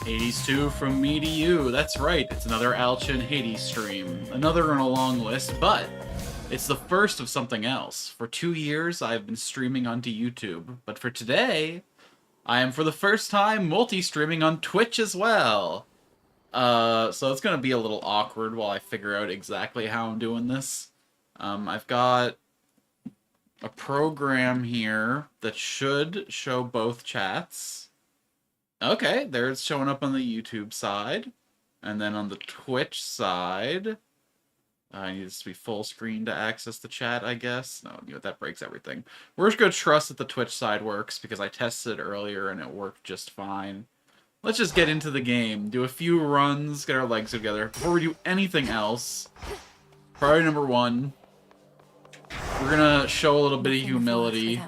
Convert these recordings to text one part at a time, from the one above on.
Hades 2 from me to you. That's right, it's another Alchin Hades stream. Another on a long list, but it's the first of something else. For 2 years, I've been streaming onto YouTube, but for today, I am for the first time multi-streaming on Twitch as well. So it's gonna be a little awkward while I figure out exactly how I'm doing this. I've got a program here that should show both chats. Okay, there it's showing up on the YouTube side. And then on the Twitch side, I need this to be full screen to access the chat, I guess. No, you know, that breaks everything. We're just going to trust that the Twitch side works because I tested it earlier and it worked just fine. Let's just get into the game, do a few runs, get our legs together. Before we do anything else, priority number 1, we're going to show a little bit of humility.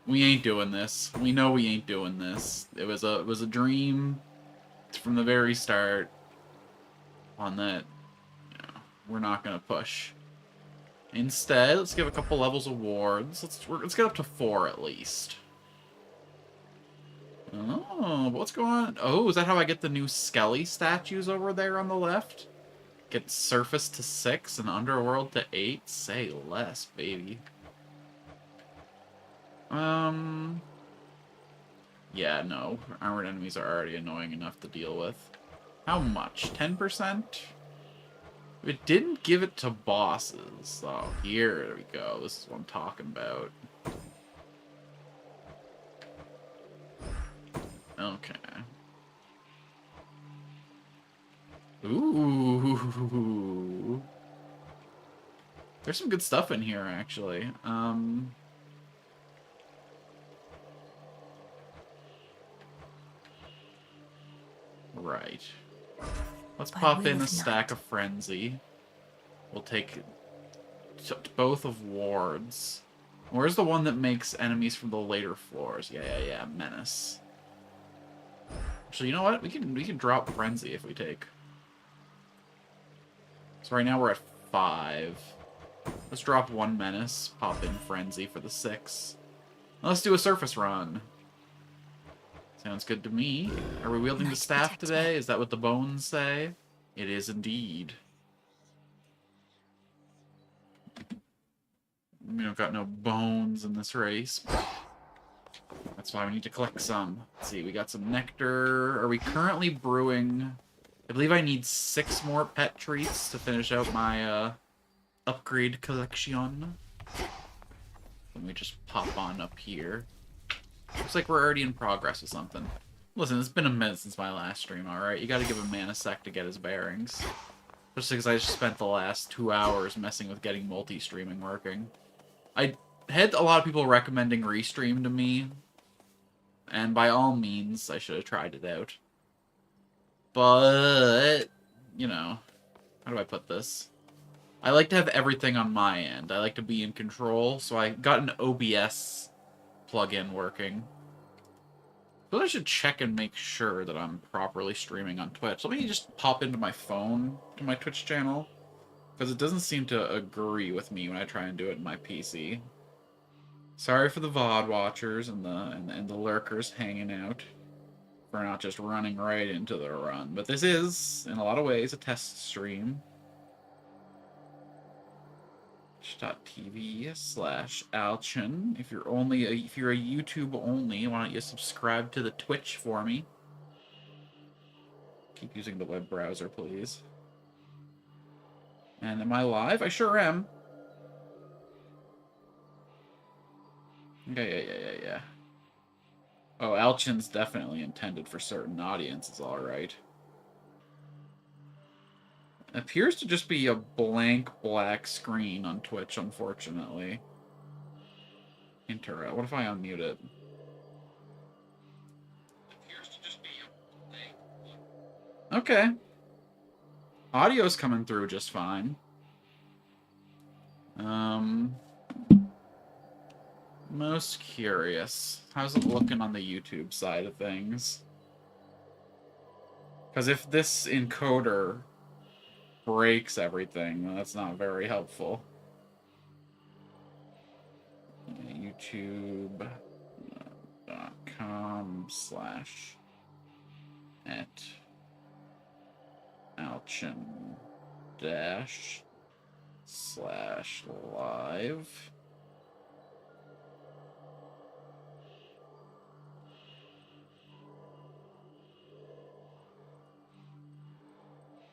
We ain't doing this. We know we ain't doing this. It was a dream from the very start. On that, you know, we're not gonna push. Instead, let's give a couple levels of wards. Let's get up to 4 at least. Oh, what's going on? Oh, is that how I get the new Skelly statues over there on the left? Get surface to 6 and underworld to 8. Say less, baby. Yeah, no. Armored enemies are already annoying enough to deal with. How much? 10%? It didn't give it to bosses. Oh, here we go. This is what I'm talking about. Okay. Ooh. There's some good stuff in here, actually. Right. Let's pop in a stack of Frenzy. We'll take both of wards. Where's the one that makes enemies from the later floors? Yeah. Menace. Actually, you know what? We can drop Frenzy if we take. So right now we're at 5. Let's drop 1 Menace. Pop in Frenzy for the 6. Now let's do a surface run. Sounds good to me. Are we wielding the staff today? Is that what the bones say? It is indeed. We don't got no bones in this race. That's why we need to collect some. Let's see, we got some nectar. Are we currently brewing? I believe I need 6 more pet treats to finish out my upgrade collection. Let me just pop on up here. Looks like we're already in progress with something. Listen, it's been a minute since my last stream, alright? You gotta give a man a sec to get his bearings. Especially because I just spent the last 2 hours messing with getting multi-streaming working. I had a lot of people recommending Restream to me, and by all means, I should have tried it out. But, you know, how do I put this? I like to have everything on my end. I like to be in control, so I got an OBS plugin working. But I should check and make sure that I'm properly streaming on Twitch. Let me just pop into my phone to my Twitch channel, because it doesn't seem to agree with me when I try and do it in my PC. Sorry for the VOD watchers and the lurkers hanging out for not just running right into the run. But this is, in a lot of ways, a test stream. Twitch.tv/Alchin. If you're a YouTube only, why don't you subscribe to the Twitch for me? Keep using the web browser, please. And am I live? I sure am. Okay, yeah. Oh, Alchin's definitely intended for certain audiences, alright. Appears to just be a blank black screen on Twitch, unfortunately. What if I unmute it? Appears to just be a blank. Okay. Audio's coming through just fine. Most curious. How's it looking on the YouTube side of things? Because if this encoder breaks everything, then that's not very helpful. YouTube.com/ at Alchin dash slash live.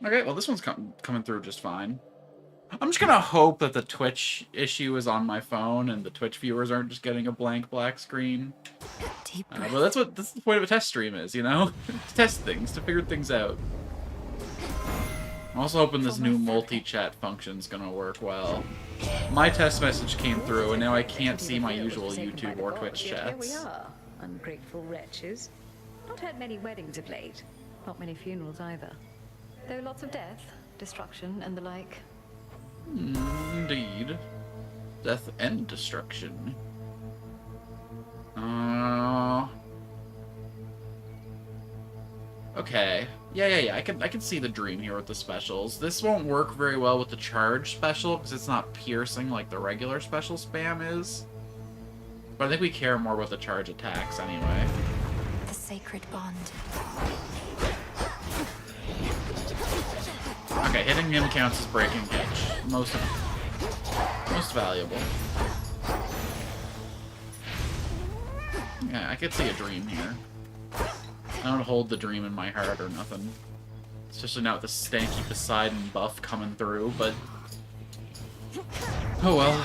Okay, well this one's coming through just fine. I'm just gonna hope that the Twitch issue is on my phone and the Twitch viewers aren't just getting a blank black screen. But that's the point of a test stream is, you know? To test things, to figure things out. I'm also hoping this new multi-chat function's gonna work well. My test message came through, and now I can't see my usual YouTube or Twitch chats. Here we are, ungrateful wretches. Not had many weddings of late. Not many funerals either. Though lots of death, destruction, and the like. Indeed. Death and destruction. Okay. Yeah. I can see the dream here with the specials. This won't work very well with the charge special because it's not piercing like the regular special spam is. But I think we care more about the charge attacks anyway. The sacred bond. Okay, hitting him counts as breaking hitch. Most valuable. Yeah, I could see a dream here. I don't hold the dream in my heart or nothing. Especially now with the stanky Poseidon buff coming through, but... oh well.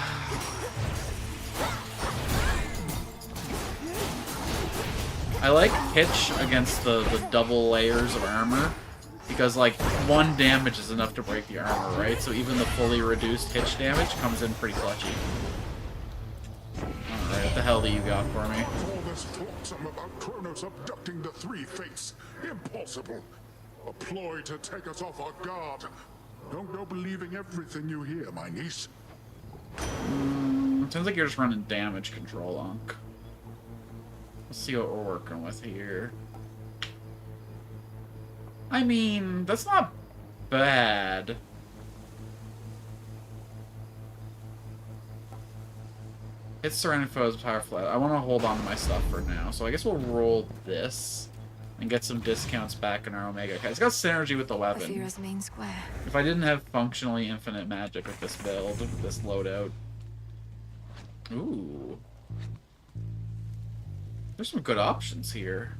I like hitch against the double layers of armor. Because, like, 1 damage is enough to break the armor, right? So even the fully reduced hitch damage comes in pretty clutchy. Alright, what the hell do you got for me? All this talksome about Kronos abducting the Three Fates. Impossible. A ploy to take us off our guard. Don't go believing everything you hear, my niece. Sounds like you're just running damage control, Unc. Let's see what we're working with here. I mean, that's not bad. It's surrounding foes powerful. I want to hold on to my stuff for now, so I guess we'll roll this and get some discounts back in our Omega. Okay, it's got synergy with the weapon. Aphira's main square. If I didn't have functionally infinite magic with this build, with this loadout. Ooh. There's some good options here.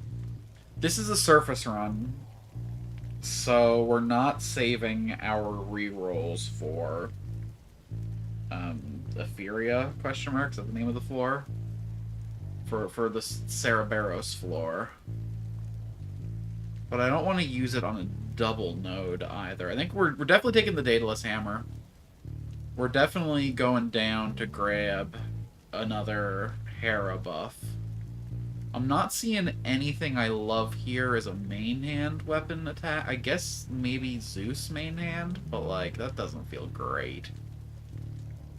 This is a surface run. So we're not saving our rerolls for Ephyria, question mark, is that the name of the floor? For the Cerberus floor. But I don't want to use it on a double node either. I think we're definitely taking the Daedalus Hammer. We're definitely going down to grab another Hera buff. I'm not seeing anything I love here as a main hand weapon attack. I guess maybe Zeus main hand, but like, that doesn't feel great.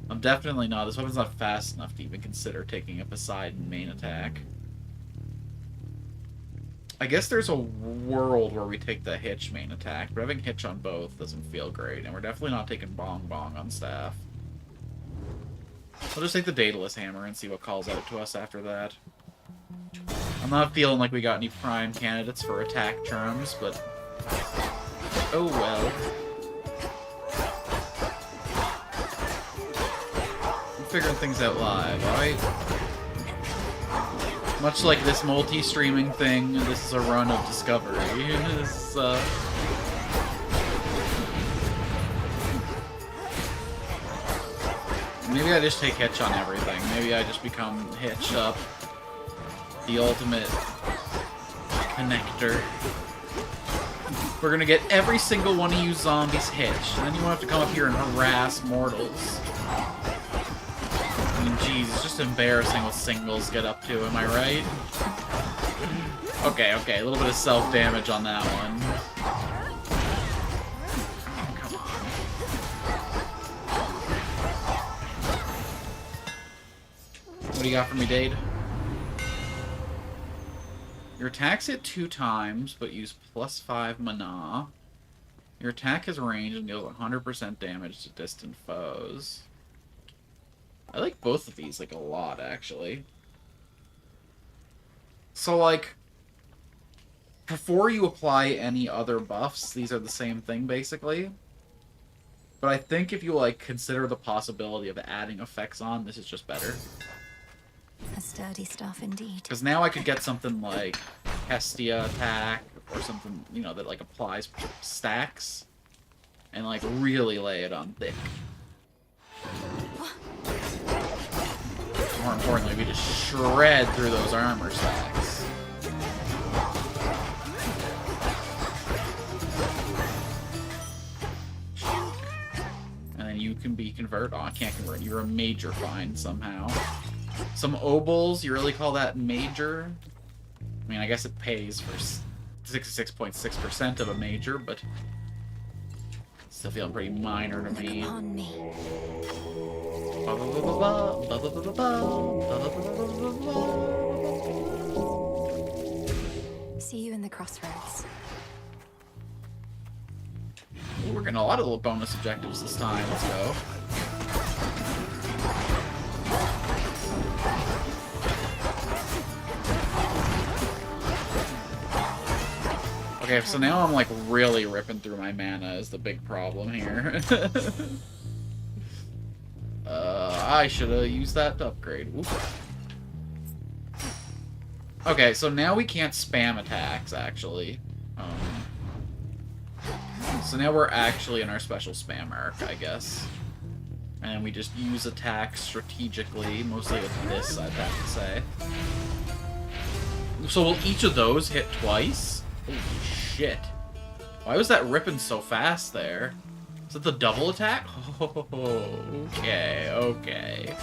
I'm definitely not. This weapon's not fast enough to even consider taking a Poseidon main attack. I guess there's a world where we take the Hitch main attack, but having Hitch on both doesn't feel great, and we're definitely not taking Bong Bong on staff. We'll just take the Daedalus Hammer and see what calls out to us after that. I'm not feeling like we got any prime candidates for attack charms, but... oh well. I'm figuring things out live, alright? Much like this multi-streaming thing, this is a run of discovery. This, maybe I just take Hitch on everything. Maybe I just become Hitch up. The ultimate connector. We're gonna get every single one of you zombies hitched, and then you won't have to come up here and harass mortals. I mean, geez, it's just embarrassing what singles get up to, am I right? Okay, a little bit of self-damage on that one. Come on. What do you got for me, Dade? Your attacks hit 2 times, but use +5 mana. Your attack has range and deals 100% damage to distant foes. I like both of these, like, a lot, actually. So, like... before you apply any other buffs, these are the same thing, basically. But I think if you, like, consider the possibility of adding effects on, this is just better. A sturdy stuff indeed. Because now I could get something like Hestia attack, or something, you know, that, like, applies stacks, and, like, really lay it on thick. More importantly, we just shred through those armor stacks. And then you can be convert. Oh, I can't convert. You're a major find somehow. Some obols, you really call that major? I mean, I guess it pays for 66.6% of a major, but still feeling pretty minor to me. Look upon me. See you in the crossroads. Ooh, we're getting a lot of little bonus objectives this time. Let's go. Okay, so now I'm like really ripping through my mana is the big problem here. I should have used that to upgrade. Oops. Okay, so now we can't spam attacks, actually. So now we're actually in our special spam arc, I guess. And we just use attacks strategically, mostly with this, I'd have to say. So will each of those hit twice? Holy shit. Why was that ripping so fast there? Is it the double attack? Oh, okay, okay.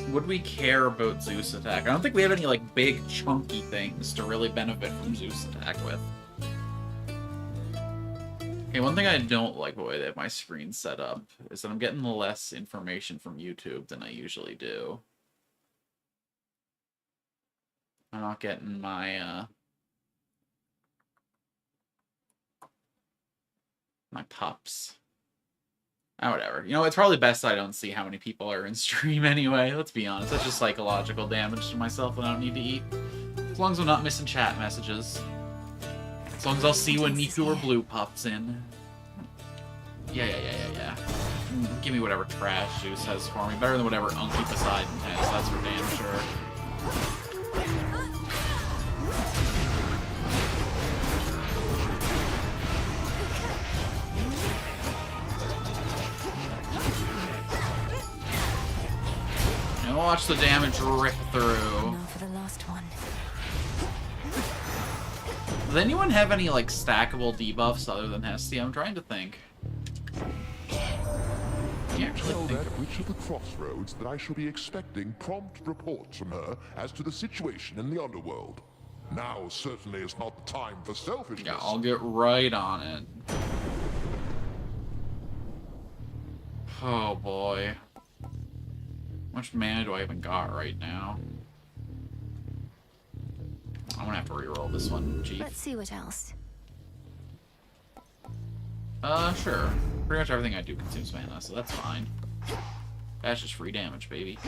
Would we care about Zeus attack? I don't think we have any, like, big, chunky things to really benefit from Zeus attack with. Okay, one thing I don't like the way that my screen's set up is that I'm getting less information from YouTube than I usually do. I'm not getting my, my pups. Oh, whatever. You know, it's probably best I don't see how many people are in stream anyway. Let's be honest. That's just psychological damage to myself that I don't need to eat. As long as I'm not missing chat messages. As long as I'll see when Niku or Blue pops in. Yeah. Give me whatever trash Zeus has for me. Better than whatever Unky Poseidon has, that's for damn sure. And watch the damage rip through. Now for the last one. Does anyone have any, like, stackable debuffs other than Hestia? I'm trying to think. Tell that witch of the crossroads that I shall be expecting prompt reports from her as to the situation in the underworld. Now certainly is not the time for selfishness. Yeah, I'll get right on it. Oh boy. How much mana do I even got right now? I'm gonna have to reroll this one, Chief. Let's see what else. Sure. Pretty much everything I do consumes mana, so that's fine. That's just free damage, baby.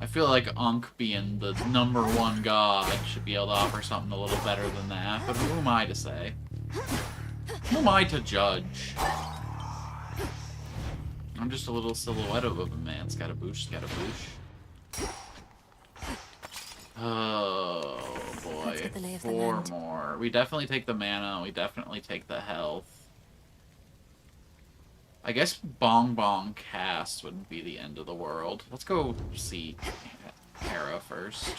I feel like Unk being the #1 god should be able to offer something a little better than that, but who am I to say? Who am I to judge? I'm just a little silhouette of a man. Scataboosh, Scataboosh. Oh boy, get the lay of the 4 land. more. We definitely take the mana, we definitely take the health. I guess Bong Bong cast wouldn't be the end of the world. Let's go see Hera first.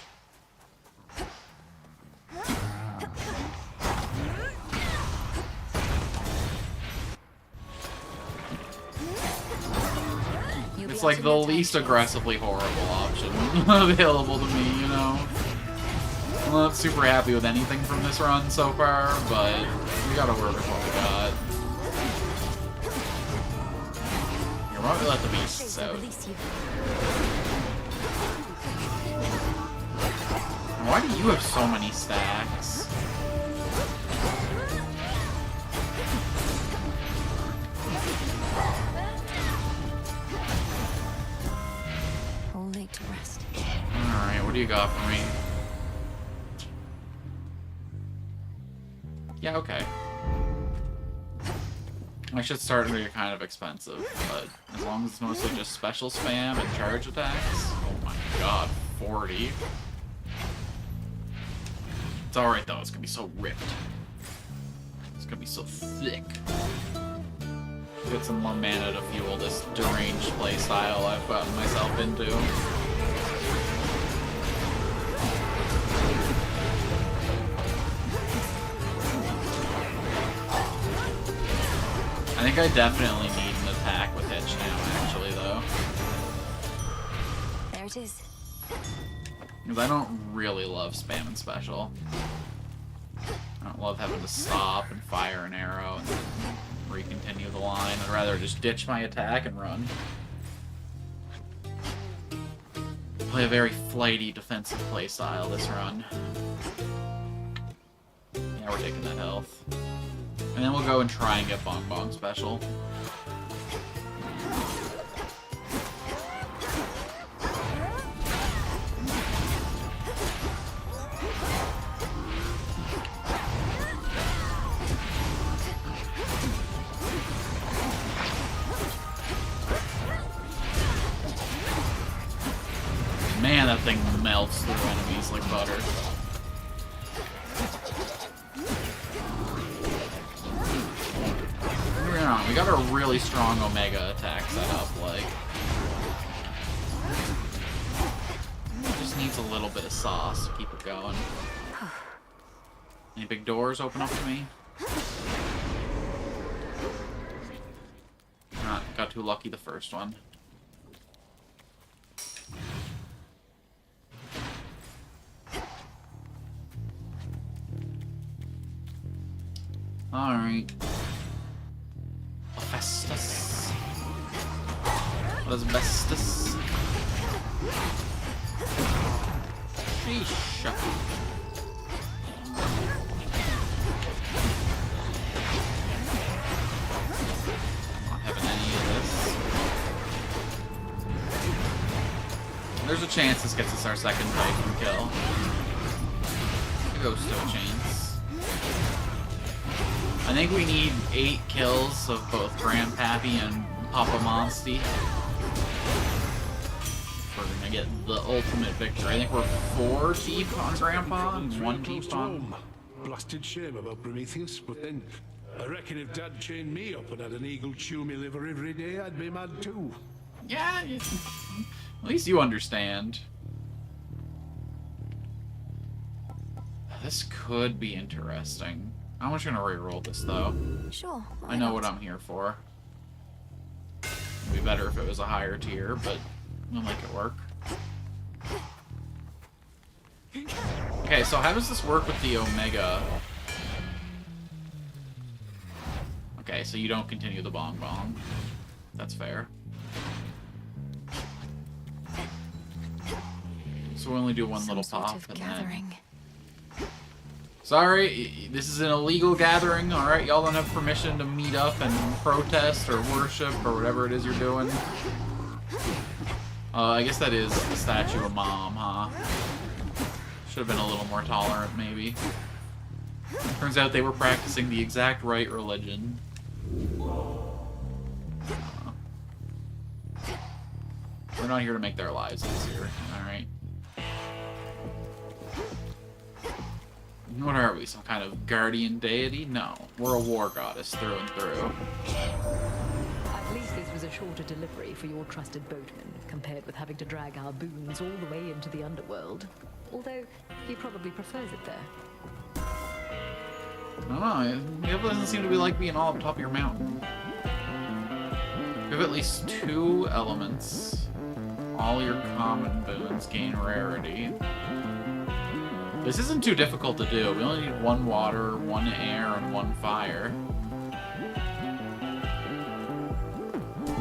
It's like the least aggressively horrible option available to me, you know? I'm not super happy with anything from this run so far, but we gotta work with what we got. Here, why don't we let the beasts out? Why do you have so many stacks? What do you got for me? Yeah, okay. I should start to get kind of expensive, but as long as it's mostly just special spam and charge attacks. Oh my god, 40. It's alright though, it's gonna be so ripped. It's gonna be so thick. Get some more mana to fuel this deranged playstyle I've gotten myself into. I think I definitely need an attack with Hitch now, actually, though. There it is. Because I don't really love spam and special. I don't love having to stop and fire an arrow and re-continue the line. I'd rather just ditch my attack and run. Play a very flighty defensive playstyle this run. Yeah, we're taking that health. And then we'll go and try and get Bong Bong special. Man, that thing melts through enemies like butter. We got a really strong Omega attack set up, like. It just needs a little bit of sauce to keep it going. Any big doors open up to me? Got too lucky the first one. Alright. Festus. What is Vestus? Sheesh. Not having any of this. There's a chance this gets us our second Titan kill. It goes to a chance. I think we need 8 kills of both Grandpappy and Papa Monsty. We're gonna get the ultimate victory. I think we're 4 deep on Grandpa and 1 deep on... Blasted shame about Prometheus, but then I reckon if Dad chained me up and had an eagle chew me liver every day, I'd be mad too. Yeah, at least you understand. This could be interesting. I'm just gonna reroll this though. Sure. I know what I'm here for. It'd be better if it was a higher tier, but we'll make it work. Okay, so how does this work with the Omega? Okay, so you don't continue the Bong Bong. That's fair. So we only do one little pop and then... Sorry, this is an illegal gathering, alright? Y'all don't have permission to meet up and protest or worship or whatever it is you're doing. I guess that is the statue of Mom, huh? Should have been a little more tolerant, maybe. Turns out they were practicing the exact right religion. We're not here to make their lives easier, alright? What are we, some kind of guardian deity? No, we're a war goddess through and through. At least this was a shorter delivery for your trusted boatman, compared with having to drag our boons all the way into the underworld. Although, he probably prefers it there. I don't know, it doesn't seem to be like being all up top of your mountain. You have at least 2 elements. All your common boons gain rarity. This isn't too difficult to do. We only need 1 water, 1 air, and 1 fire.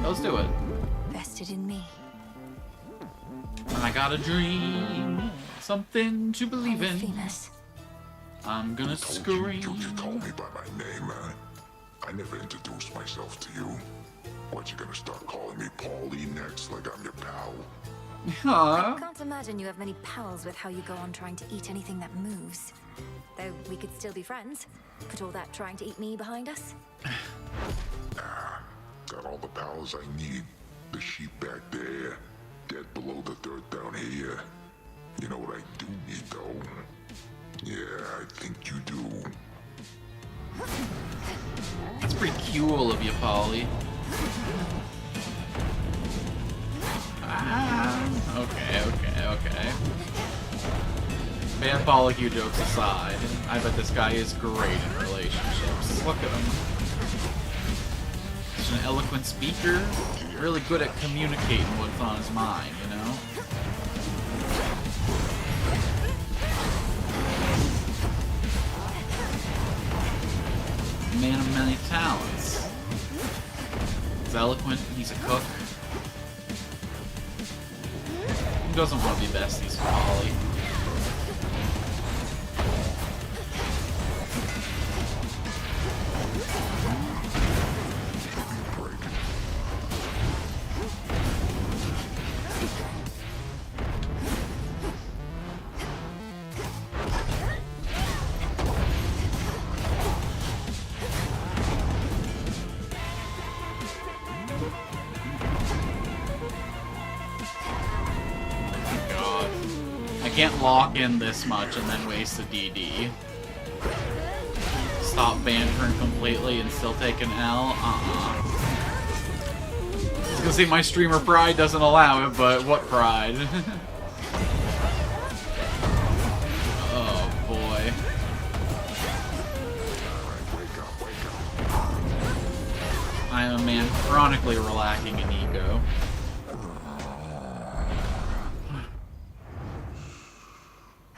Let's do it. Vested in me. I got a dream, something to believe in. Venus. I'm gonna scream. Don't you call me by my name, man? I never introduced myself to you. What, you gonna start calling me Paulie next, like I'm your pal? Huh? I can't imagine you have many pals with how you go on trying to eat anything that moves. Though we could still be friends. Put all that trying to eat me behind us. Got all the pals I need. The sheep back there, dead below the dirt down here. You know what I do need, though? Yeah, I think you do. That's pretty cool of you, Polly. Okay. Bad Polly Q jokes aside, I bet this guy is great in relationships. Look at him. He's an eloquent speaker, really good at communicating what's on his mind, you know? Man of many talents. He's eloquent, he's a cook. Who doesn't want to be besties with Polly? Can't lock in this much and then waste a DD. Stop bantering completely and still take an L? I was gonna say my streamer pride doesn't allow it, but what pride? Oh boy. I am a man chronically lacking in ego.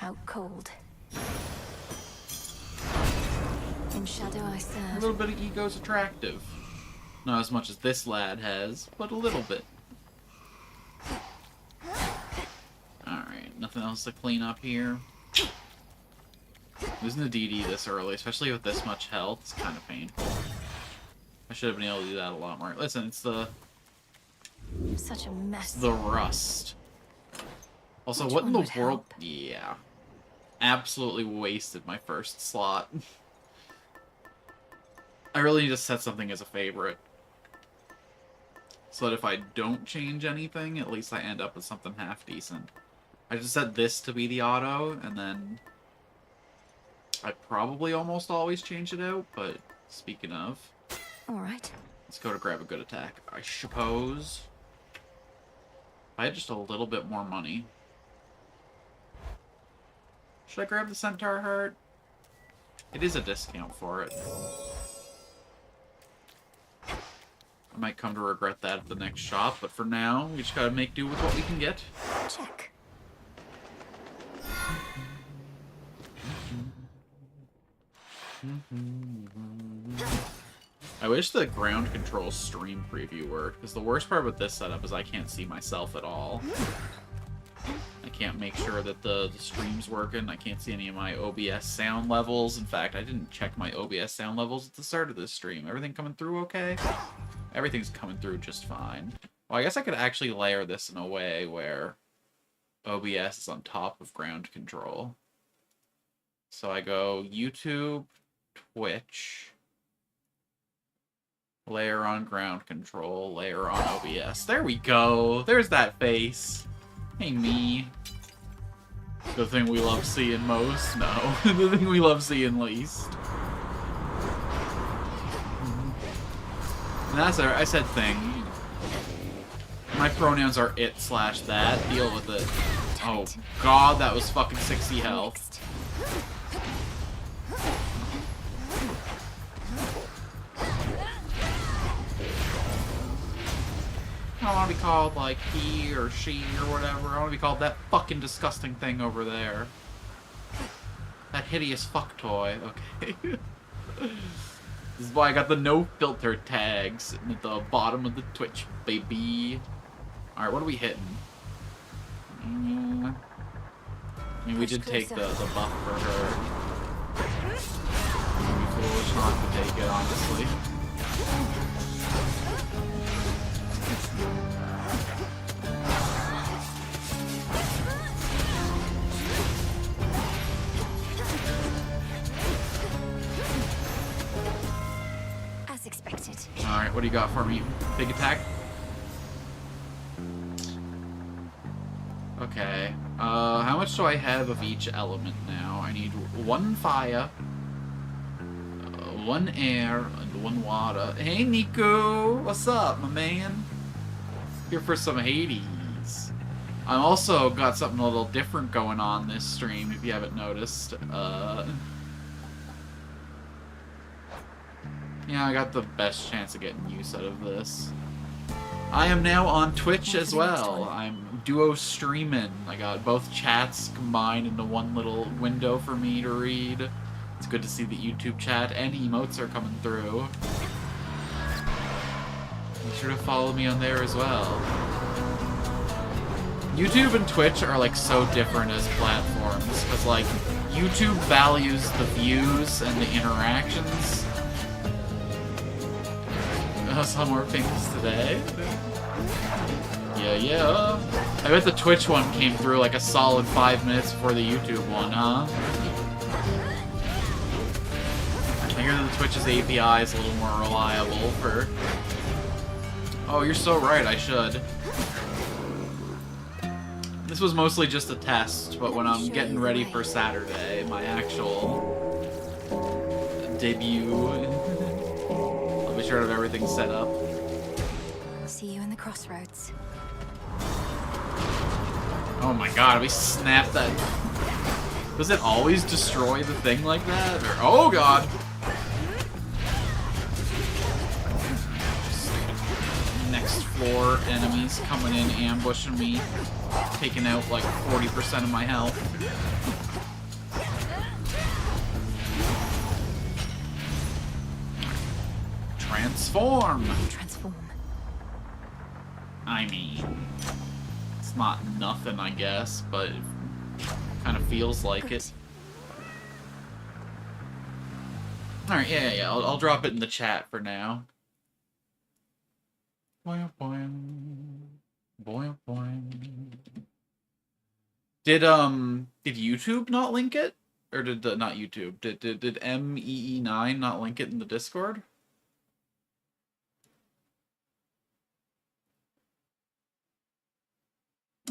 Out cold. In shadow I A serve. little bit of ego's attractive. Not as much as this lad has, but a little bit. Alright, nothing else to clean up here. Losing the DD this early, especially with this much health, is kind of painful. I should have been able to do that a lot more. Listen, it's the Such a mess. the rust. Also, Which what in one the would world? help? Yeah. Absolutely wasted my first slot. I really need to set something as a favorite. So that if I don't change anything, at least I end up with something half decent. I just set this to be the auto, and then I probably almost always change it out, but speaking of, Alright. let's go to grab a good attack. I suppose if I had just a little bit more money. Should I grab the Centaur Heart? It is a discount for it. I might come to regret that at the next shop, but for now, we just gotta make do with what we can get. Check. I wish the ground control stream preview worked, because the worst part with this setup is I can't see myself at all. I can't make sure that the stream's working. I can't see any of my OBS sound levels. In fact, I didn't check my OBS sound levels at the start of this stream. Everything coming through okay? Everything's coming through just fine. Well, I guess I could actually layer this in a way where OBS is on top of ground control. So I go YouTube, Twitch, layer on ground control, layer on OBS. There we go. There's that face. Hey, me. The thing we love seeing most? No. The thing we love seeing least. And that's I said thing. My pronouns are it/that. Deal with it. Oh, God, that was fucking 60 health. I don't want to be called, like, he or she or whatever. I want to be called that fucking disgusting thing over there. That hideous fuck toy. Okay. This is why I got the no filter tags at the bottom of the Twitch, baby. Alright, what are we hitting? I mean, we did take the buff for her. It'd be foolish not to take it, honestly. Alright, what do you got for me? Big attack? Okay. How much do I have of each element now? I need 1 fire, 1 air, and 1 water. Hey, Nico! What's up, my man? Here for some Hades. I'm also got something a little different going on this stream, if you haven't noticed. Yeah, I got the best chance of getting use out of this. I am now on Twitch as well. I'm duo streaming. I got both chats combined into one little window for me to read. It's good to see the YouTube chat and emotes are coming through. Be sure to follow me on there as well. YouTube and Twitch are like so different as platforms, because like YouTube values the views and the interactions. Some more pings today. Yeah. I bet the Twitch one came through like a solid 5 minutes before the YouTube one, huh? I hear that the Twitch's API is a little more reliable for... Oh, you're so right, I should. This was mostly just a test, but when I'm getting ready for Saturday, my actual debut, I'll be sure to have everything set up. See you in the crossroads. Oh my god, we snapped that. Does it always destroy the thing like that? Or, oh god! Next floor enemies coming in, ambushing me, taking out like 40% of my health. Transform! Transform. I mean, it's not nothing, I guess, but it kind of feels like it. Alright, yeah. I'll drop it in the chat for now. Boing, boing. Boing, boing. Did YouTube not link it? Or did not YouTube? Did MEE9 not link it in the Discord?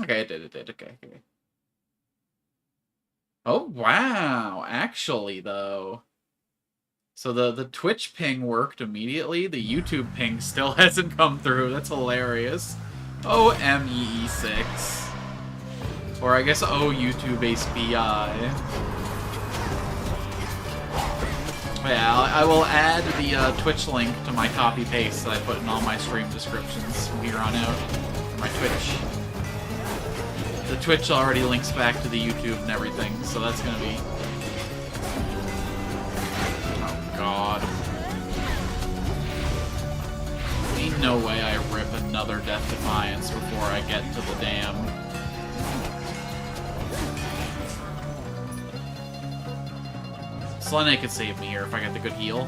Okay, it did. Okay. Oh, wow. Actually, though. So the Twitch ping worked immediately. The YouTube ping still hasn't come through. That's hilarious. Oh, MEE6. Or I guess oh, YouTube ASPI. Yeah, I will add the Twitch link to my copy-paste that I put in all my stream descriptions from here on out. My Twitch. The Twitch already links back to the YouTube and everything, so that's gonna be... Oh, God. Ain't no way I rip another Death Defiance before I get to the dam. Selene could save me here if I get the good heal.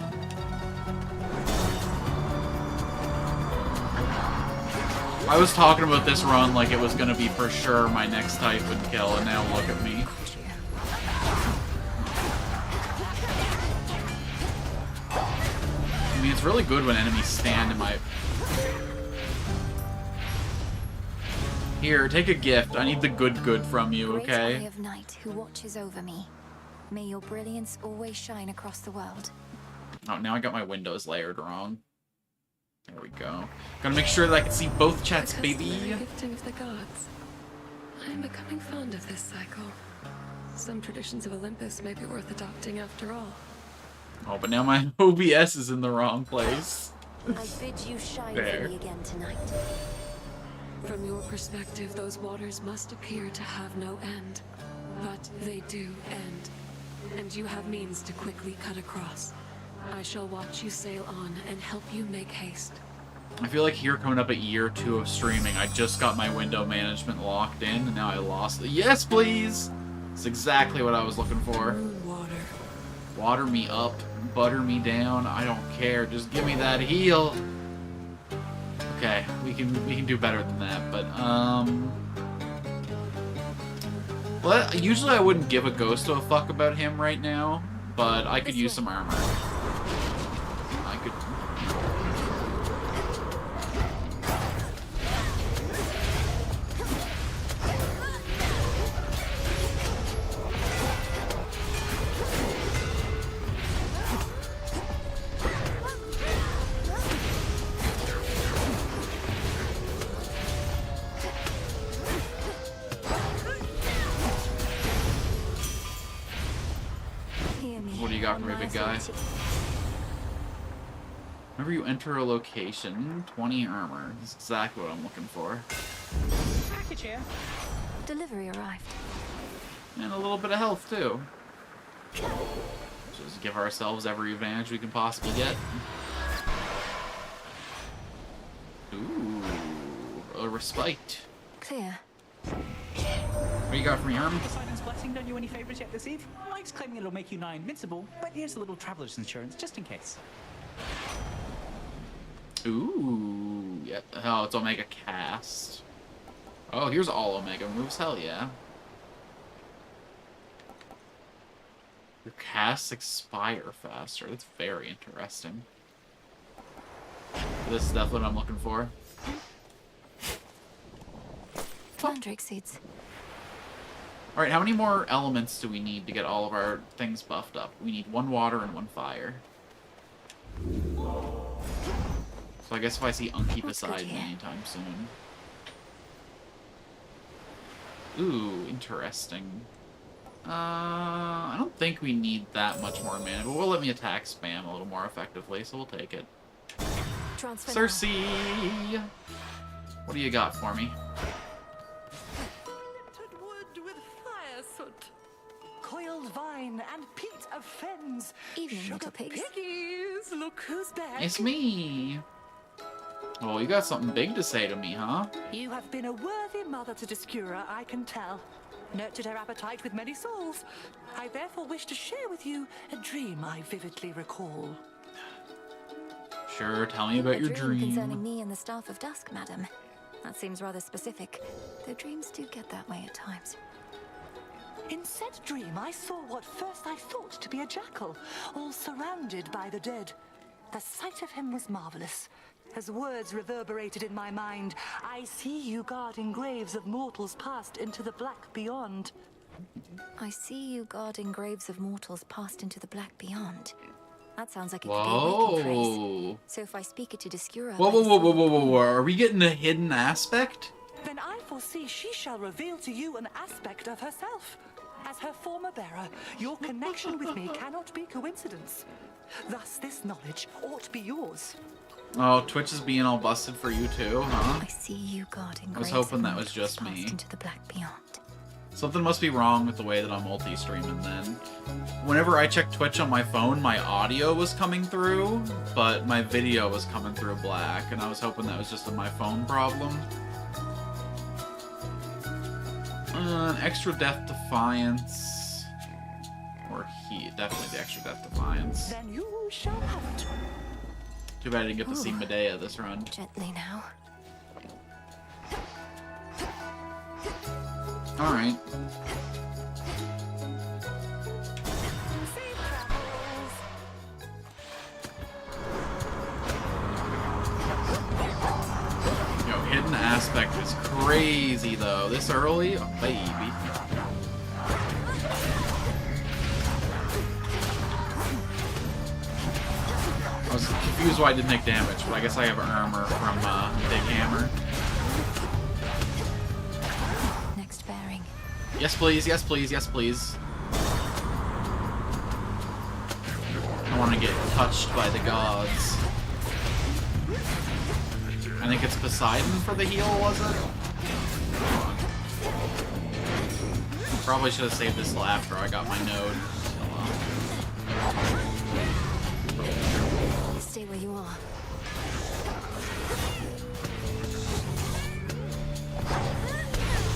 I was talking about this run like it was going to be for sure my next Typhon kill, and now look at me. I mean, it's really good when enemies stand in my... Here, take a gift. I need the good from you, okay? Great Eye of Night who watches over me. May your brilliance always shine across the world. Oh, now I got my windows layered wrong. There we go. Gotta make sure that I can see both chats, baby. Gifting of the gods. I am becoming fond of this cycle. Some traditions of Olympus may be worth adopting after all. Oh, but now my OBS is in the wrong place. I bid you shine for me again tonight. From your perspective, those waters must appear to have no end. But they do end. And you have means to quickly cut across. I shall watch you sail on and help you make haste. I feel like here coming up at year 2 of streaming, I just got my window management locked in, and now I lost it. Yes, please! It's exactly what I was looking for. Water. Water me up, butter me down, I don't care. Just give me that heal. Okay, we can do better than that, but well, usually I wouldn't give a ghost a fuck about him right now, but I could use some armor. got for me, big guy? Whenever you enter a location, 20 armor. That's exactly what I'm looking for. Package here. Delivery arrived. And a little bit of health, too. Just give ourselves every advantage we can possibly get. Ooh, a respite. Clear. What do you got for me, Arm? Poseidon's blessing done you any favors yet this eve? Mike's claiming it'll make you nigh invincible, but here's a little traveler's insurance just in case. Ooh, yeah. Oh, it's Omega Cast. Oh, here's all Omega moves. Hell yeah. Your casts expire faster. That's very interesting. This is definitely what I'm looking for. Mandrake seeds. Alright, how many more elements do we need to get all of our things buffed up? We need 1 water and 1 fire. So I guess if I see Unky beside me anytime soon. Ooh, interesting. I don't think we need that much more mana, but we'll let me attack spam a little more effectively, so we'll take it. Transfer Cersei! What do you got for me? Wood with fire soot, coiled vine and peat of fens. Evening, Sugar little pigs. piggies, look who's back. It's me! Oh, you got something big to say to me, huh? You have been a worthy mother to Discura, I can tell. Nurtured her appetite with many souls. I therefore wish to share with you a dream I vividly recall. Sure, tell me about your dream. Concerning me and the Staff of Dusk, madam. That seems rather specific, though dreams do get that way at times. In said dream, I saw what first I thought to be a jackal, all surrounded by the dead. The sight of him was marvelous. As words reverberated in my mind, I see you guarding graves of mortals passed into the black beyond. I see you guarding graves of mortals passed into the black beyond. That sounds like it could be a waking phrase. Whoa! So if I speak it to Discura... Whoa. Are we getting a hidden aspect? Then I foresee she shall reveal to you an aspect of herself. As her former bearer, your connection with me cannot be coincidence. Thus, this knowledge ought be yours. Oh, Twitch is being all busted for you too, huh? I see you guarding I was graves hoping of that was mortals just me. passed into the black beyond. Something must be wrong with the way that I'm multi-streaming then. Whenever I checked Twitch on my phone, my audio was coming through, but my video was coming through black, and I was hoping that was just a my phone problem. An extra Death Defiance. Or definitely the extra Death Defiance. Then you shall have it. Too bad I didn't get to see Ooh. Medea this run. Gently now. Alright. Safe travels. Yo, hidden aspect is crazy though. This early? Oh, baby. I was confused why I didn't take damage, but I guess I have armor from Big Hammer. Next bearing. Yes, please. Yes, please. Yes, please. I want to get touched by the gods. I think it's Poseidon for the heal, was it? Probably should have saved this till after I got my node. Stay where you are.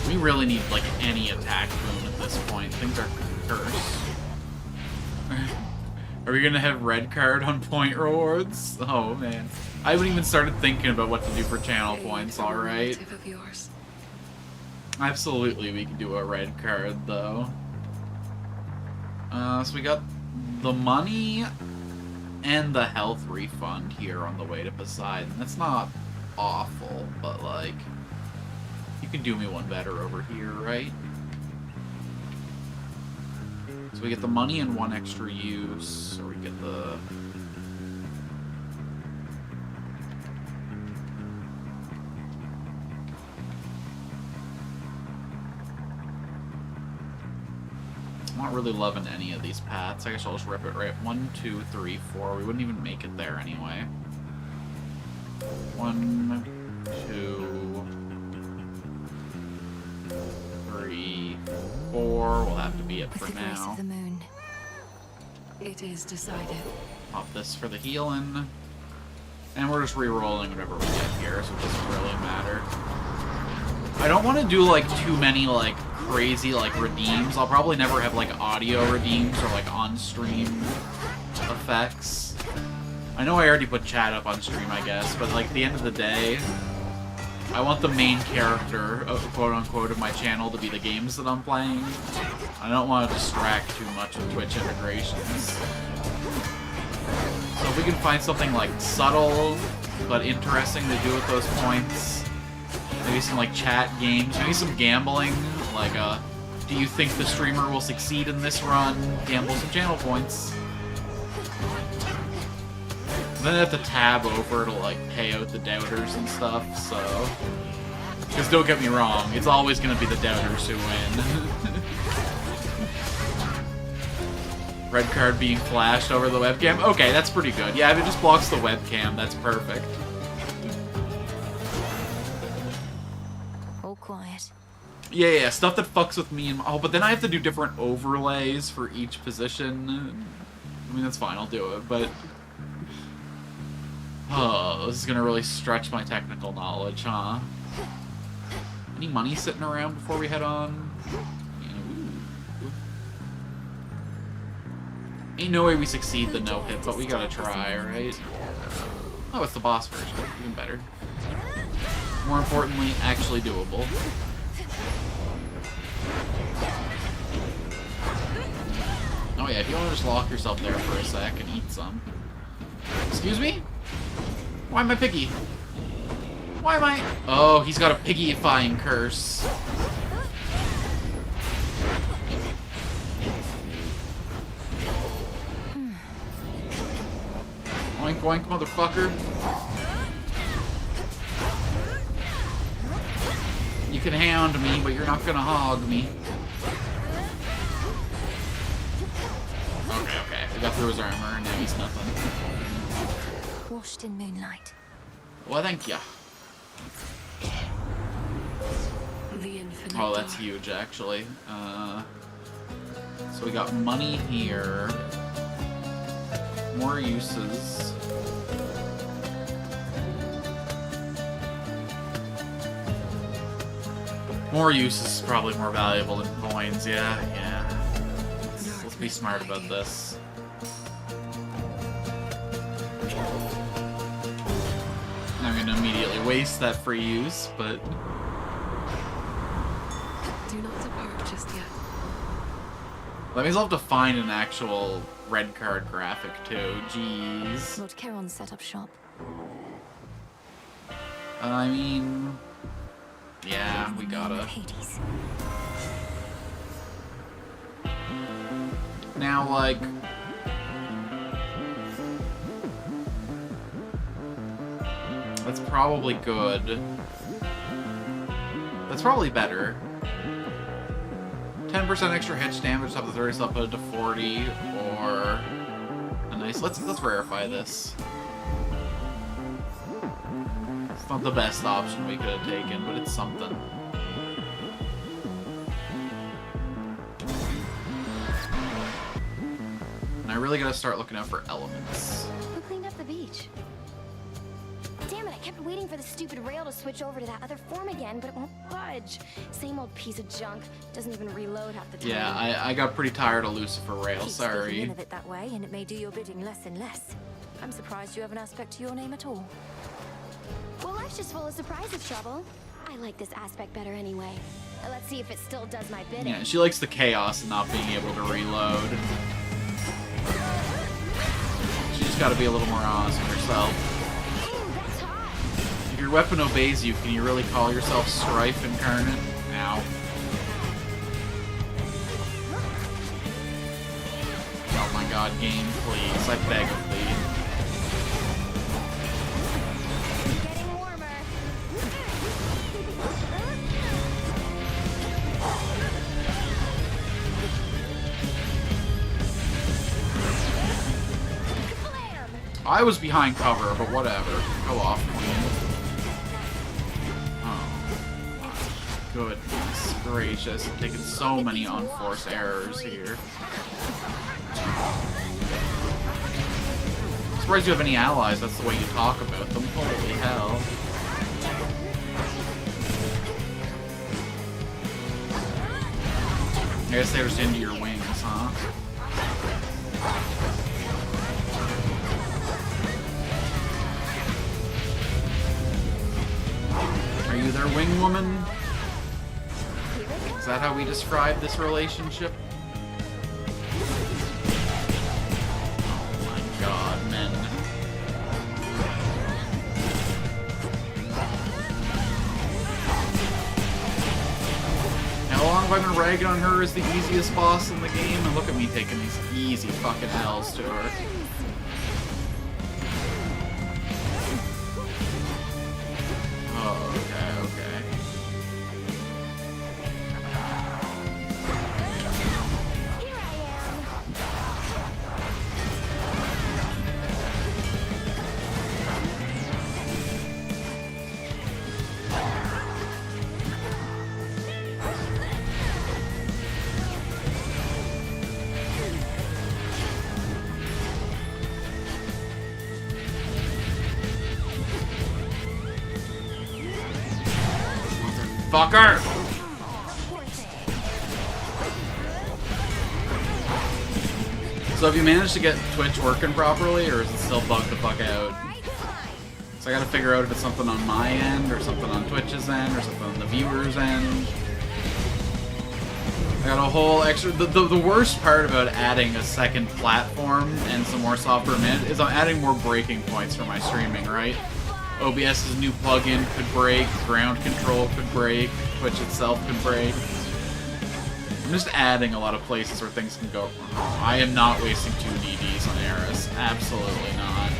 We really need, like, any attack boon at this point. Things are cursed. Are we gonna have red card on point rewards? Oh, man. I haven't even started thinking about what to do for channel points, alright? Relative of yours. Absolutely, we can do a red card, though. So we got the money and the health refund here on the way to Poseidon. That's not awful, but, like, you can do me one better over here, right? So we get the money and one extra use, or we get the... I'm not really loving any of these paths. I guess I'll just rip it right. 1, 2, 3, 4. We wouldn't even make it there anyway. 1, 2, 3, 4. We'll have to be it With for the grace now. of the moon. It is decided. Pop this for the healing. And we're just re-rolling whatever we get here, so it doesn't really matter. I don't want to do, like, too many, like, crazy, like, redeems. I'll probably never have, like, audio redeems or, like, on-stream effects. I know I already put chat up on stream, I guess, but, like, at the end of the day, I want the main character, quote-unquote, of my channel to be the games that I'm playing. I don't want to distract too much with Twitch integrations. So if we can find something, like, subtle but interesting to do with those points, maybe some, like, chat games, maybe some gambling, like, do you think the streamer will succeed in this run? Gamble some channel points. Then I have to tab over to, like, pay out the doubters and stuff, so... Because don't get me wrong, it's always going to be the doubters who win. Red card being flashed over the webcam. Okay, that's pretty good. Yeah, if it just blocks the webcam, that's perfect. All quiet. Yeah, stuff that fucks with me and... Oh, but then I have to do different overlays for each position. I mean, that's fine, I'll do it, but... Oh, this is gonna really stretch my technical knowledge, huh? Any money sitting around before we head on? Yeah, ooh. Ain't no way we succeed the no-hit, but we gotta try, right? Oh, it's the boss version. Even better. More importantly, actually doable. Oh yeah, if you want to just lock yourself there for a sec and eat some. Excuse me? Why am I piggy? Why am I... Oh, he's got a piggyifying curse. Oink oink, motherfucker. You can hound me, but you're not gonna hog me. Okay. We got through his armor, and now he's nothing. Washed in moonlight. Well, thank ya. The infinite Oh, that's dark. huge, actually. So we got money here. More uses. More uses is probably more valuable than coins, yeah. Let's be smart about this. I'm gonna immediately waste that free use, but... Do not depart just yet. That means I'll have to find an actual red card graphic, too. Jeez. Lord Charon's set up shop. I mean... Yeah, we gotta. Hades. Now, like... That's probably good. That's probably better. 10% extra hit damage up to 30, so I'll put it to 40, or... A nice... Let's verify this. It's not the best option we could have taken, but it's something. And I really gotta start looking out for elements. Who cleaned up the beach? Damn it, I kept waiting for the stupid rail to switch over to that other form again, but it won't budge. Same old piece of junk. Doesn't even reload half the time. Yeah, I got pretty tired of Lucifer Rail, Keep speaking sorry. of it that way, and it may do your bidding less and less. I'm surprised you have an aspect to your name at all. Well, life's just full of surprises, Trouble. I like this aspect better anyway. Let's see if it still does my bidding. Yeah, she likes the chaos and not being able to reload. She just gotta be a little more honest with herself. Ooh, that's hot. If your weapon obeys you, can you really call yourself Strife Incarnate? Ow. Oh my god, game, please. I beg of thee. Getting warmer. I was behind cover, but whatever. Go off, queen. Oh, my goodness gracious. I'm taking so many unforced errors here. I'm surprised you have any allies. That's the way you talk about them. Holy hell. I guess they're just into your wings, huh? Are you their wing woman? Is that how we describe this relationship? Oh my god, men. How long have I been ragging on her as the easiest boss in the game? And look at me taking these easy fucking L's to her. Oh, okay, okay. Here I am. Fucker! So have you managed to get Twitch working properly, or is it still bugged the fuck out? So I gotta figure out if it's something on my end, or something on Twitch's end, or something on the viewer's end. I got a whole extra... The worst part about adding a second platform and some more software management is I'm adding more breaking points for my streaming, right? OBS's new plugin could break, ground control could break, Twitch itself could break. I'm just adding a lot of places where things can go wrong. I am not wasting 2 DDs on Eris. Absolutely not.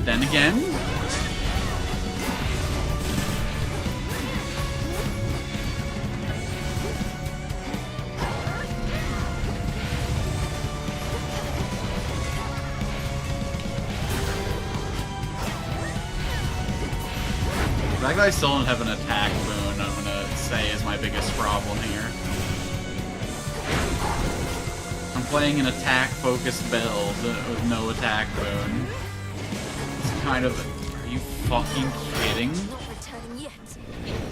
Then again... The fact that I still don't have an attack boon, I'm gonna say, is my biggest problem here. I'm playing an attack-focused build with no attack boon. It's kind of... Are you fucking kidding?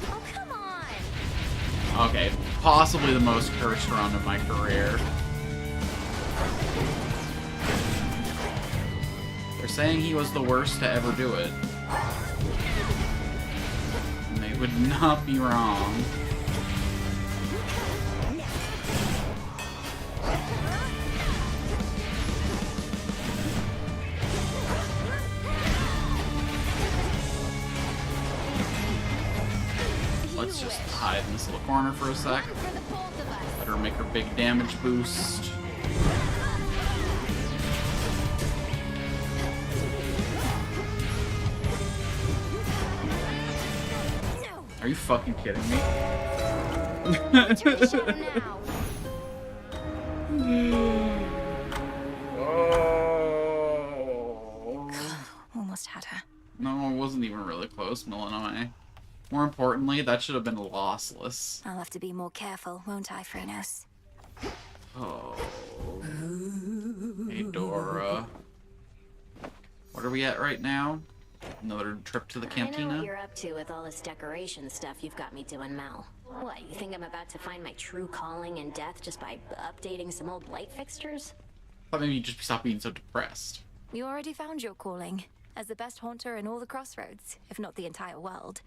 Oh, come on. Okay, possibly the most cursed run of my career. They're saying he was the worst to ever do it. Would not be wrong. Let's just hide in this little corner for a sec. Let her make her big damage boost. Are you fucking kidding me? Almost had her. No, it wasn't even really close, Illinois. More importantly, that should have been lossless. I'll have to be more careful, won't I, Phrenos? Oh. Hey, Dora. What are we at right now? Another trip to the I know cantina? what you're up to with all this decoration stuff you've got me doing, Mel. What, you think I'm about to find my true calling in death just by updating some old light fixtures? I thought maybe you'd just stop being so depressed. You already found your calling. As the best haunter in all the Crossroads, if not the entire world.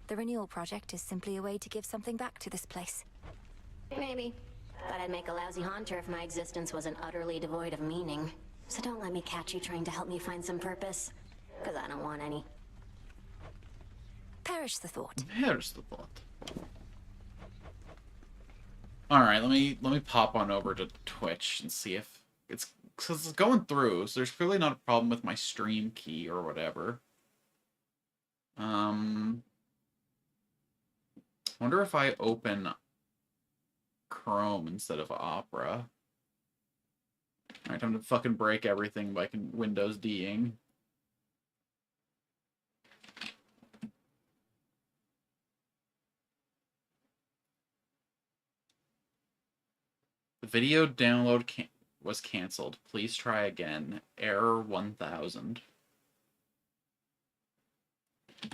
The Renewal Project is simply a way to give something back to this place. Maybe. But I'd make a lousy haunter if my existence wasn't utterly devoid of meaning. So don't let me catch you trying to help me find some purpose. Because I don't want any. Perish the thought. Perish the thought. Alright, let me pop on over to Twitch and see if it's... Because it's going through, so there's clearly not a problem with my stream key or whatever. Wonder if I open Chrome instead of Opera. Alright, time to fucking break everything by Windows D'ing. The video download was cancelled. Please try again. Error 1000.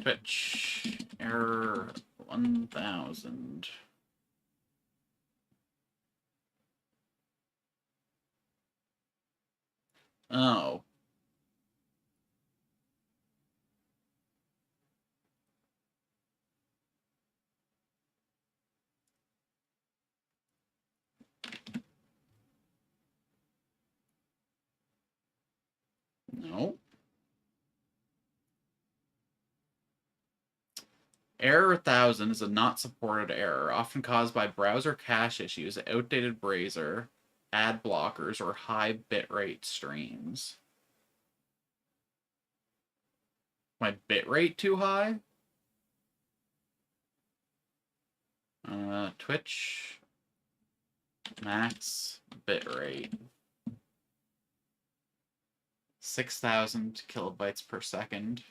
Twitch. Error 1000. Oh. No. Error 1000 is a not supported error, often caused by browser cache issues, outdated browser, ad blockers, or high bitrate streams. My bitrate too high? Twitch max bitrate 6,000 kilobytes per second.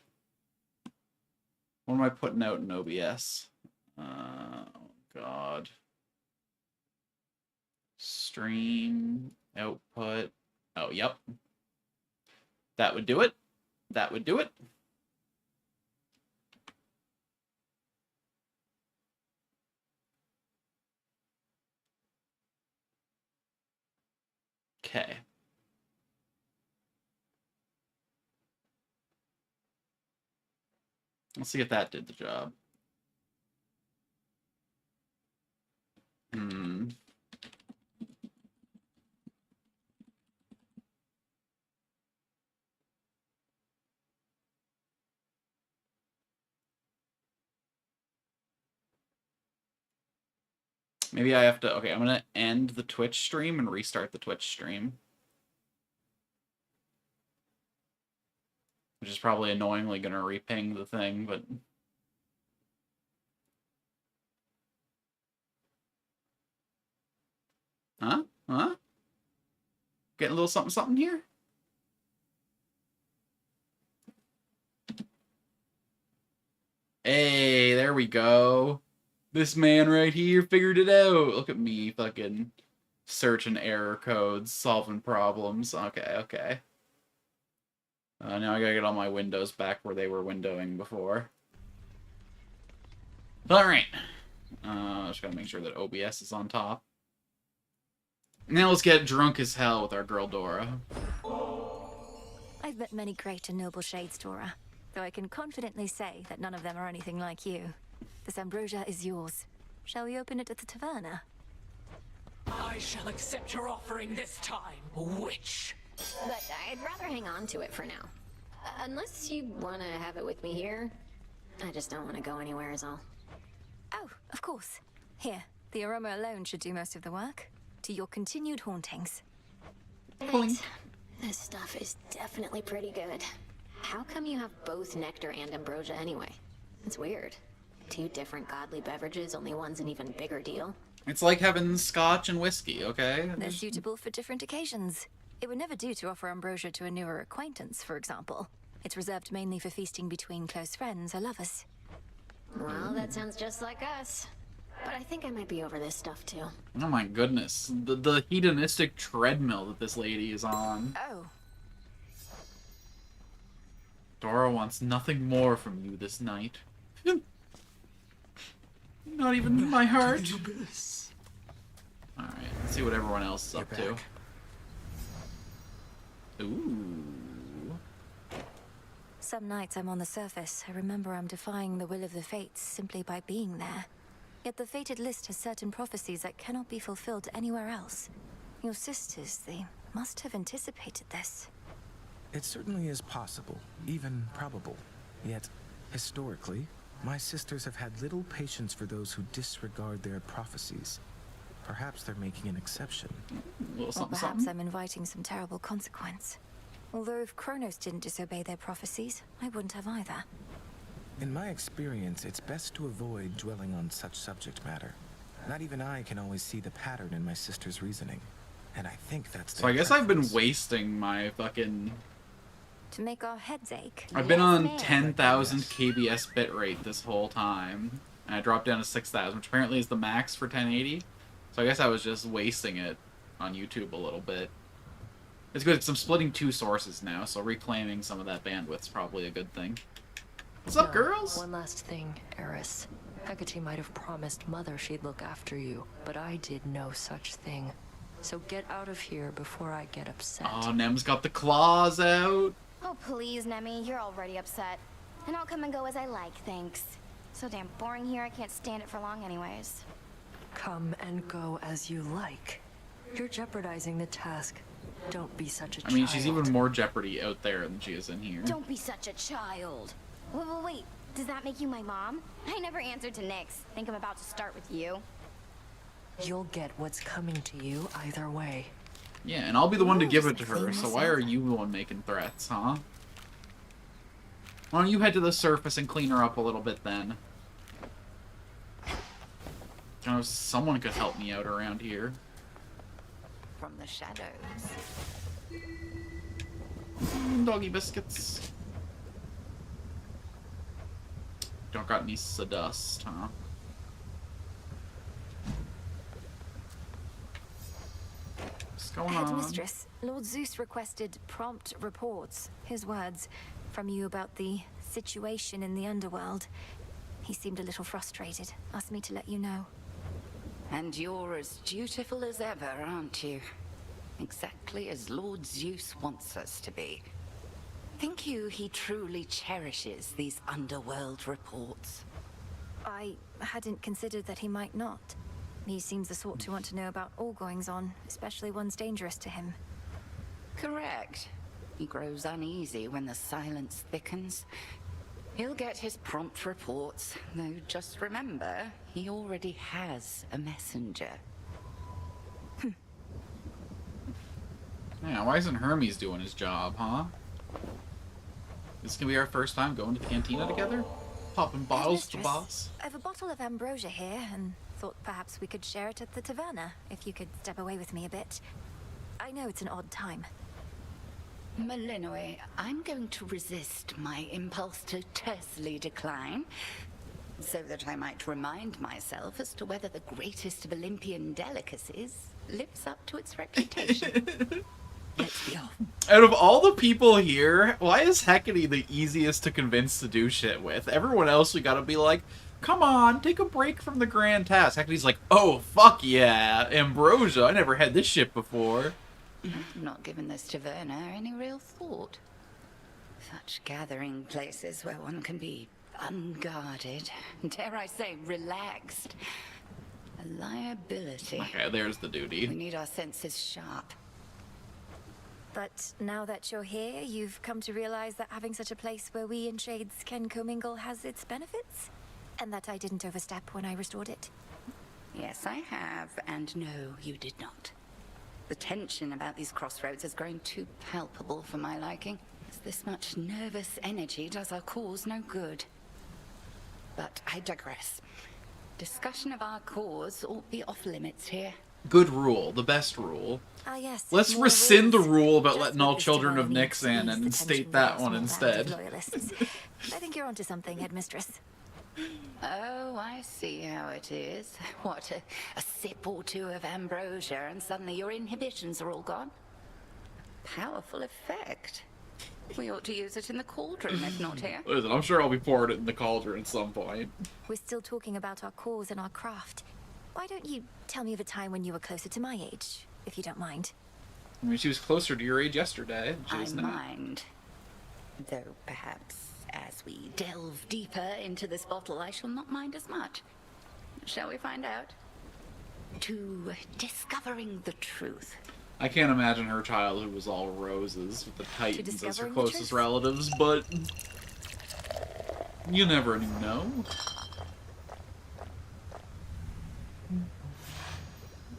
What am I putting out in OBS? Oh god. Stream output. Oh, yep. That would do it. That would do it. Okay. Let's see if that did the job. Maybe I have to... Okay, I'm going to end the Twitch stream and restart the Twitch stream. Which is probably annoyingly going to reping the thing, but... Huh? Huh? Getting a little something here? Hey, there we go. This man right here figured it out. Look at me fucking searching error codes, solving problems. Okay, okay. Now I gotta get all my windows back where they were windowing before. Alright. Just gotta make sure that OBS is on top. Now let's get drunk as hell with our girl Dora. I've met many great and noble shades, Dora, though I can confidently say that none of them are anything like you. This ambrosia is yours. Shall we open it at the taverna? I shall accept your offering this time, witch. But I'd rather hang on to it for now. Unless you want to have it with me here. I just don't want to go anywhere is all. Oh, of course. Here, the aroma alone should do most of the work. To your continued hauntings. Thanks. This stuff is definitely pretty good. How come you have both nectar and ambrosia anyway? It's weird. Two different godly beverages, only one's an even bigger deal. It's like having scotch and whiskey, okay? They're suitable for different occasions. It would never do to offer ambrosia to a newer acquaintance, for example. It's reserved mainly for feasting between close friends or lovers. Well, that sounds just like us. But I think I might be over this stuff too. Oh my goodness. The hedonistic treadmill that this lady is on. Oh. Dora wants nothing more from you this night. Not even my heart. Alright, let's see what everyone else is up to. Ooh. Some nights I'm on the surface. I remember I'm defying the will of the fates simply by being there. Yet the fated list has certain prophecies that cannot be fulfilled anywhere else. Your sisters, they must have anticipated this. It certainly is possible, even probable. Yet, historically, my sisters have had little patience for those who disregard their prophecies. Perhaps they're making an exception. Or perhaps I'm inviting some terrible consequence. Although if Kronos didn't disobey their prophecies, I wouldn't have either. In my experience, it's best to avoid dwelling on such subject matter. Not even I can always see the pattern in my sister's reasoning. And I think that's So I guess I've been wasting my fucking... To make our heads ache. I've been on 10,000 kbs bitrate this whole time. And I dropped down to 6,000, which apparently is the max for 1080. So I guess I was just wasting it on YouTube a little bit. It's good, I'm splitting 2 sources now, so reclaiming some of that bandwidth's probably a good thing. What's up, girls? One last thing, Eris. Hecate might have promised Mother she'd look after you, but I did no such thing. So get out of here before I get upset. Oh, Nem's got the claws out. Oh, please, Nemi, you're already upset. And I'll come and go as I like, thanks. So damn boring here, I can't stand it for long anyways. Come and go as you like. You're jeopardizing the task. Don't be such a child. I mean, she's even more jeopardy out there than she is in here. Don't be such a child. Wait, does that make you my mom? I never answered to Nyx. Think I'm about to start with you. You'll get what's coming to you either way. Yeah, and I'll be the one to give it to her, so why are you the one making threats, huh? Why don't you head to the surface and clean her up a little bit then? You know, someone could help me out around here. From the shadows. Doggy biscuits. Don't got any sawdust, huh? What's going on? Headmistress, Lord Zeus requested prompt reports, his words, from you about the situation in the underworld. He seemed a little frustrated, asked me to let you know. And you're as dutiful as ever, aren't you? Exactly as Lord Zeus wants us to be. Think you he truly cherishes these underworld reports? I hadn't considered that he might not. He seems the sort to want to know about all goings-on, especially ones dangerous to him. Correct. He grows uneasy when the silence thickens. He'll get his prompt reports, though just remember, he already has a messenger. Yeah, why isn't Hermes doing his job, huh? This can be our first time going to the cantina together? Popping bottles to the boss? I have a bottle of ambrosia here, and thought perhaps we could share it at the taverna, if you could step away with me a bit. I know it's an odd time. Malinois, I'm going to resist my impulse to tersely decline, so that I might remind myself as to whether the greatest of Olympian delicacies lives up to its reputation. Let's be off. Out of all the people here, why is Hecate the easiest to convince to do shit with? Everyone else we gotta be like, come on, take a break from the grand task. Hecate's like, oh, fuck yeah, ambrosia, I never had this shit before. I've not given this taverna any real thought. Such gathering places where one can be unguarded, dare I say, relaxed. A liability. Okay, there's the duty. We need our senses sharp. But now that you're here, you've come to realize that having such a place where we in Shades can commingle has its benefits? And that I didn't overstep when I restored it? Yes, I have, and no, you did not. The tension about these crossroads has grown too palpable for my liking. This much nervous energy does our cause no good. But I digress. Discussion of our cause ought be off limits here. Good rule, the best rule. Ah, yes. Let's more rescind the rules. rule about Just letting what all this children of taverna Nyx needs in to and ease the state tension that for a one small instead. band of loyalists. I think you're onto something, Headmistress. Oh, I see how it is. What, a sip or two of ambrosia and suddenly your inhibitions are all gone? Powerful effect. We ought to use it in the cauldron, if not here. Listen, I'm sure I'll be pouring it in the cauldron at some point. We're still talking about our cause and our craft. Why don't you tell me of a time when you were closer to my age, if you don't mind? I mean, she was closer to your age yesterday. She I was not. mind. Though perhaps as we delve deeper into this bottle, I shall not mind as much. Shall we find out? To discovering the truth. I can't imagine her childhood was all roses with the Titans as her discovering the closest truth? relatives, but you never know.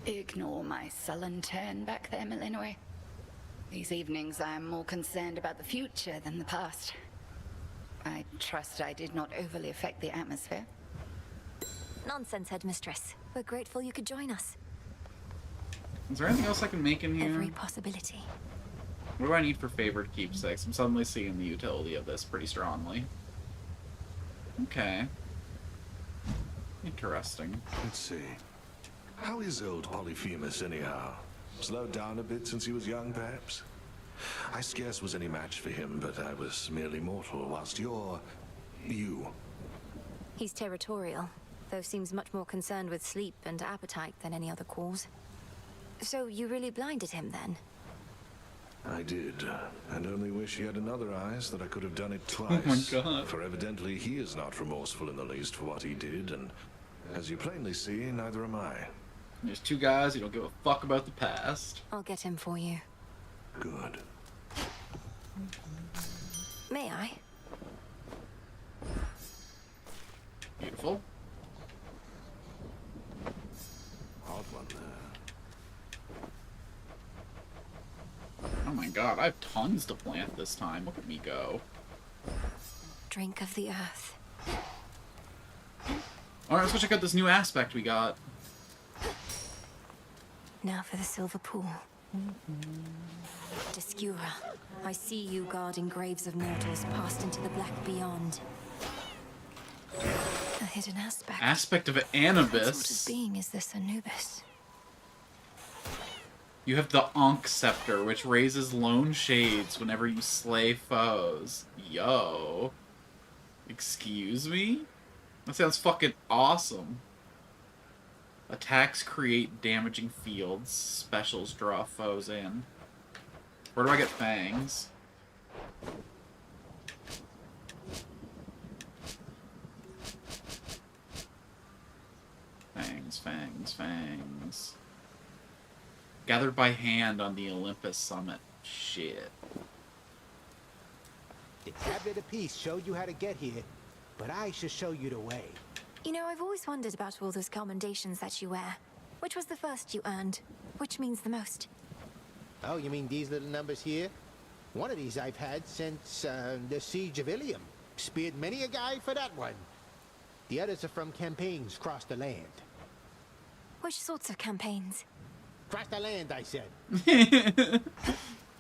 Ignore my sullen turn back there, Malinois. These evenings I am more concerned about the future than the past. I trust I did not overly affect the atmosphere. Nonsense, Headmistress. We're grateful you could join us. Is there anything else I can make in here? Every possibility. What do I need for favorite keepsakes? I'm suddenly seeing the utility of this pretty strongly. Okay. Interesting. Let's see. How is old Polyphemus, anyhow? Slowed down a bit since he was young, perhaps? I scarce was any match for him, but I was merely mortal, whilst you. He's territorial, though seems much more concerned with sleep and appetite than any other cause. So you really blinded him, then? I did, and only wish he had another eye so that I could have done it twice. Oh my god. For evidently he is not remorseful in the least for what he did, and as you plainly see, neither am I. There's two guys who don't give a fuck about the past. I'll get him for you. Good. May I? Beautiful. Odd one there. Oh my god, I have tons to plant this time. Look at me go. Drink of the earth. Alright, let's go check out this new aspect we got. Now for the silver pool. Discura, I see you guarding graves of mortals passed into the black beyond. A hidden aspect. Aspect of What Anubis. sort of being is this Anubis? You have the Ankh Scepter, which raises lone shades whenever you slay foes. Yo. Excuse me? That sounds fucking awesome. Attacks create damaging fields. Specials draw foes in. Where do I get fangs? Fangs, fangs, fangs. Gathered by hand on the Olympus summit. Shit. The tablet of peace showed you how to get here, but I shall show you the way. You know, I've always wondered about all those commendations that you wear. Which was the first you earned? Which means the most? Oh, you mean these little numbers here? One of these I've had since the Siege of Ilium. Speared many a guy for that one. The others are from campaigns across the land. Which sorts of campaigns? Across the land, I said.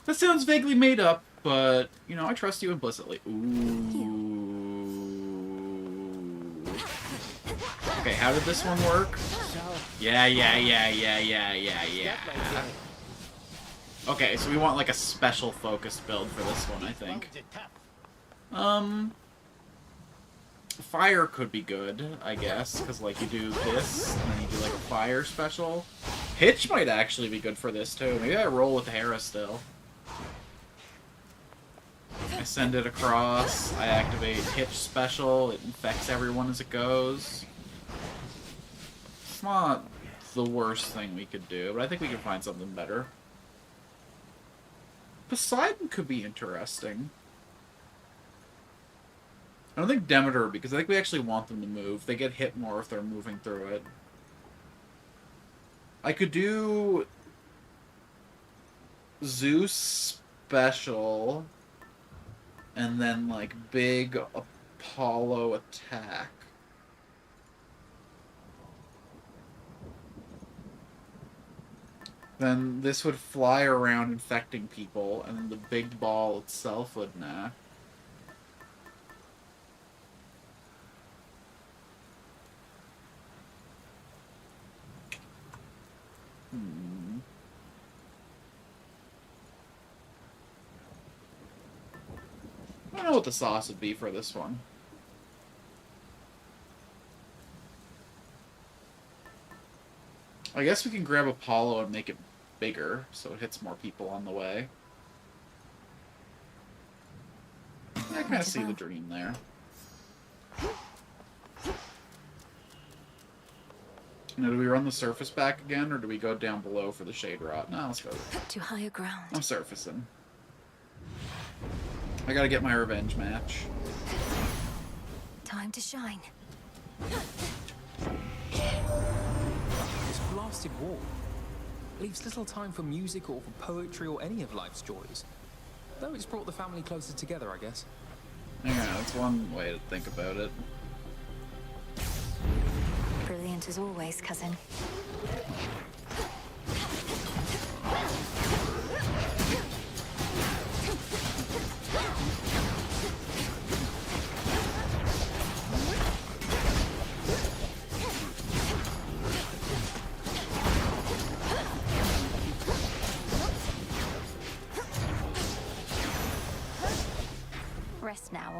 That sounds vaguely made up, but, you know, I trust you implicitly. Ooh. Okay, how did this one work? Yeah. Okay, so we want like a special focused build for this one, I think. Fire could be good, I guess, because like you do this, and then you do like a fire special. Hitch might actually be good for this too. Maybe I roll with Hera still. I send it across, I activate Hitch special, it infects everyone as it goes. It's not the worst thing we could do, but I think we can find something better. Poseidon could be interesting. I don't think Demeter, because I think we actually want them to move. They get hit more if they're moving through it. I could do Zeus special, and then like big Apollo attack. Then this would fly around infecting people, and then the big ball itself would nah. I don't know what the sauce would be for this one. I guess we can grab Apollo and make it bigger, so it hits more people on the way. I kind of see the dream there. Now, do we run the surface back again, or do we go down below for the shade rot? No, let's go. To higher ground. I'm surfacing. I gotta get my revenge match. Time to shine. This blasted wall leaves little time for music or for poetry or any of life's joys. Though it's brought the family closer together, I guess. Yeah, that's one way to think about it. Brilliant as always, cousin.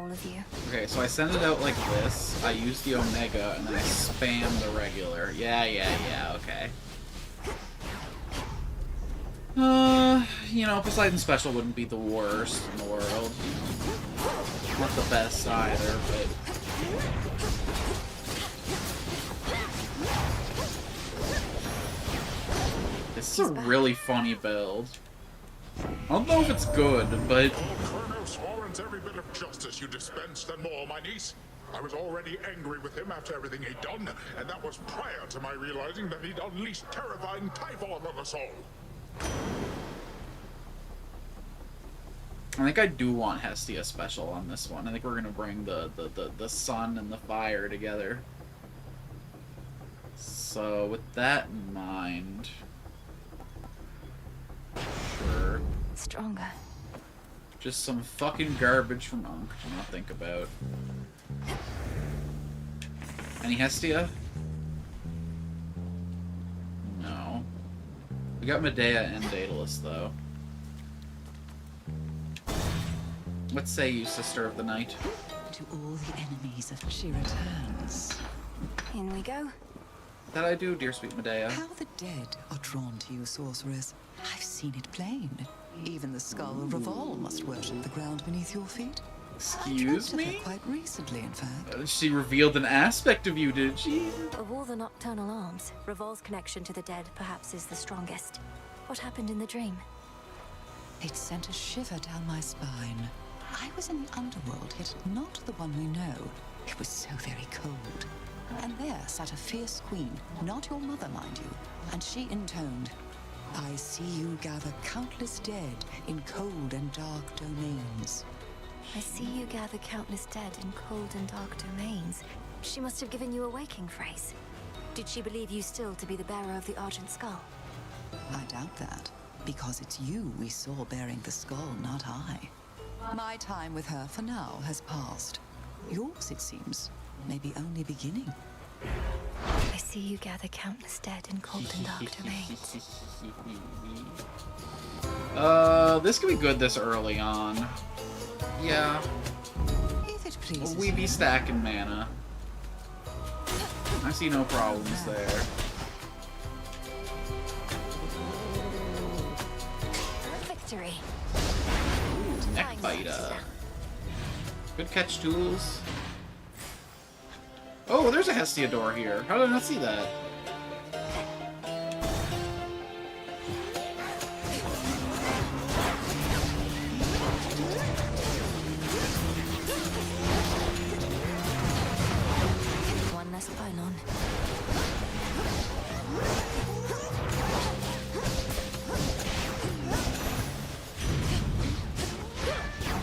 all of you. Okay, so I send it out like this. I use the Omega, and then I spam the regular. Yeah, okay. You know, Poseidon Special wouldn't be the worst in the world. Not the best either, but... This is a really funny build. I don't know if it's good, but... Kronos warrants every bit of justice you dispensed and more, my niece. I was already angry with him after everything he'd done, and that was prior to my realizing that he'd unleashed terrifying Typhon on us all. I think I do want Hestia Special on this one. I think we're gonna bring the sun and the fire together. So with that in mind, sure. Stronger. Just some fucking garbage from Unk to not think about. Any Hestia? No. We got Medea and Daedalus though. What say you, Sister of the Night? To all the enemies of she returns. In we go. That I do, dear sweet Medea. How the dead are drawn to you, sorceress. I've seen it plain. Even the skull of Revol must worship the ground beneath your feet. Excuse me? Quite recently, in fact. She revealed an aspect of you, did she? Of all the nocturnal arms, Revol's connection to the dead perhaps is the strongest. What happened in the dream? It sent a shiver down my spine. I was in the underworld, yet not the one we know. It was so very cold. And there sat a fierce queen, not your mother, mind you. And she intoned, I see you gather countless dead in cold and dark domains. I see you gather countless dead in cold and dark domains. She must have given you a waking phrase. Did she believe you still to be the bearer of the Argent Skull? I doubt that, because it's you we saw bearing the skull, not I. My time with her for now has passed. Yours, it seems, may be only beginning. I see you gather countless dead in cold and dark domains. This could be good this early on. Yeah. If it pleases We be stacking mana. I see no problems there. Victory. Neckbiter. Good catch, tools. Oh, there's a Hestia door here. How did I not see that? One less pylon.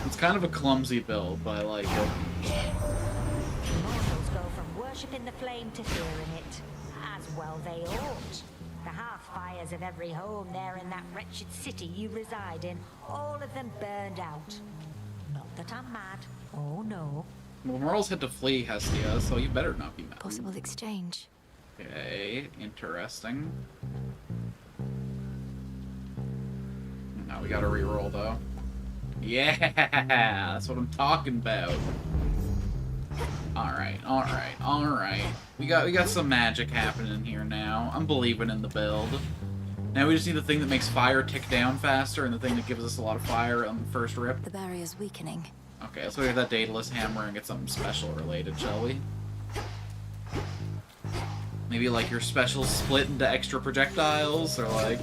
It's kind of a clumsy build, but I like it. Mortals go from worshipping the flame to fearing it. As well they ought. The hearth-fires of every home there in that wretched city you reside in, all of them burned out. Not that I'm mad. Oh no. Well, Morals had to flee Hestia, so you better not be mad. Possible exchange. Okay, interesting. Now we gotta reroll though. Yeah, that's what I'm talking about. Alright. We got some magic happening here now. I'm believing in the build. Now we just need the thing that makes fire tick down faster and the thing that gives us a lot of fire on the first rip. The barrier's weakening. Okay, let's go get that Daedalus hammer and get something special related, shall we? Maybe like your special split into extra projectiles, or like...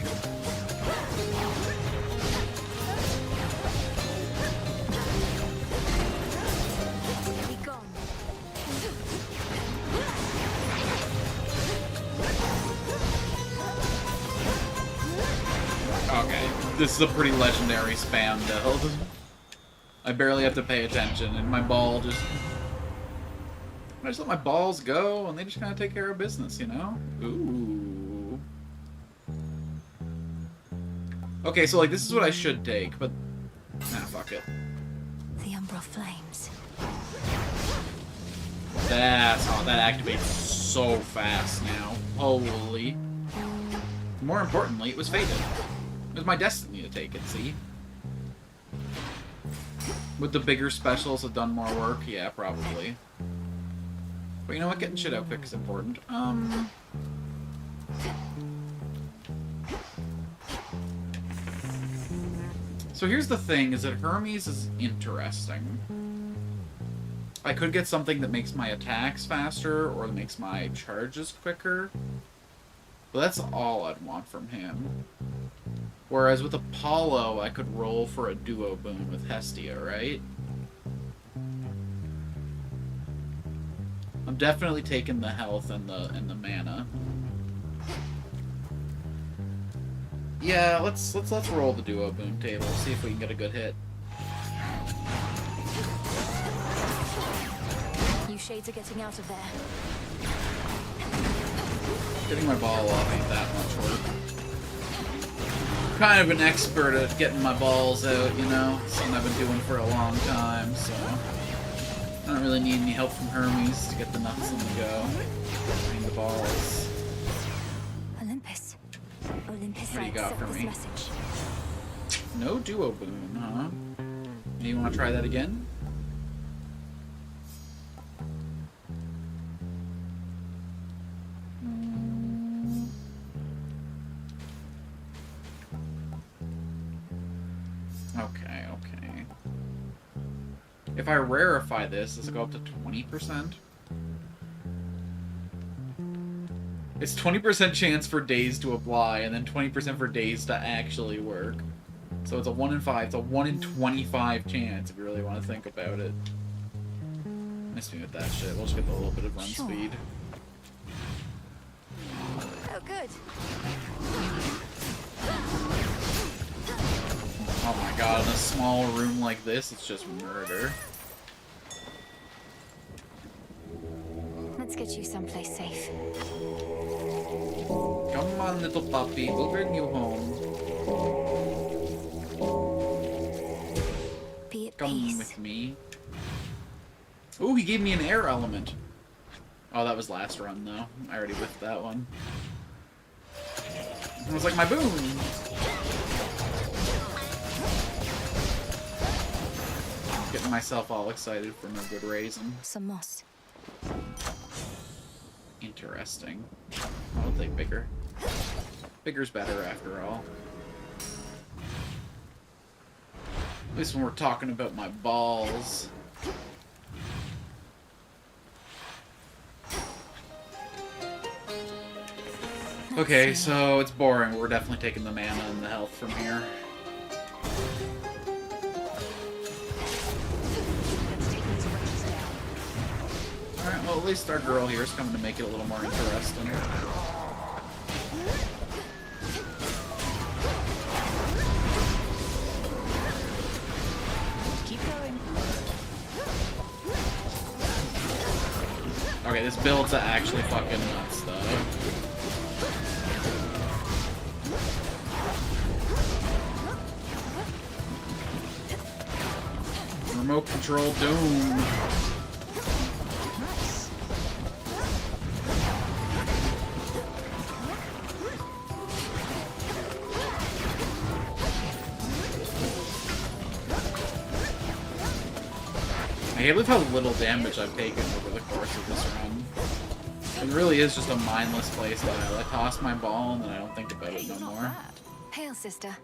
Okay, this is a pretty legendary spam build. I barely have to pay attention, and my ball just... I just let my balls go, and they just kind of take care of business, you know? Ooh. Okay, so, like, this is what I should take, but... Nah, fuck it. The Umbra Flames. That's how that activates so fast now. Holy. More importantly, it was fated. It was my destiny to take it, see? Would the bigger specials have done more work? Yeah, probably. But you know what? Getting shit out quick is important. So here's the thing, is that Hermes is interesting. I could get something that makes my attacks faster, or that makes my charges quicker. But that's all I'd want from him. Whereas with Apollo, I could roll for a duo boon with Hestia, right? I'm definitely taking the health and the mana. Yeah, let's roll the duo boon table, see if we can get a good hit. You shades are getting out of there. Getting my ball off ain't that much work. I'm kind of an expert at getting my balls out, you know? Something I've been doing for a long time, so I don't really need any help from Hermes to get the nuts on the go. I mean the balls. Olympus. Olympus, What do you I got accept for this me? message. No duo boon, huh? You want to try that again? Okay, okay. If I rarefy this, does it go up to 20%? It's 20% chance for days to apply, and then 20% for days to actually work. So it's a 1 in 5. It's a 1 in 25 chance, if you really want to think about it. Miss me with that shit. We'll just get a little bit of run speed. Oh, good. Oh my god, in a small room like this, it's just murder. Let's get you someplace safe. Come on, little puppy. We'll bring you home. Be at Come peace. with me. Ooh, he gave me an air element. Oh, that was last run, though. I already whiffed that one. It was like my boon. Getting myself all excited for no good reason. Some moss. Interesting. I'll take bigger. Bigger's better after all. At least when we're talking about my balls. Okay, so it's boring. We're definitely taking the mana and the health from here. Alright, well at least our girl here is coming to make it a little more interesting. Keep going. Okay, this build's actually fucking nuts, though. Remote control doom. I love how little damage I've taken over the course of this run. It really is just a mindless playstyle. I toss my ball and then I don't think about it no more. Hail, sister.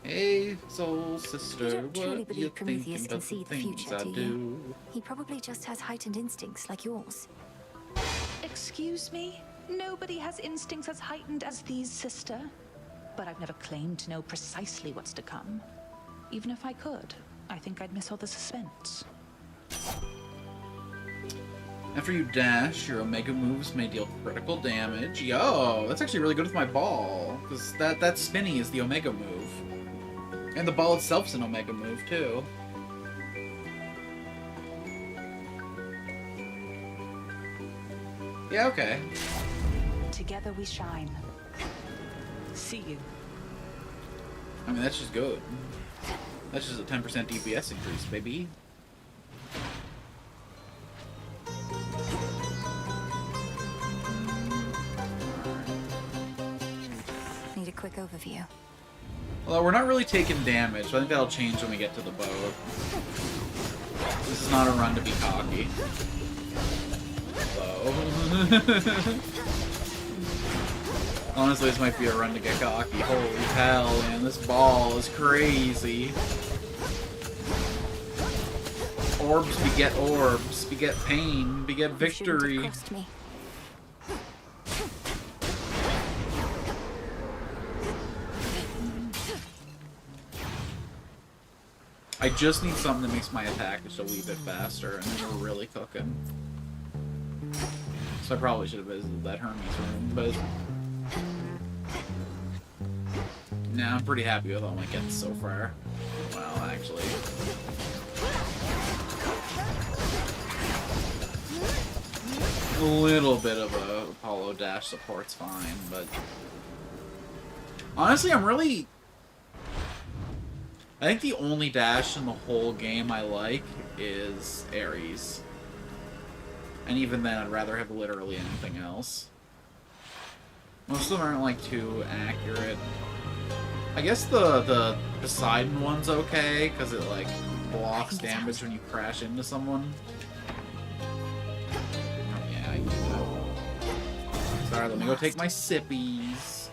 Hey, soul sister, You don't truly what you believe Prometheus thinking can about see the the things future, I do you? do? He probably just has heightened instincts like yours. Excuse me? Nobody has instincts as heightened as these, sister. But I've never claimed to know precisely what's to come. Even if I could, I think I'd miss all the suspense. After you dash, your Omega moves may deal critical damage. Yo, that's actually really good with my ball. Because that spinny is the Omega move. And the ball itself's an Omega move, too. Yeah, okay. Together we shine. See you. I mean, that's just good. That's just a 10% DPS increase, baby. Need a quick overview. Although we're not really taking damage, so I think that'll change when we get to the boat. This is not a run to be cocky. So. Honestly, this might be a run to get cocky. Holy hell, man, this ball is crazy. Orbs beget orbs, beget pain, beget victory. I just need something that makes my attack just a wee bit faster, and then we're really cooking. So I probably should have visited that Hermes room, but... Nah, I'm pretty happy with all my gets so far. Well, actually... A little bit of a Apollo dash support's fine, but... Honestly, I'm really... I think the only dash in the whole game I like is Ares. And even then, I'd rather have literally anything else. Most of them aren't, like, too accurate. I guess the Poseidon one's okay, because it, like, blocks damage when you crash into someone. Oh, yeah, I do that. Sorry, let me go take my sippies.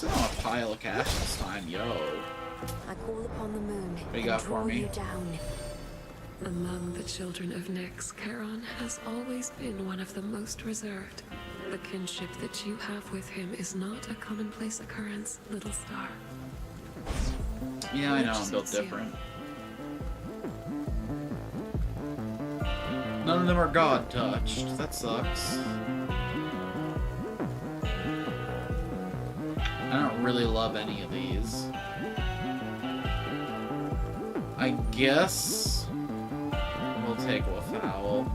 I'm on a pile of cash this time, yo. I call upon the moon. What do you got for me? Down. Among the children of Nyx, Charon has always been one of the most reserved. The kinship that you have with him is not a commonplace occurrence, little star. Yeah, I know, I'm built different. None of them are god-touched. That sucks. I don't really love any of these. I guess we'll take a foul.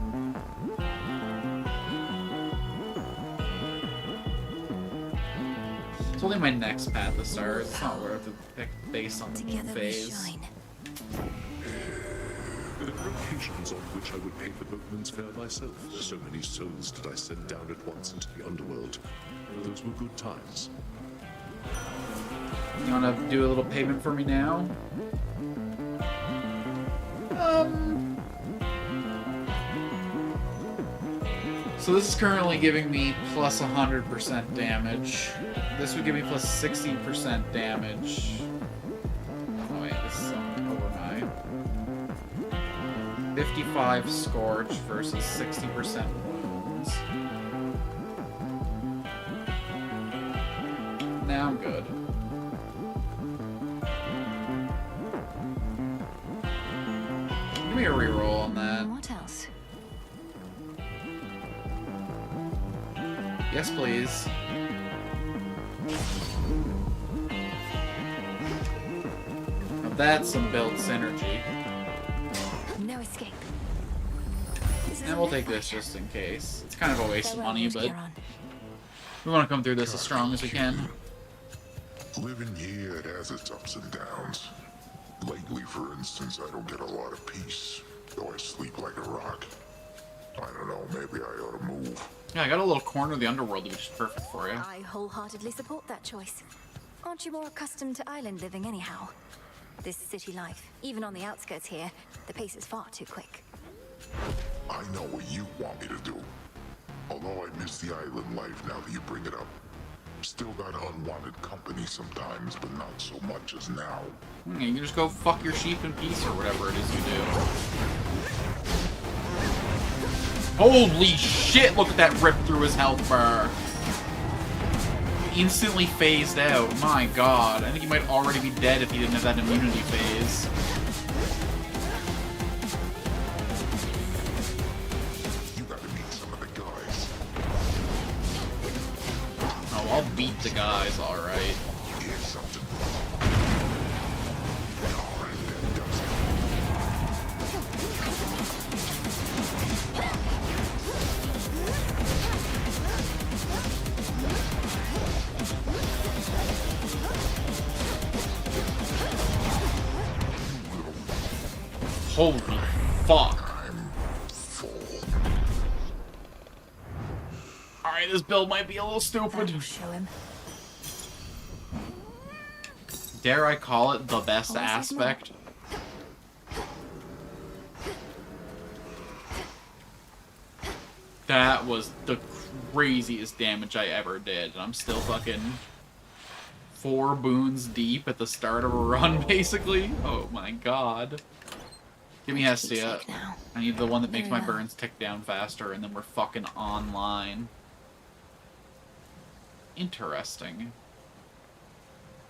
It's only my next path to stars. It's not worth it to pick based on the phase. There are occasions on which I would pay the boatman's fare myself. So many souls did I send down at once into the underworld. Those were good times. You wanna do a little payment for me now? So this is currently giving me plus 100% damage. This would give me plus 60% damage. Oh wait, this is over my 55 Scorch versus 60% wounds. Now I'm good. Give me a reroll on that. What else? Yes, please. Now that's some build synergy. No escape. And we'll take this just in case. It's kind of a waste of money, but we want to come through this as strong as we can. Living here, it has its ups and downs. Lately, for instance, I don't get a lot of peace, though I sleep like a rock. I don't know, maybe I ought to move. Yeah, I got a little corner of the underworld, which is perfect for you. I wholeheartedly support that choice. Aren't you more accustomed to island living anyhow? This city life, even on the outskirts here, the pace is far too quick. I know what you want me to do. Although I miss the island life now that you bring it up. Still got unwanted company sometimes, but not so much as now. You can just go fuck your sheep in peace or whatever it is you do. Holy shit, look at that rip through his health bar. Instantly phased out. My god. I think he might already be dead if he didn't have that immunity phase. You gotta meet some of the guys. Oh, I'll beat the guys, alright. Here's something. Holy fuck. Alright, this build might be a little stupid. Show him. Dare I call it the best aspect? That was the craziest damage I ever did, and I'm still fucking 4 boons deep at the start of a run, basically. Oh my god. Give me Hestia. I need the one that makes my burns tick down faster, and then we're fucking online. Interesting.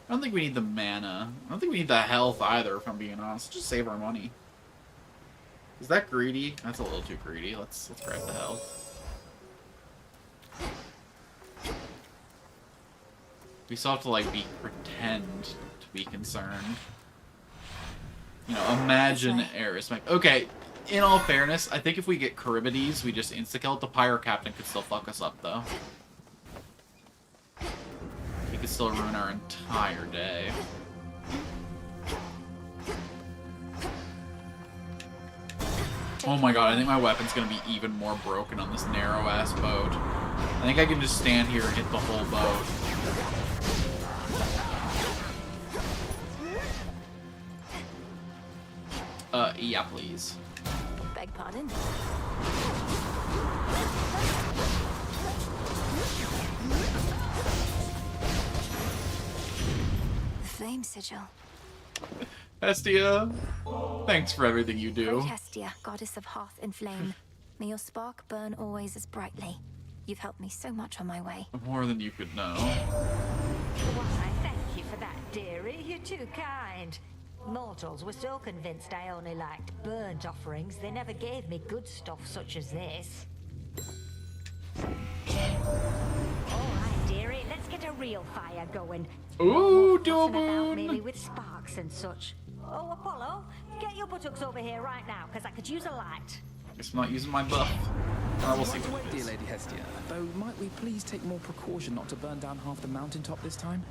I don't think we need the mana. I don't think we need the health either, if I'm being honest. Just save our money. Is that greedy? That's a little too greedy. Let's grab the health. We still have to, like, pretend to be concerned. You know, imagine Eris. Okay, in all fairness, I think if we get Charybdis, we just insta-kill it. The Pyro Captain could still fuck us up, though. He could still ruin our entire day. Oh my god, I think my weapon's gonna be even more broken on this narrow-ass boat. I think I can just stand here and hit the whole boat. Yeah, please. Beg pardon? The flame sigil. Hestia, thanks for everything you do. Great Hestia, goddess of hearth and flame. May your spark burn always as brightly. You've helped me so much on my way. More than you could know. Why, thank you for that, dearie. You're too kind. Mortals were so convinced I only liked burnt offerings, they never gave me good stuff such as this. Alright, dearie, let's get a real fire going. Ooh, about merely with sparks and such. Oh, Apollo, get your buttocks over here right now, because I could use a light. Guess I'm not using my buff. We'll see what it Dear is. Lady Hestia, though might we please take more precaution not to burn down half the mountaintop this time?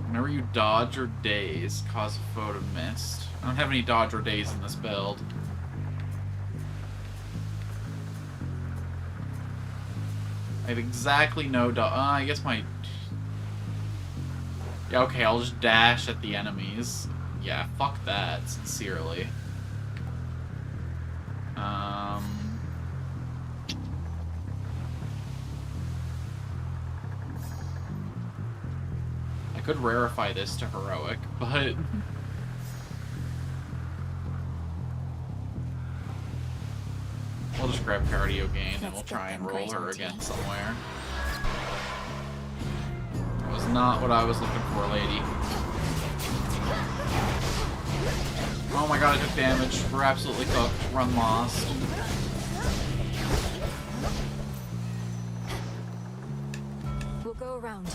Whenever you dodge or daze, cause a foe to mist. I don't have any dodge or daze in this build. I have exactly no dodge. I guess my... Yeah, okay, I'll just dash at the enemies. Yeah, fuck that, sincerely. I could rarefy this to heroic, but... We'll just grab cardio gain and we'll try and roll her again somewhere. That was not what I was looking for, lady. Oh my god, I took damage. We're absolutely cooked. Run lost. We'll go around.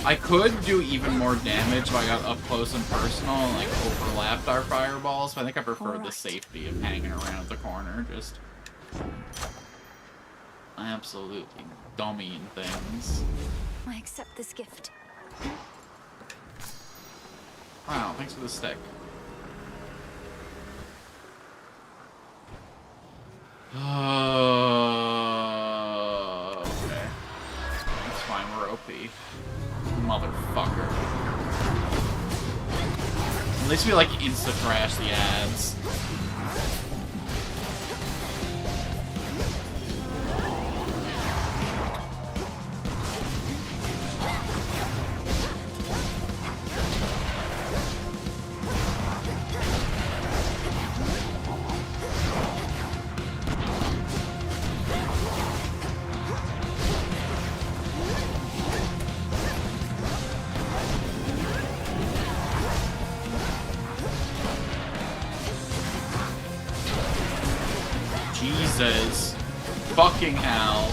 I could do even more damage if I got up close and personal and like overlapped our fireballs, but I think I prefer the safety of hanging around the corner, just absolutely dummying things. I accept this gift. Wow, thanks for the stick. Okay. That's fine, we're OP. Motherfucker. At least we like insta-trash the ads. Jesus. Fucking hell.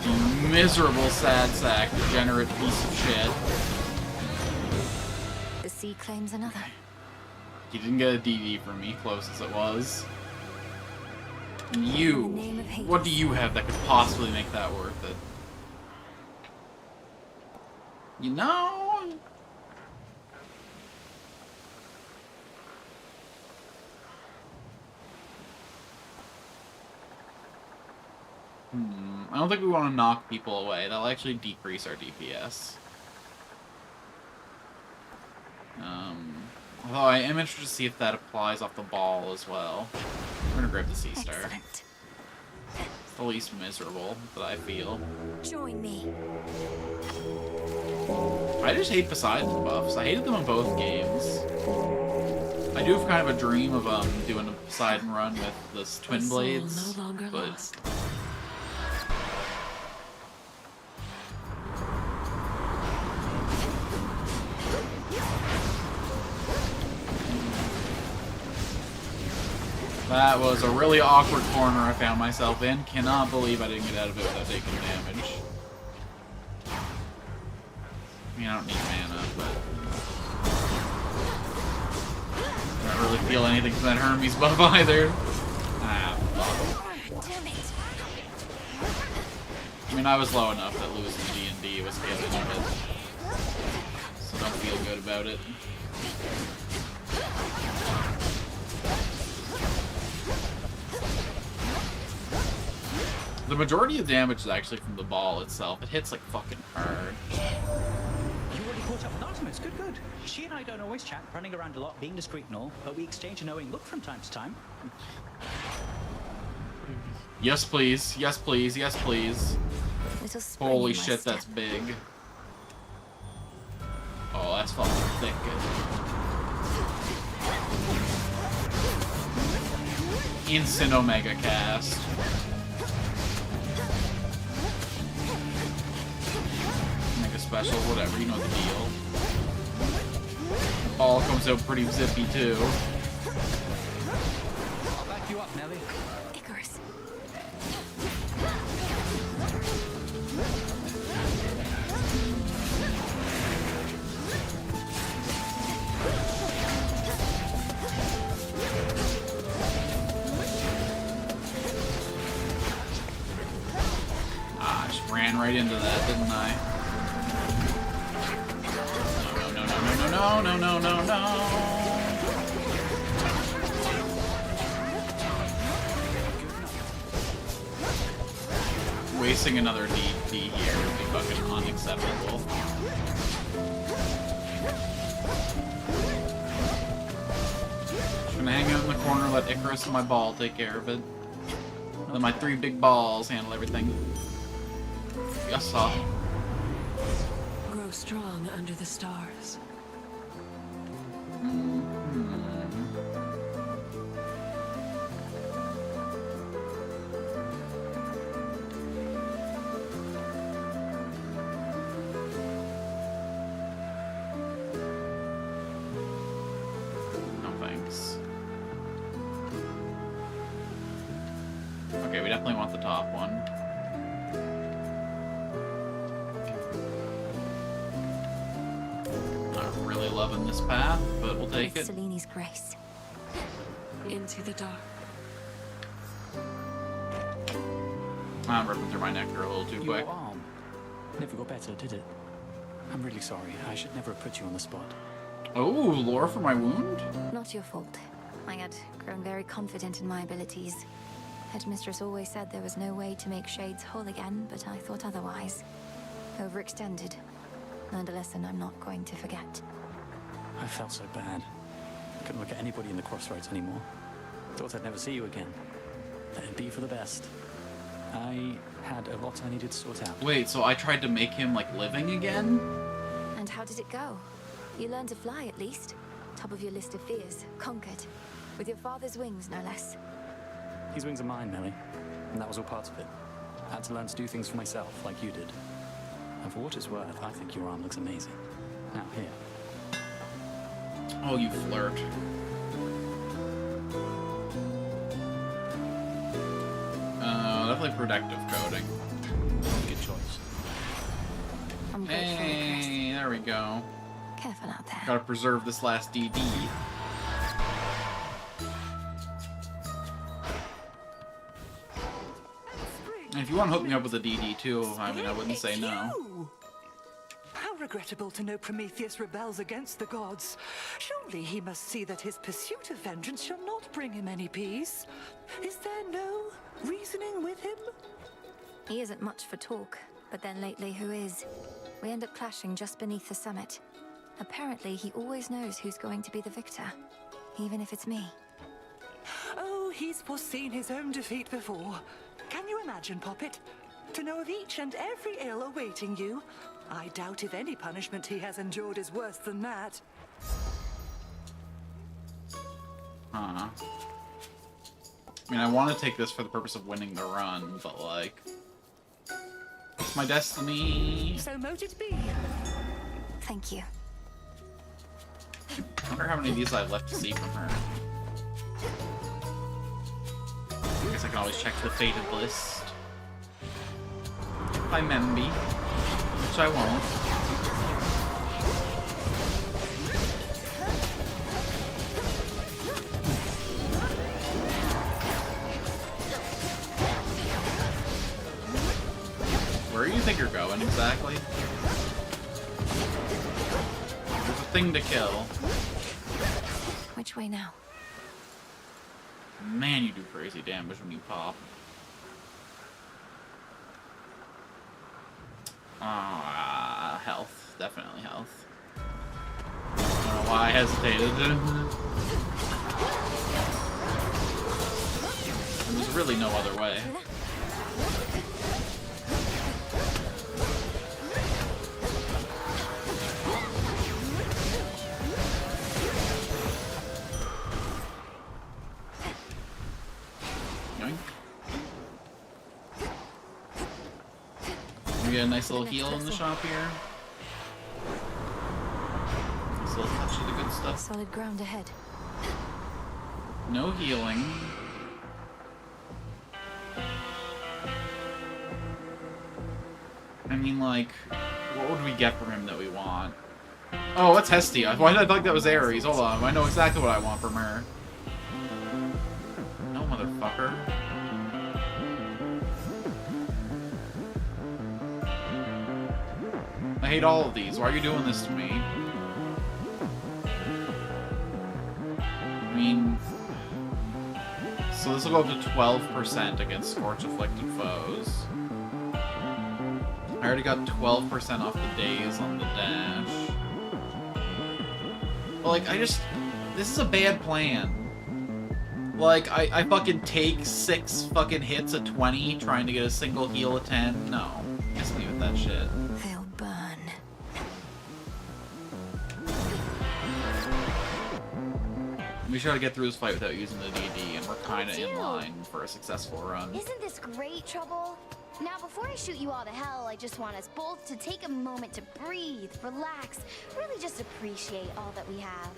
You miserable sad sack, degenerate piece of shit. The sea claims another. You didn't get a DD from me, close as it was. And you, what do you have that could possibly make that worth it? You know, I don't think we want to knock people away. That'll actually decrease our DPS. Although I am interested to see if that applies off the ball as well. I'm gonna grab the Sea Star. Excellent. It's the least miserable that I feel. Join me. I just hate Poseidon's buffs. I hated them in both games. I do have kind of a dream of doing a Poseidon run with this Twin Blades, no longer but lost. that was a really awkward corner I found myself in. Cannot believe I didn't get out of it without taking damage. I mean, I don't need mana, but I don't really feel anything from that Hermes buff either. Ah, fuck. Damn it. I mean, I was low enough that losing D&D was killing it, so don't feel good about it. The majority of damage is actually from the ball itself. It hits like fucking hard. You already caught up with Artemis. Good, good. She and I don't always chat, running around a lot, being discreet and all, but we exchange a knowing look from time to time. Yes, please. Yes, please. Yes, please. Holy shit, that's big. Oh, that's fucking thick. Instant Omega cast. Mega special, whatever, you know the deal. Ball comes out pretty zippy too. I'll back you up, Nelly. Icarus. Ah, I just ran right into that, didn't I? No, no, no, no, no. Wasting another DP here would be fucking unacceptable. Just gonna hang out in the corner, let Icarus and my ball take care of it. Let my 3 big balls handle everything. Yes, sir. Grow strong under the stars. No thanks. Okay, we definitely want the top one. Not really loving this path, but we'll take it. Seleni's grace. Into the dark. I'm ripping through my nectar a little too quick. Your arm never got better, did it? I'm really sorry. I should never have put you on the spot. Oh, lore for my wound? Not your fault. I had grown very confident in my abilities. Headmistress always said there was no way to make Shades whole again, but I thought otherwise. Overextended. Learned a lesson I'm not going to forget. I felt so bad. Couldn't look at anybody in the crossroads anymore. Thought I'd never see you again. Let it be for the best. I had a lot I needed to sort out. Wait, so I tried to make him, like, living again? And how did it go? You learned to fly, at least. Top of your list of fears. Conquered. With your father's wings, no less. These wings are mine, Millie. And that was all part of it. I had to learn to do things for myself, like you did. And for what it's worth, I think your arm looks amazing. Now, here. Oh, you flirt. Definitely protective coating. Good choice. Hey, there we go. Careful out there. Gotta preserve this last DD. And if you want to hook me up with a DD too, I mean, I wouldn't say no. How regrettable to know Prometheus rebels against the gods. Surely he must see that his pursuit of vengeance shall not bring him any peace. Is there no reasoning with him? He isn't much for talk, but then lately who is? We end up clashing just beneath the summit. Apparently, he always knows who's going to be the victor, even if it's me. Oh, he's foreseen his own defeat before. Can you imagine, Poppet? To know of each and every ill awaiting you? I doubt if any punishment he has endured is worse than that. Huh. I mean, I want to take this for the purpose of winning the run, but like... It's my destiny! So mote it be. Thank you. I wonder how many of these I have left to see from her. I guess I can always check the fated list. By Memby. Which I won't. Where do you think you're going exactly? There's a thing to kill. Which way now? Man, you do crazy damage when you pop. Health. Definitely health. I don't know why I hesitated. There's really no other way. We get a nice little heal in the shop here. Nice little touch of the good stuff. Solid ground ahead. No healing. I mean, like, what would we get from him that we want? Oh, what's Hestia? Why did I think that was Ares? Hold on, I know exactly what I want from her. No, motherfucker. I hate all of these. Why are you doing this to me? I mean... So this will go up to 12% against Scorch-afflicted foes. I already got 12% off the days on the dash. But like, this is a bad plan. Like, I fucking take 6 fucking hits at 20 trying to get a single heal at 10. No. Miss me with that shit. They'll burn. We try to get through this fight without using the DD, and we're kinda in line for a successful run. Isn't this great, Trouble? Now, before I shoot you all to hell, I just want us both to take a moment to breathe, relax, really just appreciate all that we have.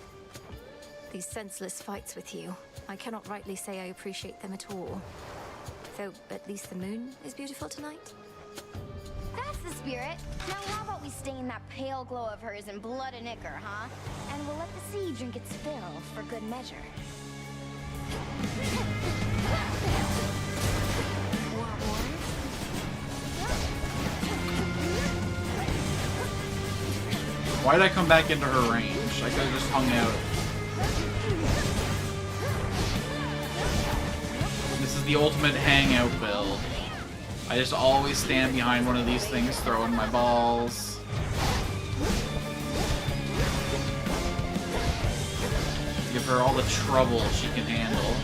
These senseless fights with you, I cannot rightly say I appreciate them at all. Though, at least the moon is beautiful tonight. That's the spirit. Now, how about we stain that pale glow of hers in blood and ichor, huh? And we'll let the sea drink its fill for good measure. Want more? Why did I come back into her range? I could have just hung out. This is the ultimate hangout build. I just always stand behind one of these things throwing my balls. Give her all the trouble she can handle.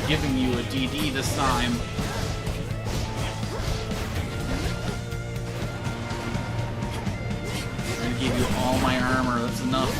Giving you a DD this time. I'm gonna give you all my armor, that's enough.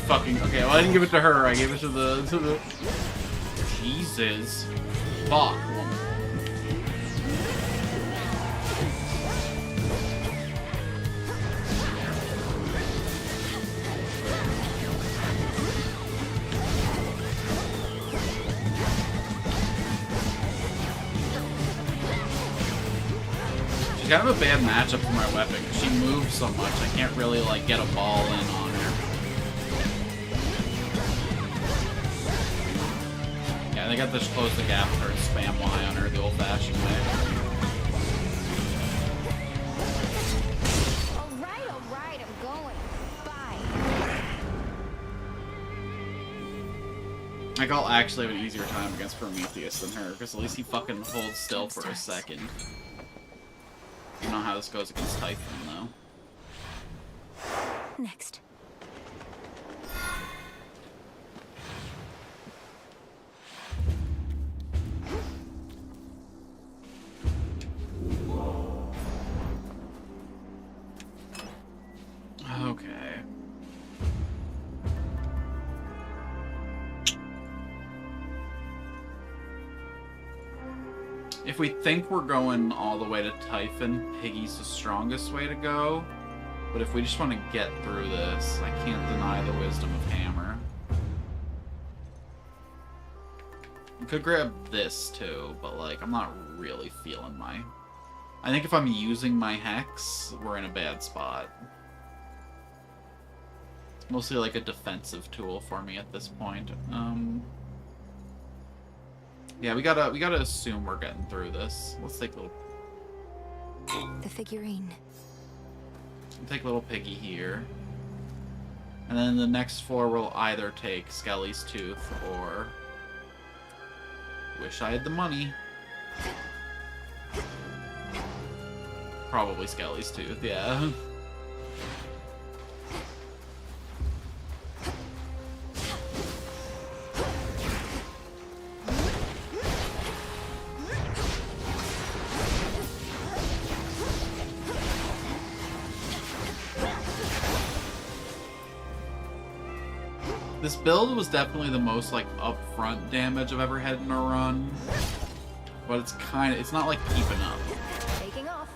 fucking... Okay, well, I didn't give it to her. I gave it to the... Jesus. Fuck. She's kind of a bad matchup for my weapon, because she moves so much, I can't really, like, get a ball in on her. Yeah, I think I have to just close the gap with her and spam Y on her the old-fashioned way. Alright, I'm going. Bye. Like, I'll actually have an easier time against Prometheus than her, because at least he fucking holds still for a second. I don't know how this goes against Typhon, though. Next. Okay. If we think we're going all the way to Typhon, Piggy's the strongest way to go. But if we just want to get through this, I can't deny the wisdom of Hammer. We could grab this too, but like, I'm not really feeling my... I think if I'm using my Hex, we're in a bad spot. It's mostly like a defensive tool for me at this point. Yeah, we gotta assume we're getting through this. Let's take a little... The figurine. Take little Piggy here. And then the next floor we'll either take Skelly's Tooth or... Wish I had the money. Probably Skelly's Tooth, yeah. This build was definitely the most, like, upfront damage I've ever had in a run. But it's kind of... It's not, like, keeping up. Taking off.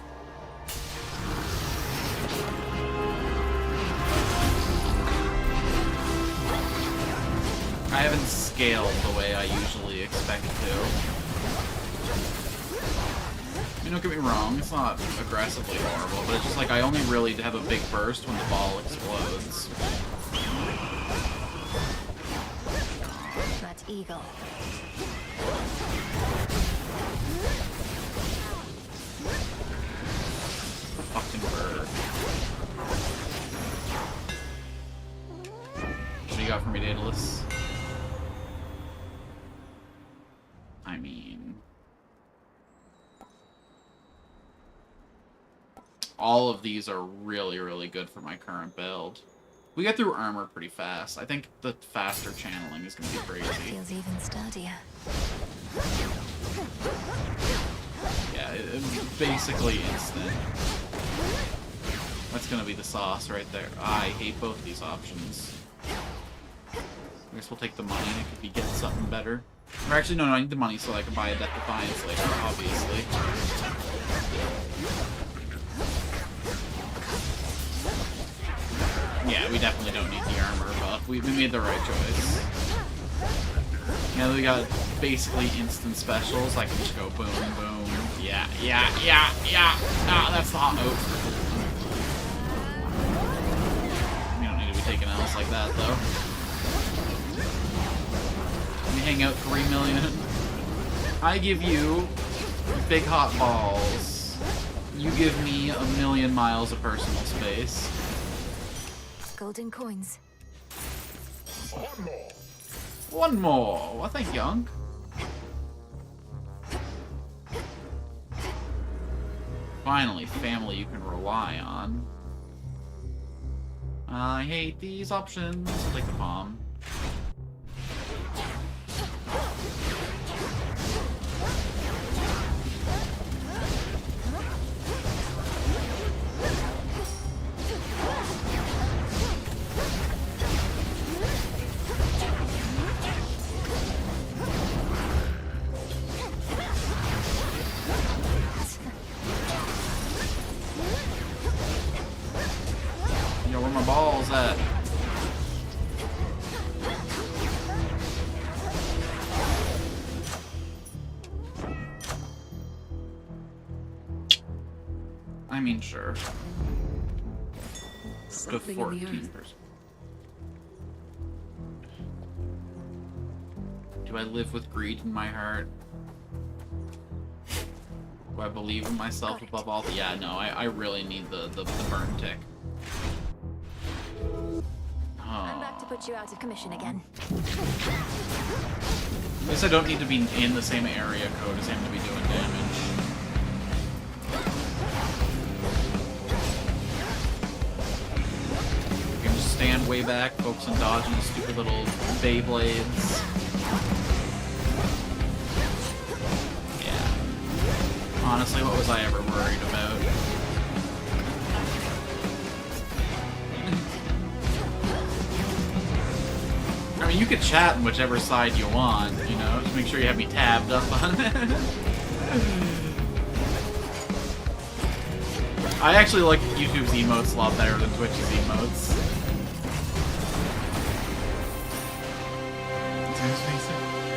I haven't scaled the way I usually expect to. I mean, don't get me wrong, it's not aggressively horrible, but it's just like I only really have a big burst when the ball explodes. That's Eagle. Fucking bird. What do you got for me, Daedalus? I mean... all of these are really, really good for my current build. We get through armor pretty fast. I think the faster channeling is going to be crazy. Feels even sturdier. Yeah, it's basically instant. That's going to be the sauce right there. I hate both these options. I guess we'll take the money. I could be getting something better. Or actually, no, I need the money so I can buy a Death Defiance later, obviously. Yeah, we definitely don't need the armor buff. We made the right choice. Yeah, we got basically instant specials. I can just go boom, boom. Yeah. Ah, that's the hot note. We don't need to be taking L's like that, though. Let me hang out 3 million. I give you big hot balls. You give me 1,000,000 miles of personal space. Golden coins. One more. One more. Well, thank you, Young. Finally, family you can rely on. I hate these options. I'll take the palm. I mean, sure. Something in the 14%. earth. Do I live with greed in my heart? Do I believe in myself above all? Yeah, no, I really need the burn tick. I'm back to put you out of commission again. At least I don't need to be in the same area code as him to be doing damage. You can just stand way back, focus on dodging the stupid little Beyblades. Yeah. Honestly, what was I ever worried about? I mean, you could chat on whichever side you want, you know? Just make sure you have me tabbed up on it. I actually like YouTube's emotes a lot better than Twitch's emotes.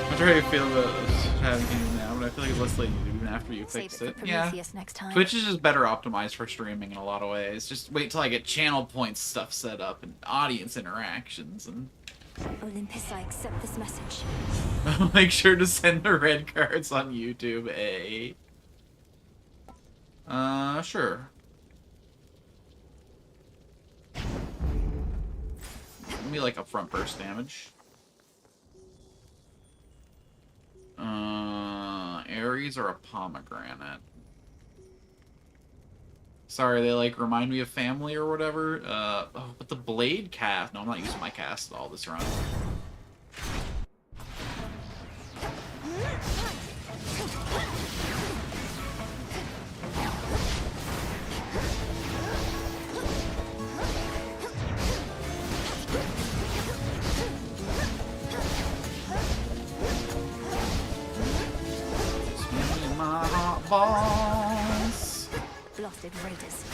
I'm trying to feel about having things now, but I feel like it's less late even after you fix it. Yeah. Next time. Twitch is just better optimized for streaming in a lot of ways. Just wait till I get channel points stuff set up and audience interactions and... Olympus, I accept this message. Make sure to send the red cards on YouTube, eh? Sure. Give me like upfront burst damage. Aries or a pomegranate? Sorry, they like remind me of family or whatever. Oh, but the blade cast. No, I'm not using my cast at all this run. My hot balls. Blasted raiders.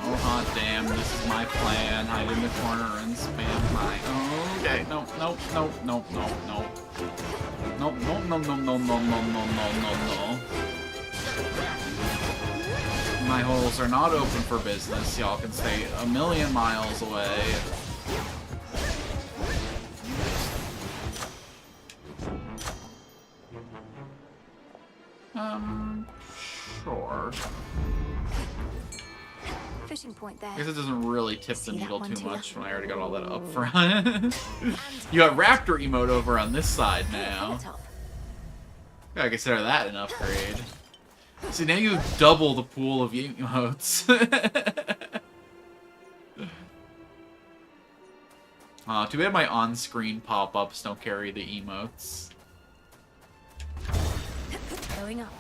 Oh hot damn, this is my plan. Hide in the corner and spam my... Oh, okay, no. No. My holes are not open for business. Y'all can stay a million miles away. Sure. Fishing point there. I guess it doesn't really tip the needle too much when I already got all that up front. You got Raptor emote over on this side now. Gotta consider that an upgrade. See, now you have double the pool of emotes. Too bad my on-screen pop-ups don't carry the emotes. Going up.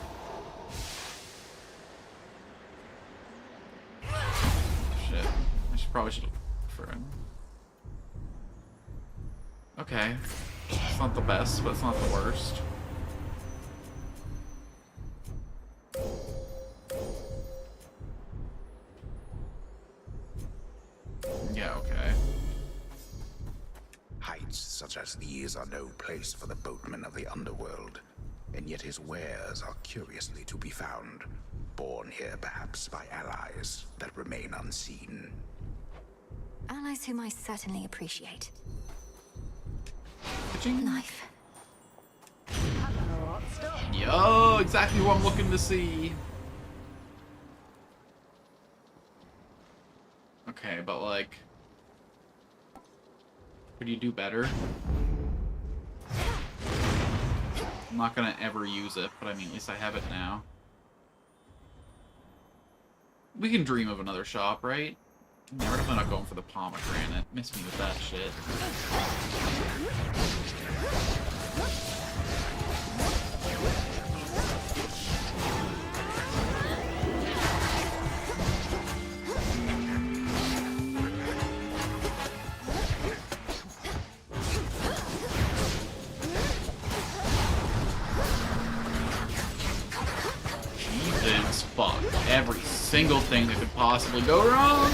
Shit. Probably should look for him. Okay. It's not the best, but it's not the worst. Yeah, okay. Heights such as these are no place for the boatmen of the underworld, and yet his wares are curiously to be found, born here perhaps by allies that remain unseen. Allies whom I certainly appreciate. Life. Yo, exactly what I'm looking to see. Okay, but like, could you do better? I'm not gonna ever use it, but I mean, at least I have it now. We can dream of another shop, right? Yeah, we're definitely not going for the pomegranate. Miss me with that shit. Jesus fuck. Every single thing that could possibly go wrong.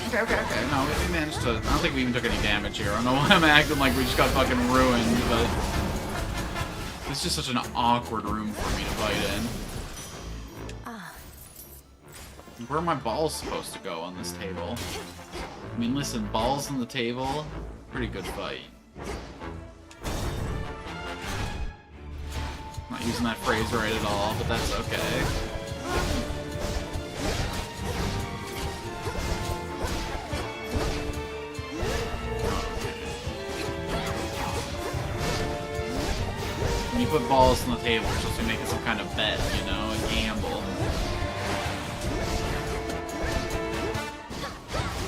Okay. No, we managed to... I don't think we even took any damage here. I don't know why I'm acting like we just got fucking ruined, but... It's just such an awkward room for me to fight in. Where are my balls supposed to go on this table? I mean, listen, balls on the table, pretty good fight. Not using that phrase right at all, but that's okay. When you put balls on the table, you're supposed to be making some kind of bet, you know, a gamble.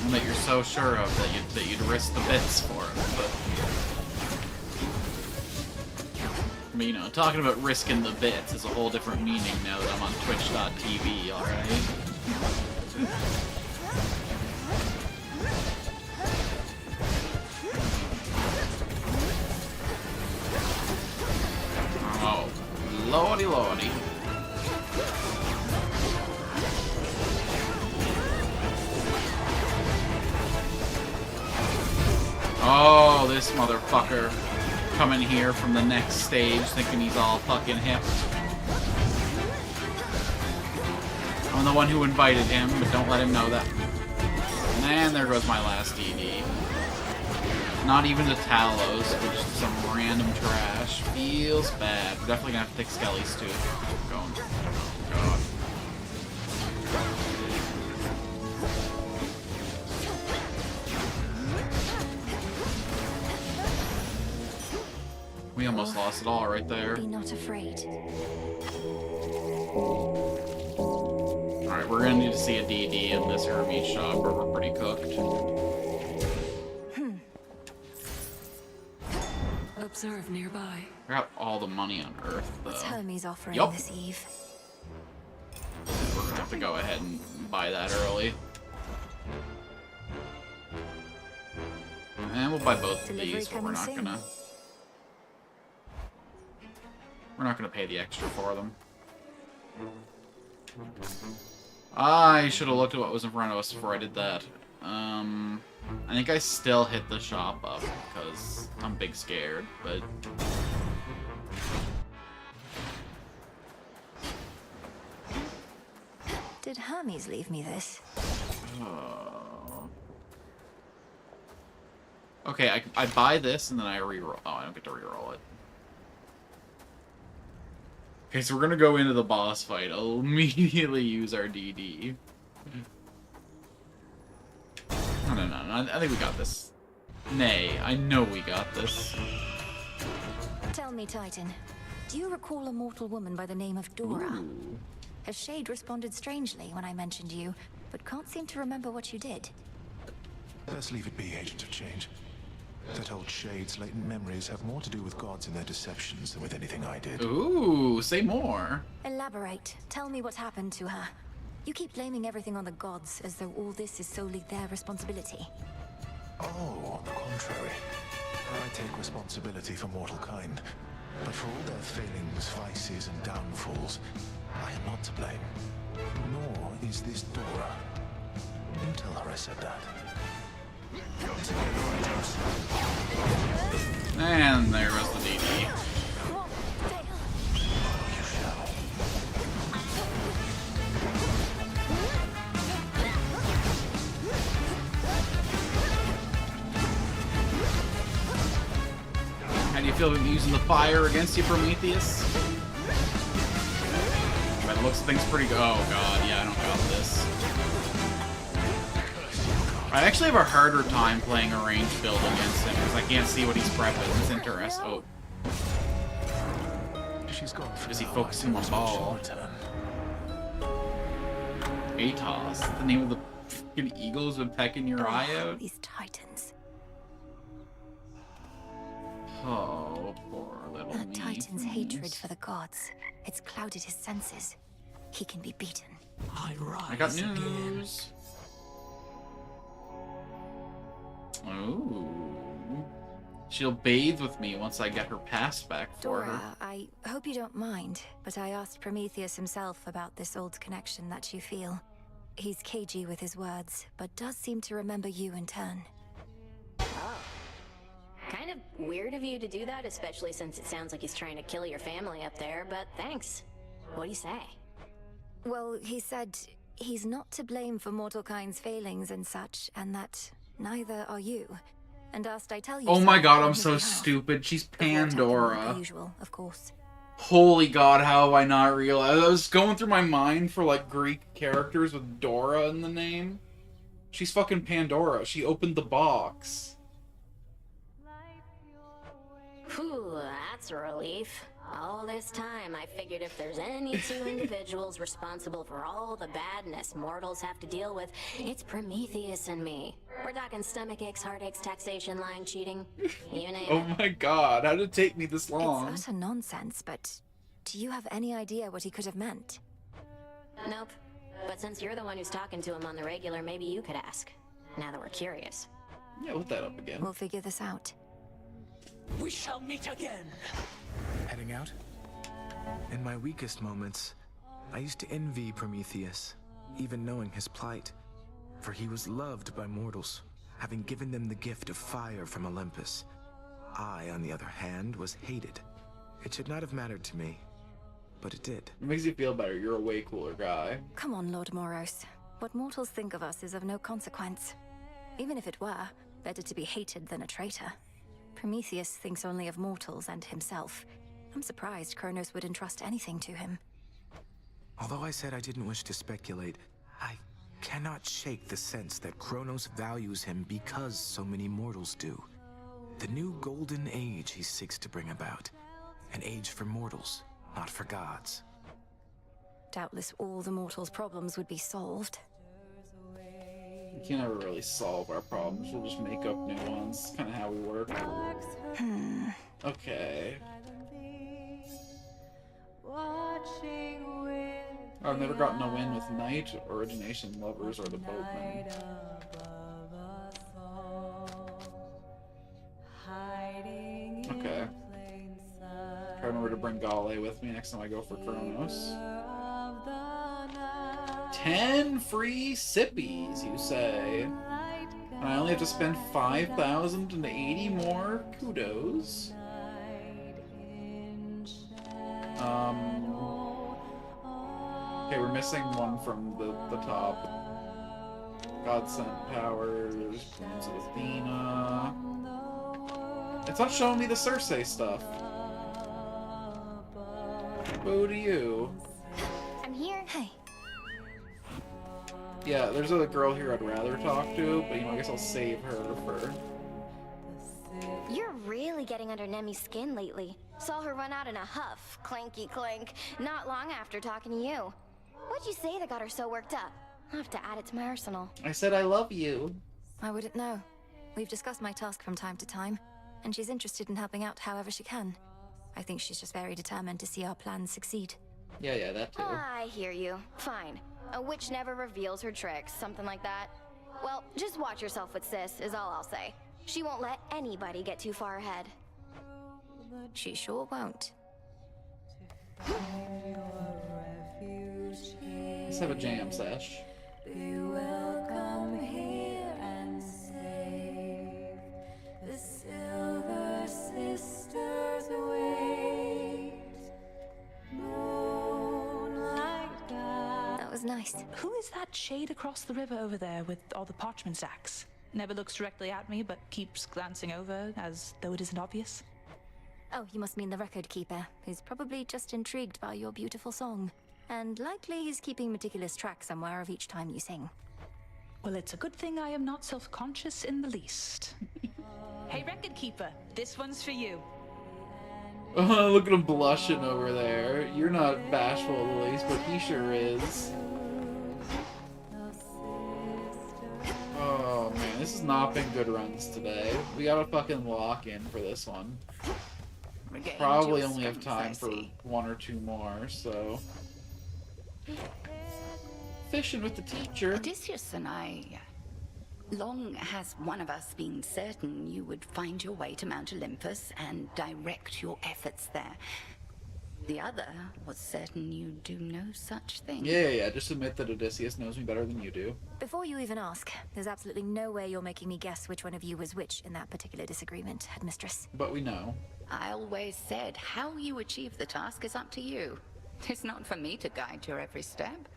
That you're so sure of that you'd risk the bits for it, but you know, talking about risking the bits is a whole different meaning now that I'm on Twitch.tv, alright? Oh, lordy lordy. Oh, this motherfucker coming here from the next stage thinking he's all fucking hip. I'm the one who invited him, but don't let him know that. And there goes my last DD. Not even the Talos, but just some random trash. Feels bad. We're definitely gonna have to take Skellies too. Keep going. Oh, God. We almost lost it all right there. Be not afraid. Alright, we're gonna need to see a DD in this Hermes shop or we're pretty cooked. Observe nearby. I got all the money on Earth, though. What's Hermes offering Yup. this eve? We're gonna have to go ahead and buy that early. And we'll buy both of these, but we're not gonna... We're not gonna pay the extra for them. I should have looked at what was in front of us before I did that. I think I still hit the shop up because I'm big scared, but... Did Hermes leave me this? Okay, I buy this and then I reroll. Oh, I don't get to reroll it. Okay, so we're gonna go into the boss fight. I'll immediately use our DD. No. I think we got this. Nay, I know we got this. Tell me, Titan, do you recall a mortal woman by the name of Dora? Ooh. Her shade responded strangely when I mentioned you, but can't seem to remember what you did. Let's leave it be, Agent of Change. That old shade's latent memories have more to do with gods and their deceptions than with anything I did. Ooh, say more. Elaborate. Tell me what happened to her. You keep blaming everything on the gods, as though all this is solely their responsibility. Oh, on the contrary. I take responsibility for mortal kind. But for all their failings, vices, and downfalls, I am not to blame. Nor is this Dora. You tell her I said that. And there goes the DD. How do you feel about using the fire against you, Prometheus? That looks things pretty good. Oh god, yeah, I don't got this. I actually have a harder time playing a ranged build against him because I can't see what he's prepping. It's interesting. Oh. Is he focusing on ball? Atos. The name of the fucking eagle who's been pecking your eye out? These titans. Oh, poor little A me. titan's hatred for the gods. It's clouded his senses. He can be beaten. I got news. Ooh. She'll bathe with me once I get her pass back for her. Dora, I hope you don't mind, but I asked Prometheus himself about this old connection that you feel. He's cagey with his words, but does seem to remember you in turn. Oh. Kind of weird of you to do that, especially since it sounds like he's trying to kill your family up there, but thanks. What do you say? Well, he said he's not to blame for mortal kind's failings and such, and that neither are you. And asked I tell you Oh so my god, on I'm his so behalf. stupid. She's Before attacking me, Pandora. per usual, of course. Holy god, how have I not realized? I was going through my mind for, like, Greek characters with Dora in the name. She's fucking Pandora. She opened the box. Whew, that's a relief. All this time, I figured if there's any two individuals responsible for all the badness mortals have to deal with, it's Prometheus and me. We're talking stomach aches, heartaches, taxation, lying, cheating. You name Oh it. my god, how did it take me this long? It's utter nonsense, but do you have any idea what he could have meant? Nope. But since you're the one who's talking to him on the regular, maybe you could ask. Now that we're curious. Yeah, look that up again. We'll figure this out. We shall meet again. Heading out? In my weakest moments, I used to envy Prometheus, even knowing his plight. For he was loved by mortals, having given them the gift of fire from Olympus. I, on the other hand, was hated. It should not have mattered to me, but it did. It makes you feel better. You're a way cooler guy. Come on, Lord Moros. What mortals think of us is of no consequence. Even if it were, better to be hated than a traitor. Prometheus thinks only of mortals and himself. I'm surprised Kronos would entrust anything to him. Although I said I didn't wish to speculate, I cannot shake the sense that Kronos values him because so many mortals do. The new golden age he seeks to bring about. An age for mortals, not for gods. Doubtless all the mortals' problems would be solved. We can't ever really solve our problems. We'll just make up new ones. It's kind of how we work. Okay. I've never gotten a win with Knight, Origination, Lovers, or the Boatman. Okay. Try to remember to bring Gale with me next time I go for Kronos. 10 free sippies, you say? And I only have to spend 5,080 more kudos. Okay, we're missing one from the top. God sent powers, Queens of Athena. It's not showing me the Cersei stuff. Who do you? I'm here. Hey. Yeah, there's a girl here I'd rather talk to, but I guess I'll save her for... You're really getting under Nemi's skin lately. Saw her run out in a huff, clanky clank, not long after talking to you. What'd you say that got her so worked up? I'll have to add it to my arsenal. I said I love you. I wouldn't know. We've discussed my task from time to time, and she's interested in helping out however she can. I think she's just very determined to see our plans succeed. Yeah, that too. I hear you. Fine. A witch never reveals her tricks, something like that. Well, just watch yourself with Sis, is all I'll say. She won't let anybody get too far ahead. She sure won't. Let's have a jam sesh. Be welcome here and save the Silver Sisters wait. Moonlight God. That was nice. Who is that shade across the river over there with all the parchment sacks? Never looks directly at me, but keeps glancing over as though it isn't obvious. Oh, you must mean the record keeper, who's probably just intrigued by your beautiful song. And likely he's keeping meticulous track somewhere of each time you sing. Well, it's a good thing I am not self-conscious in the least. Hey, record keeper, this one's for you. Oh, look at him blushing over there. You're not bashful in the least, but he sure is. Oh man, this has not been good runs today. We gotta fucking lock in for this one. Probably only have time for one or two more, so... Fishing with the teacher. Odysseus and I... Long has one of us been certain you would find your way to Mount Olympus and direct your efforts there. The other was certain you do no such thing. Yeah. Just admit that Odysseus knows me better than you do. Before you even ask, there's absolutely no way you're making me guess which one of you was which in that particular disagreement, Headmistress. But we know. I always said how you achieve the task is up to you. It's not for me to guide your every step.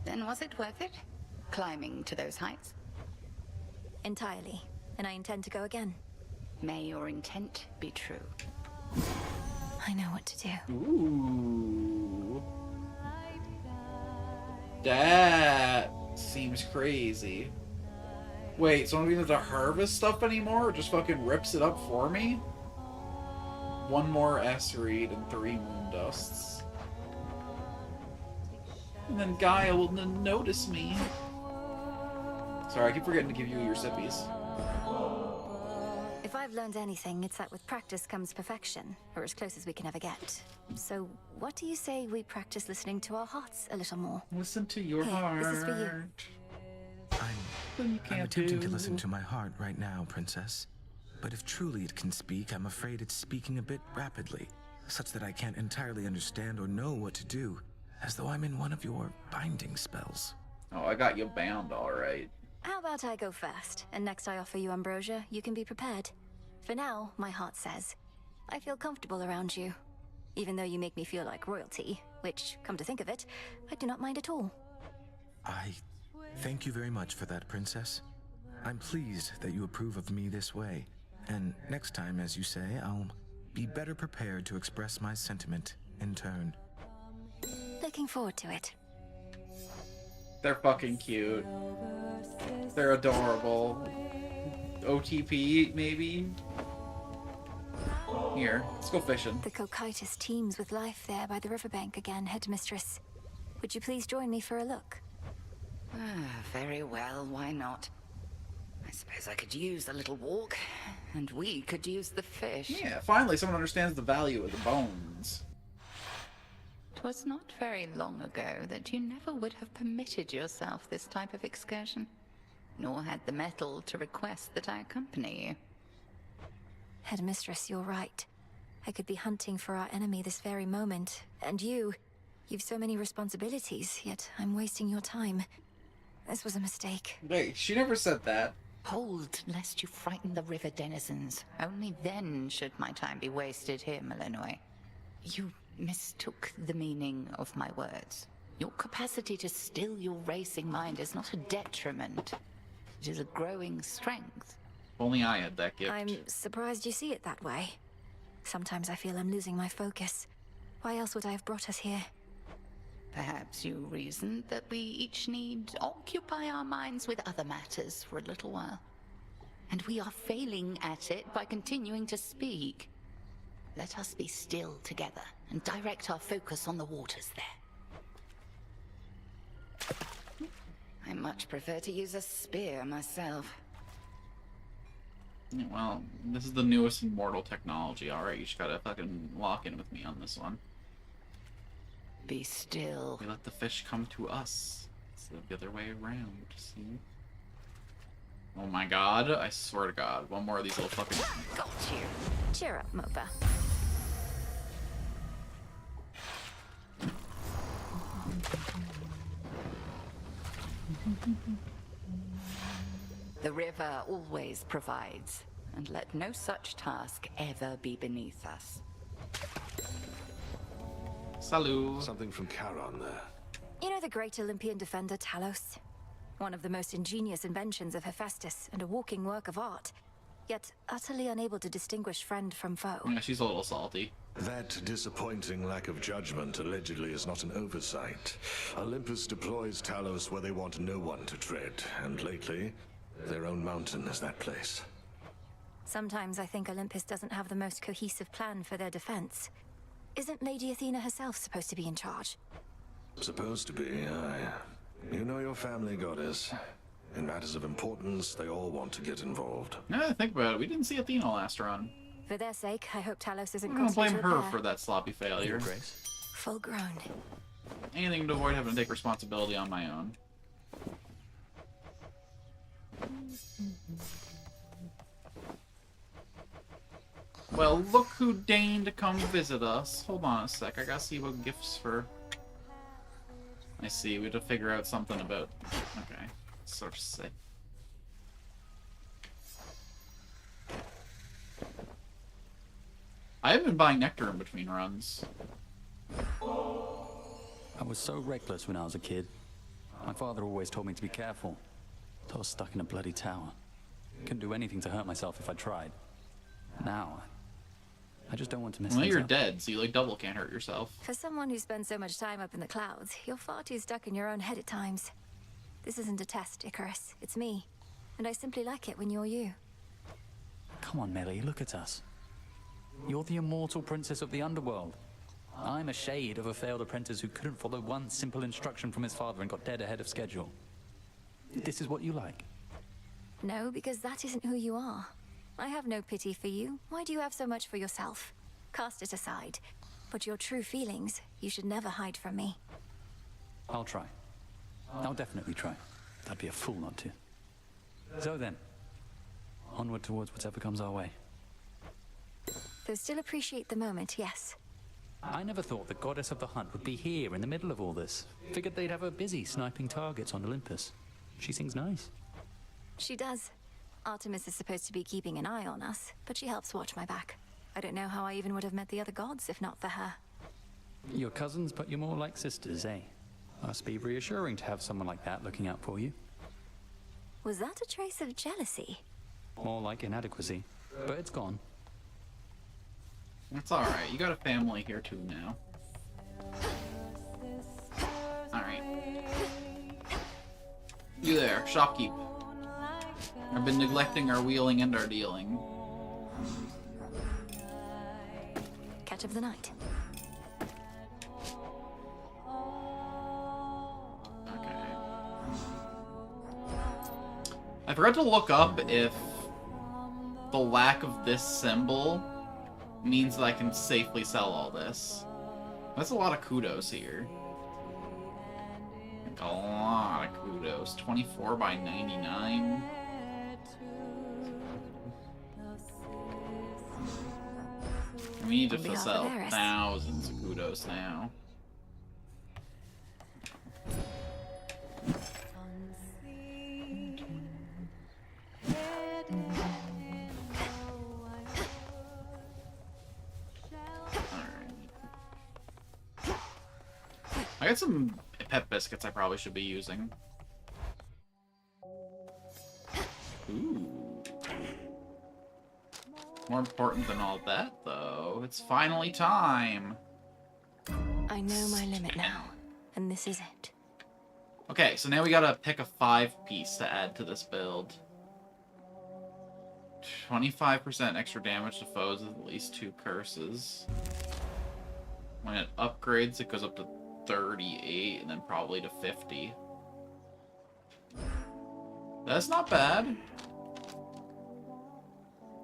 Then was it worth it? Climbing to those heights? Entirely. And I intend to go again. May your intent be true. I know what to do. Ooh. That seems crazy. Wait, so I don't even have to harvest stuff anymore? It just fucking rips it up for me? 1 more S-reed and 3 moon dusts. And then Gaia will notice me. Sorry, I keep forgetting to give you your sippies. If I've learned anything, it's that with practice comes perfection, or as close as we can ever get. So, what do you say we practice listening to our hearts a little more? Listen to your Here, heart. this is for you. I'm attempting to listen to my heart right now, Princess. But if truly it can speak, I'm afraid it's speaking a bit rapidly, such that I can't entirely understand or know what to do, as though I'm in one of your binding spells. Oh, I got you bound, alright. How about I go first, and next I offer you ambrosia, you can be prepared. For now, my heart says, I feel comfortable around you. Even though you make me feel like royalty, which, come to think of it, I do not mind at all. I thank you very much for that, Princess. I'm pleased that you approve of me this way. And next time, as you say, I'll be better prepared to express my sentiment in turn. Looking forward to it. They're fucking cute. They're adorable. OTP, maybe? Here, let's go fishing. The Cocytus teems with life there by the riverbank again, Headmistress. Would you please join me for a look? Very well, why not? I suppose I could use a little walk, and we could use the fish. Yeah, finally someone understands the value of the bones. 'Twas not very long ago that you never would have permitted yourself this type of excursion, nor had the mettle to request that I accompany you. Headmistress, you're right. I could be hunting for our enemy this very moment, and you've so many responsibilities, yet I'm wasting your time. This was a mistake. Wait, she never said that. Hold, lest you frighten the river denizens. Only then should my time be wasted here, Malinois. You mistook the meaning of my words. Your capacity to still your racing mind is not a detriment. It is a growing strength. Only I had that gift. I'm surprised you see it that way. Sometimes I feel I'm losing my focus. Why else would I have brought us here? Perhaps you reasoned that we each need occupy our minds with other matters for a little while. And we are failing at it by continuing to speak. Let us be still together and direct our focus on the waters there. I much prefer to use a spear myself. Well, this is the newest immortal technology. Alright, you just gotta fucking lock in with me on this one. Be still. We let the fish come to us. It's the other way around, see? Oh my god, I swear to god. One more of these little fucking... Got you. Cheer up, Mopa. The river always provides, and let no such task ever be beneath us. Salut. Something from Charon there. You know the great Olympian defender Talos? One of the most ingenious inventions of Hephaestus and a walking work of art, yet utterly unable to distinguish friend from foe. Yeah, she's a little salty. That disappointing lack of judgment allegedly is not an oversight. Olympus deploys Talos where they want no one to tread, and lately, their own mountain is that place. Sometimes I think Olympus doesn't have the most cohesive plan for their defense. Isn't Lady Athena herself supposed to be in charge? Supposed to be, aye. You know your family, goddess. In matters of importance, they all want to get involved. Now think about it, we didn't see Athena last run. For their sake, I hope Talos isn't I don't costly blame to her repair. for that sloppy failure. Full grown. Anything to avoid having to take responsibility on my own. Well, look who deigned to come visit us. Hold on a sec, I gotta see what gifts for... I see, we have to figure out something about... Okay, sort of sick. I have been buying nectar in between runs. I was so reckless when I was a kid. My father always told me to be careful. I was stuck in a bloody tower. Couldn't do anything to hurt myself if I tried. Now, I just don't want to miss Well, things you're up. dead, so you like double can't hurt yourself. For someone who spends so much time up in the clouds, you're far too stuck in your own head at times. This isn't a test, Icarus. It's me. And I simply like it when you're you. Come on, Melly, look at us. You're the immortal princess of the underworld. I'm a shade of a failed apprentice who couldn't follow one simple instruction from his father and got dead ahead of schedule. This is what you like? No, because that isn't who you are. I have no pity for you. Why do you have so much for yourself? Cast it aside. But your true feelings, you should never hide from me. I'll try. I'll definitely try. I'd be a fool not to. So then, onward towards whatever comes our way. Though still appreciate the moment, yes. I never thought the goddess of the hunt would be here in the middle of all this. Figured they'd have her busy sniping targets on Olympus. She sings nice. She does. Artemis is supposed to be keeping an eye on us, but she helps watch my back. I don't know how I even would have met the other gods if not for her. Your cousins, but you're more like sisters, eh? Must be reassuring to have someone like that looking out for you. Was that a trace of jealousy? More like inadequacy. But it's gone. That's alright, you got a family here too now. Alright. You there, shopkeep. I've been neglecting our wheeling and our dealing. Catch of the night. I forgot to look up if the lack of this symbol means that I can safely sell all this. That's a lot of kudos here. Like a lot of kudos. 24 by 99. We need to sell thousands of kudos now. I got some pep biscuits I probably should be using. Ooh. More important than all that, though, it's finally time. I know my limit now, and this is it. Okay, so now we gotta pick a 5-piece to add to this build. 25% extra damage to foes with at least 2 curses. When it upgrades, it goes up to 38, and then probably to 50. That's not bad.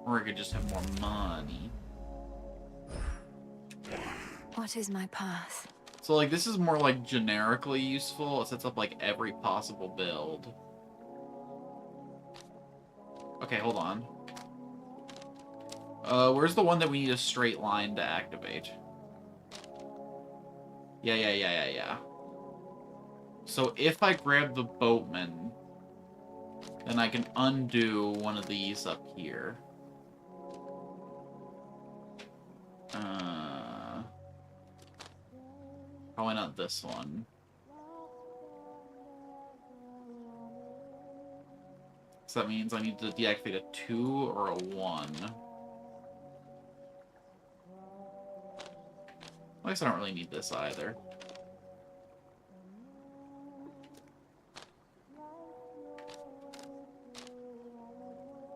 Or I could just have more money. What is my path? So, like, this is more, like, generically useful. It sets up, like, every possible build. Okay, hold on. Where's the one that we need a straight line to activate? Yeah. So if I grab the boatman, then I can undo one of these up here. Probably not this one. So that means I need to deactivate a 2 or a 1. I guess I don't really need this either.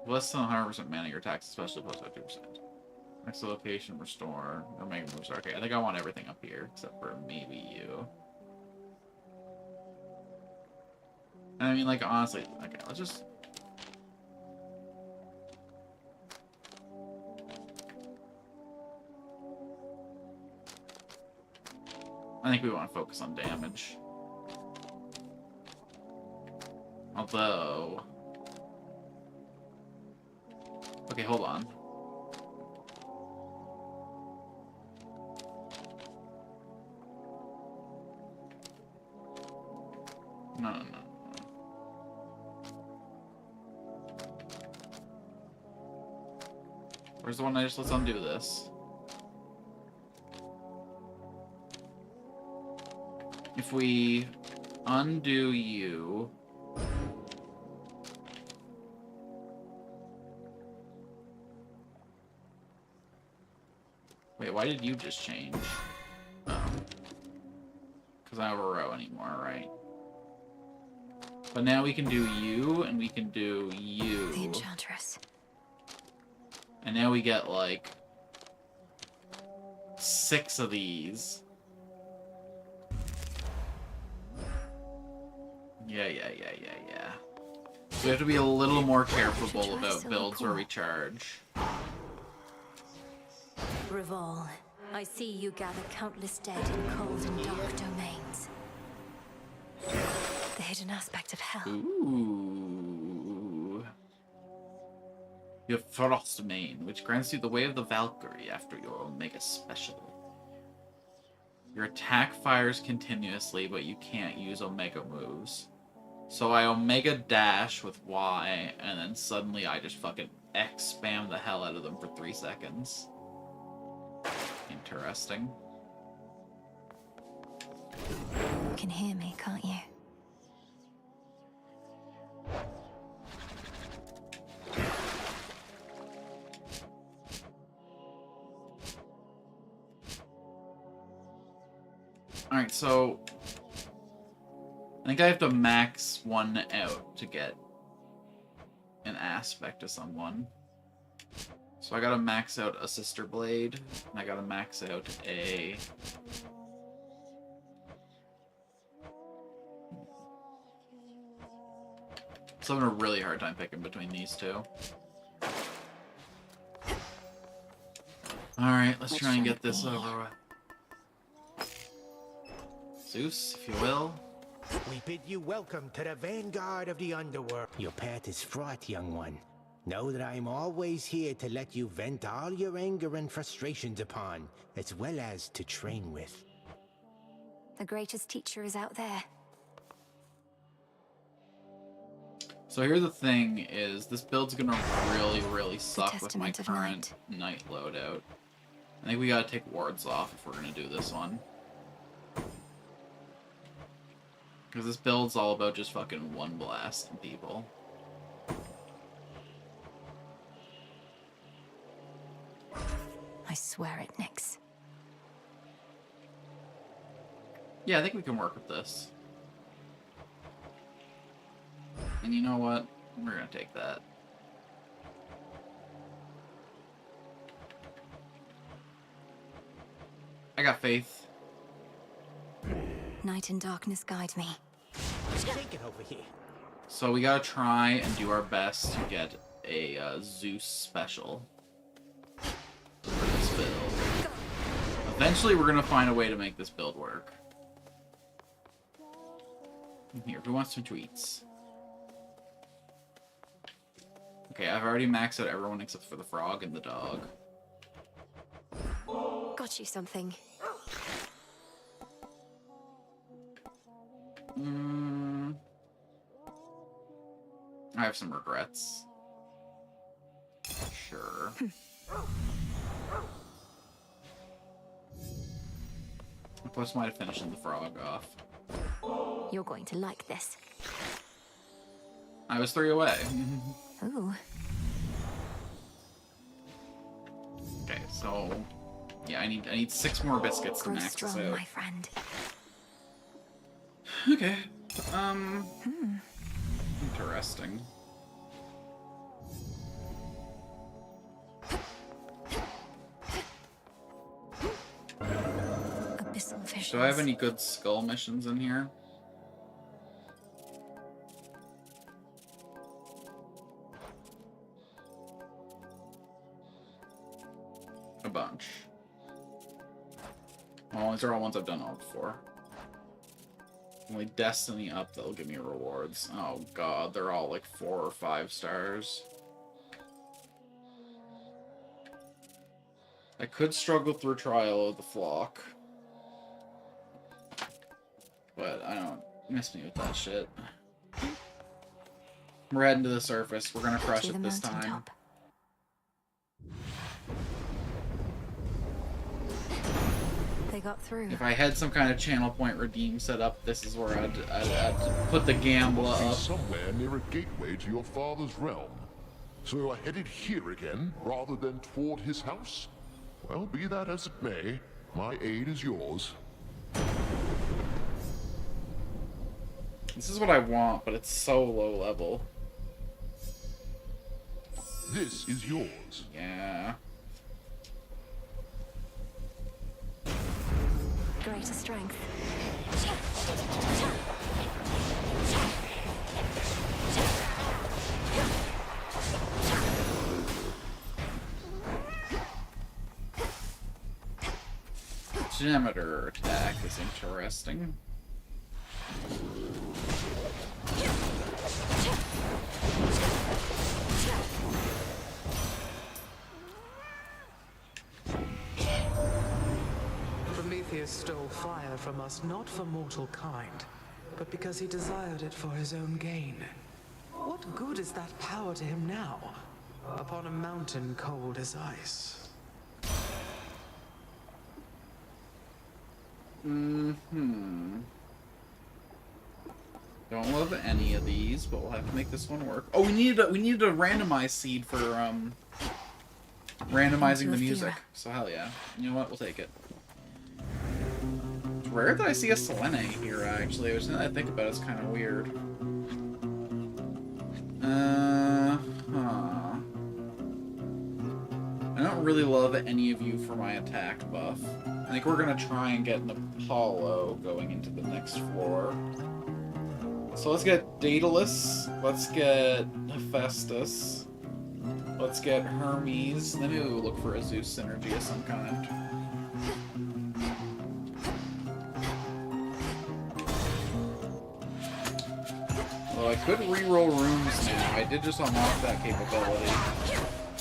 Less than 100% mana, your attacks, especially plus 50%. Next location, restore. No mega moves. Okay, I think I want everything up here, except for maybe you. I mean, like, honestly, okay, let's just... I think we want to focus on damage. Although... Okay, hold on. No. Where's the one I just let's undo this? If we undo you... Wait, why did you just change? Oh. Because I don't have a row anymore, right? But now we can do you, and we can do you. The Enchantress. And now we get, like, 6 of these. Yeah. So we have to be a little more careful about builds where we charge. Revol, I see you gather countless dead in cold and dark domains. The hidden aspect of hell. Ooh. You have Frostmane, which grants you the Way of the Valkyrie after your Omega Special. Your attack fires continuously, but you can't use Omega moves. So I Omega Dash with Y, and then suddenly I just fucking X spam the hell out of them for 3 seconds. Interesting. You can hear me, can't you? Alright, so... I think I have to max one out to get an aspect of someone. So I gotta max out a Sister Blade, and I gotta max out a... So I'm having a really hard time picking between these two. Alright, let's try and get this over with. Zeus, if you will. We bid you welcome to the vanguard of the underworld. Your path is fraught, young one. Know that I am always here to let you vent all your anger and frustrations upon, as well as to train with. The greatest teacher is out there. So here the thing is, this build's gonna really suck with my current night loadout. I think we gotta take wards off if we're gonna do this one. Because this build's all about just fucking one blasting people. I swear it, Nyx. Yeah, I think we can work with this. And you know what? We're gonna take that. I got faith. Night and darkness guide me. Take it over here. So we gotta try and do our best to get a Zeus special for this build. Eventually we're gonna find a way to make this build work. Here, who wants some tweets? Okay, I've already maxed out everyone except for the frog and the dog. Got you something. I have some regrets. Sure. What's my finishing the frog off? You're going to like this. I was 3 away. Ooh. Okay, so yeah, I need 6 more biscuits to max this out. My friend. Okay. Interesting. Abyssal visions. Do I have any good skull missions in here? A bunch. Well, these are all ones I've done all before. Only Destiny up, that'll give me rewards. Oh god, they're all like 4 or 5 stars. I could struggle through Trial of the Flock. But I don't Miss me with that shit. We're heading to the surface. We're gonna crush it this time. They got through. If I had some kind of channel point redeem set up, this is where I'd put the Gambler up. Somewhere near a gateway to your father's realm. So you're headed here again, rather than toward his house? Well, be that as it may, my aid is yours. This is what I want, but it's so low level. This is yours. Yeah. Greater strength. Geometer attack is interesting. Prometheus stole fire from us not for mortal kind, but because he desired it for his own gain. What good is that power to him now, upon a mountain cold as ice? Don't love any of these, but we'll have to make this one work. Oh, we needed a randomized seed for randomizing the music. So hell yeah. You know what? We'll take it. It's rare that I see a Selene here, actually. Which now that I think about it, it's kind of weird. I don't really love any of you for my attack buff. I think we're gonna try and get an Apollo going into the next floor. So let's get Daedalus, let's get Hephaestus, let's get Hermes, then maybe we'll look for a Zeus synergy of some kind. Well, I could reroll rooms now. I did just unlock that capability.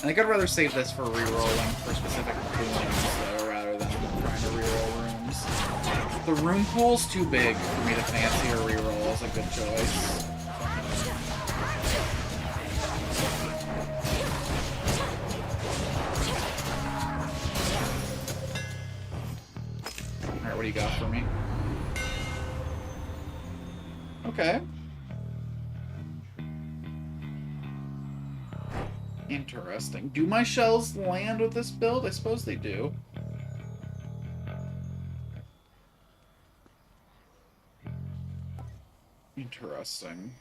I think I'd rather save this for rerolling for specific boons, though, rather than trying to reroll rooms. The room pool's too big for me to fancy a reroll as a good choice. Alright, what do you got for me? Okay. Interesting. Do my shells land with this build? I suppose they do. Interesting.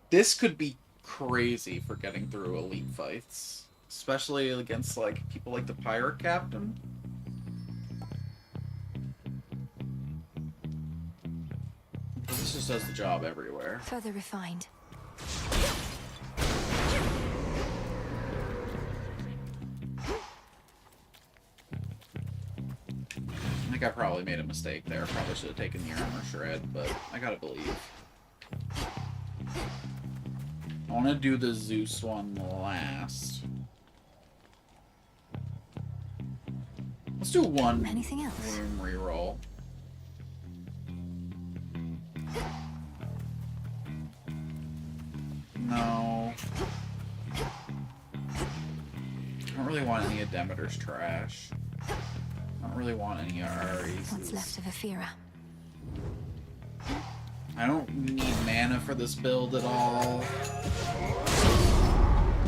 This could be crazy for getting through elite fights. Especially against, like, people like the Pirate Captain. This just does the job everywhere. Further refined. I think I probably made a mistake there. Probably should have taken the armor shred, but I gotta believe. I want to do the Zeus one last. Let's do one room reroll. No. I don't really want any of Demeter's trash. I don't really want any of Ares'. What's left of Aphira? I don't need mana for this build at all.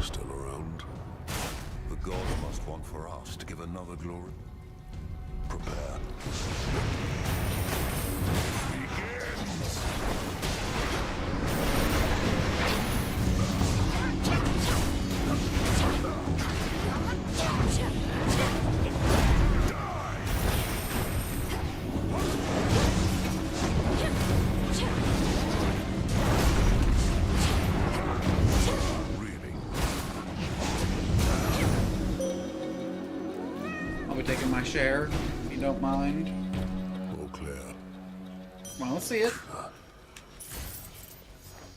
Still around. The gods must want for us to give another glory. Prepare. I'll be taking my share, if you don't mind. All clear. Well, let's see it.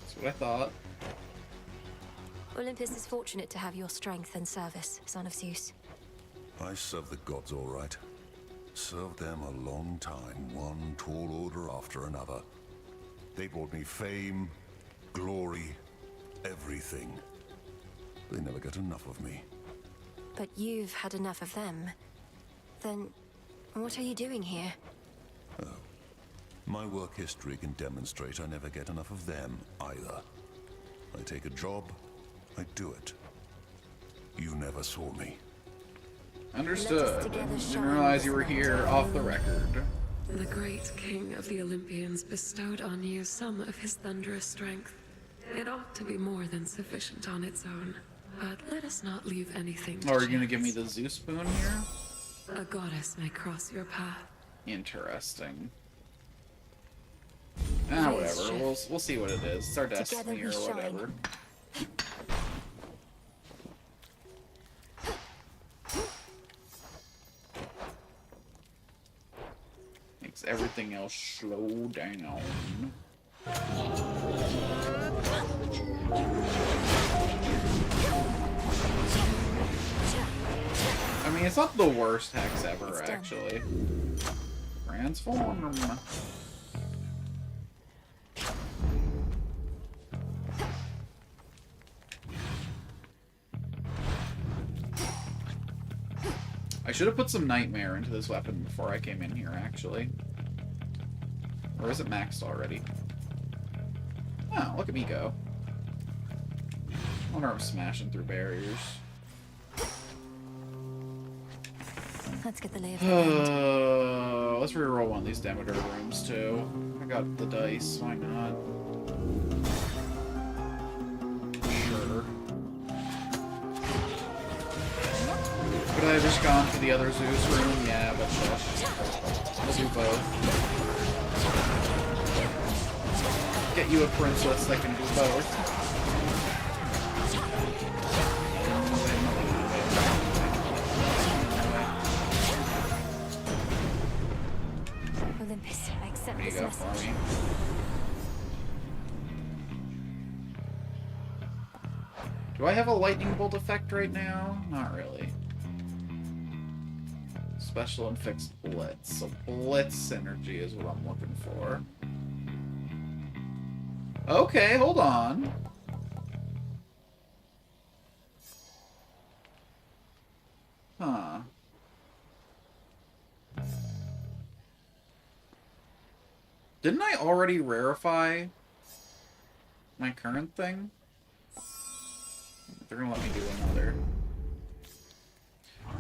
That's what I thought. Olympus is fortunate to have your strength and service, son of Zeus. I serve the gods all right. Served them a long time, one tall order after another. They brought me fame, glory, everything. They never get enough of me. But you've had enough of them. Then, what are you doing here? My work history can demonstrate I never get enough of them, either. I take a job, I do it. You never saw me. Understood. Didn't realize you were here off the record. The great king of the Olympians bestowed on you some of his thunderous strength. It ought to be more than sufficient on its own. But let us not leave anything to Oh, are you gonna give me the Zeus spoon here? A goddess may cross your path. Interesting. Ah, whatever. We'll see what it is. It's our destiny or whatever. Makes everything else slow down. I mean, it's not the worst hex ever, actually. Transform. I should have put some Nightmare into this weapon before I came in here, actually. Or is it maxed already? Oh, look at me go. I wonder if I'm smashing through barriers. Let's get the lay of the land. Let's reroll one of these Demeter rooms, too. I got the dice, why not? Sure. Could I have just gone to the other Zeus room? Yeah, but we'll do both. Get you a princess that can do both. Olympus, I accept There you this go message. for me. Do I have a lightning bolt effect right now? Not really. Special and fixed blitz. So blitz synergy is what I'm looking for. Okay, hold on. Huh. Didn't I already rarefy my current thing? They're gonna let me do another.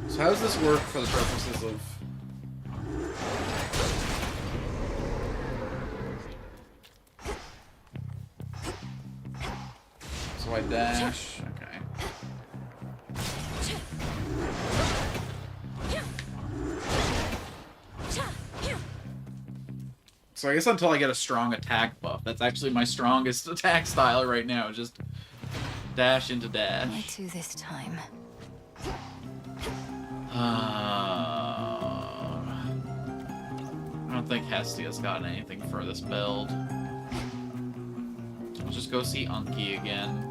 So how does this work for the purposes of... So I dash, okay. So I guess until I get a strong attack buff. That's actually my strongest attack style right now, just dash into dash. Where to this time? I don't think Hestia's gotten anything for this build. Let's just go see Unky again.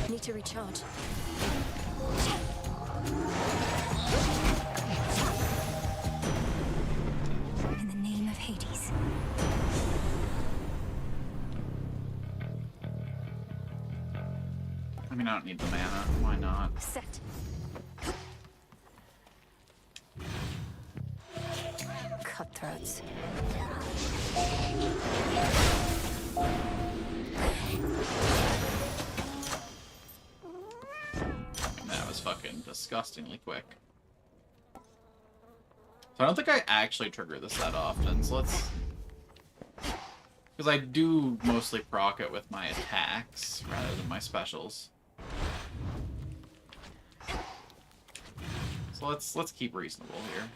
Need to recharge. In the name of Hades. I mean, I don't need the mana. Why not? Set. Cutthroats. That was fucking disgustingly quick. So I don't think I actually trigger this that often, so let's... Because I do mostly proc it with my attacks rather than my specials. So let's keep reasonable here.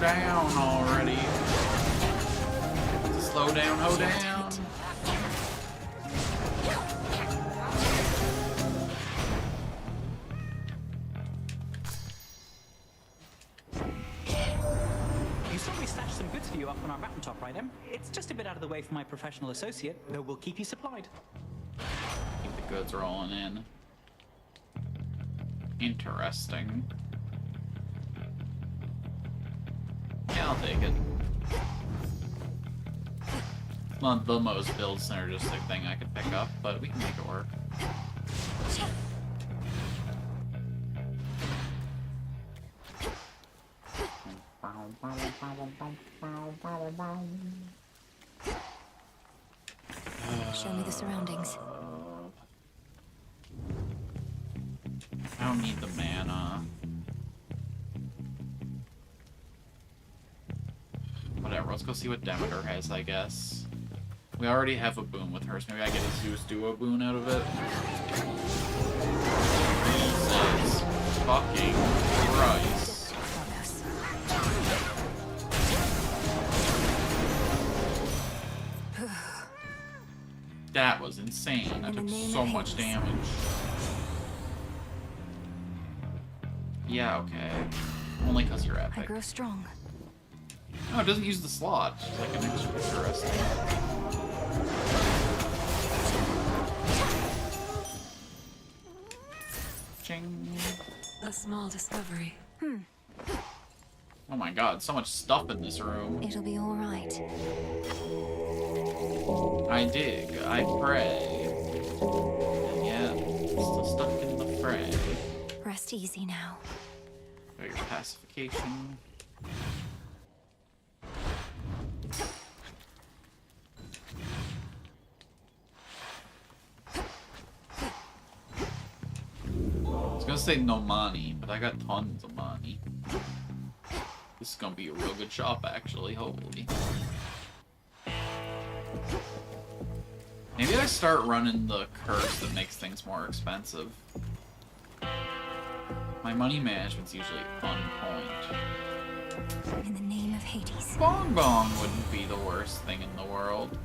down already. Slow down, ho down. You saw me stash some goods for you up on our mountaintop, right, Em? It's just a bit out of the way for my professional associate, though we'll keep you supplied. Keep the goods rolling in. Interesting. Yeah, I'll take it. Not the most build synergistic thing I could pick up, but we can make it work. Show me the surroundings. I don't need the mana. Whatever, let's go see what Demeter has, I guess. We already have a boon with her, so maybe I get a Zeus Duo boon out of it. Jesus fucking Christ. That was insane. That took so much damage. Yeah, okay. Only because you're epic. I grow strong. No, it doesn't use the slot. It's like an extra interesting. Ching. A small discovery. Oh my god, so much stuff in this room. It'll be all right. I dig, I pray. And yeah, still stuck in the fray. Rest easy now. Got your pacification. I was gonna say no money, but I got tons of money. This is gonna be a real good shop, actually, hopefully. Maybe I start running the curse that makes things more expensive. My money management's usually on point. In the name of Hades. Bong Bong wouldn't be the worst thing in the world.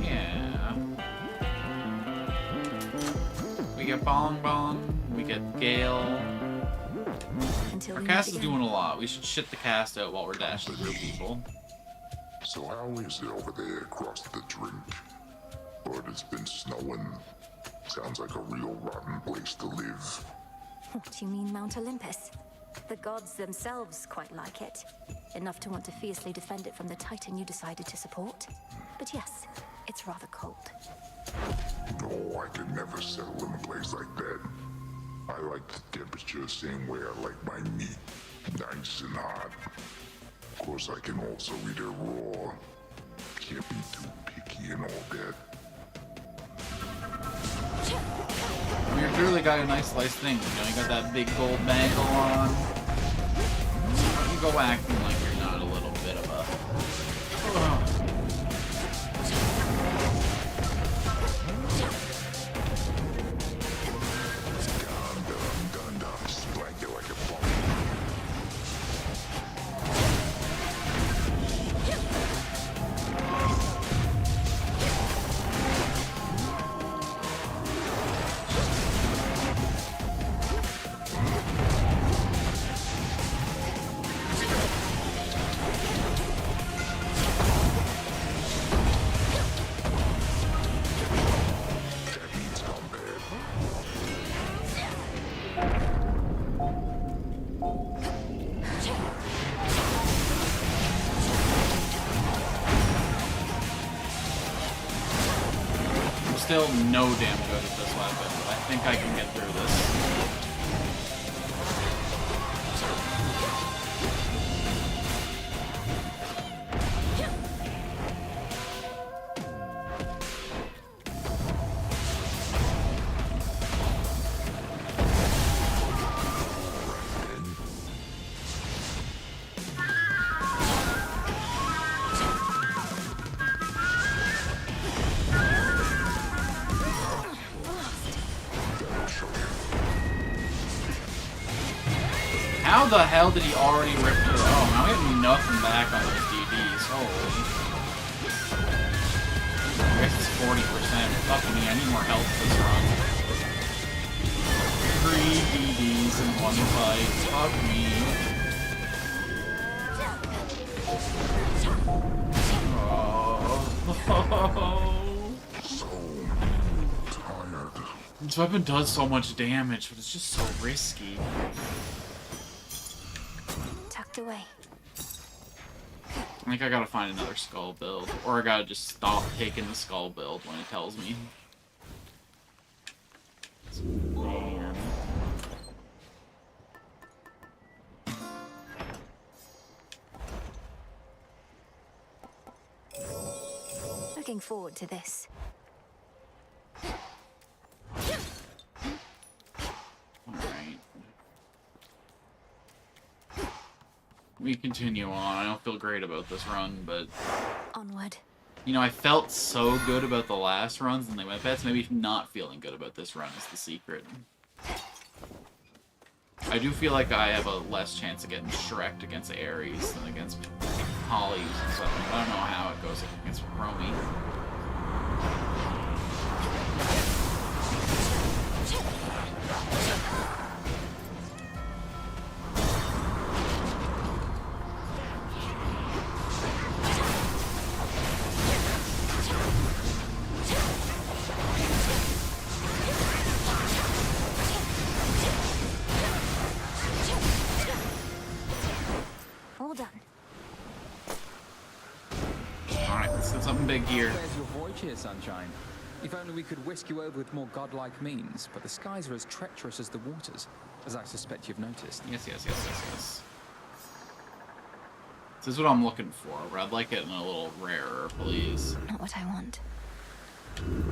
Yeah. We get Bong Bong, we get Gale. Our cast is doing a lot. We should shit the cast out while we're dashing through people. So how is it over there across the drink? But it's been snowing. Sounds like a real rotten place to live. What do you mean, Mount Olympus? The gods themselves quite like it. Enough to want to fiercely defend it from the titan you decided to support. But yes, it's rather cold. Oh, I could never settle in a place like that. I like the temperature same way I like my meat. Nice and hot. Of course, I can also eat it raw. Can't be too picky and all that. You clearly got a nice sliced thing. You know, you got that big gold bangle on. You go acting like you're not a little bit of a... Oh. Still no damn good at this weapon, but I think I can get through this. the hell did he already rip through? Oh, now we have nothing back on those DDs. Holy. I guess it's 40%. Fuck me, I need more health this run. 3 DDs in one fight. Fuck me. Oh. So tired. This weapon does so much damage, but it's just so risky. Tucked away. I think I gotta find another skull build. Or I gotta just stop taking the skull build when it tells me. Man. Looking forward to this. Alright. We continue on. I don't feel great about this run, but... Onward. You know, I felt so good about the last runs, and my bet's maybe not feeling good about this run is the secret. I do feel like I have a less chance of getting Shrek'd against Ares than against Hollies and stuff. I don't know how it goes against Romy. All done. Alright, let's do something big here. Where's your voyage here, Sunshine? If only we could whisk you over with more godlike means, but the skies are as treacherous as the waters, as I suspect you've noticed. Yes. This is what I'm looking for, but I'd like it in a little rarer, please. Not what I want.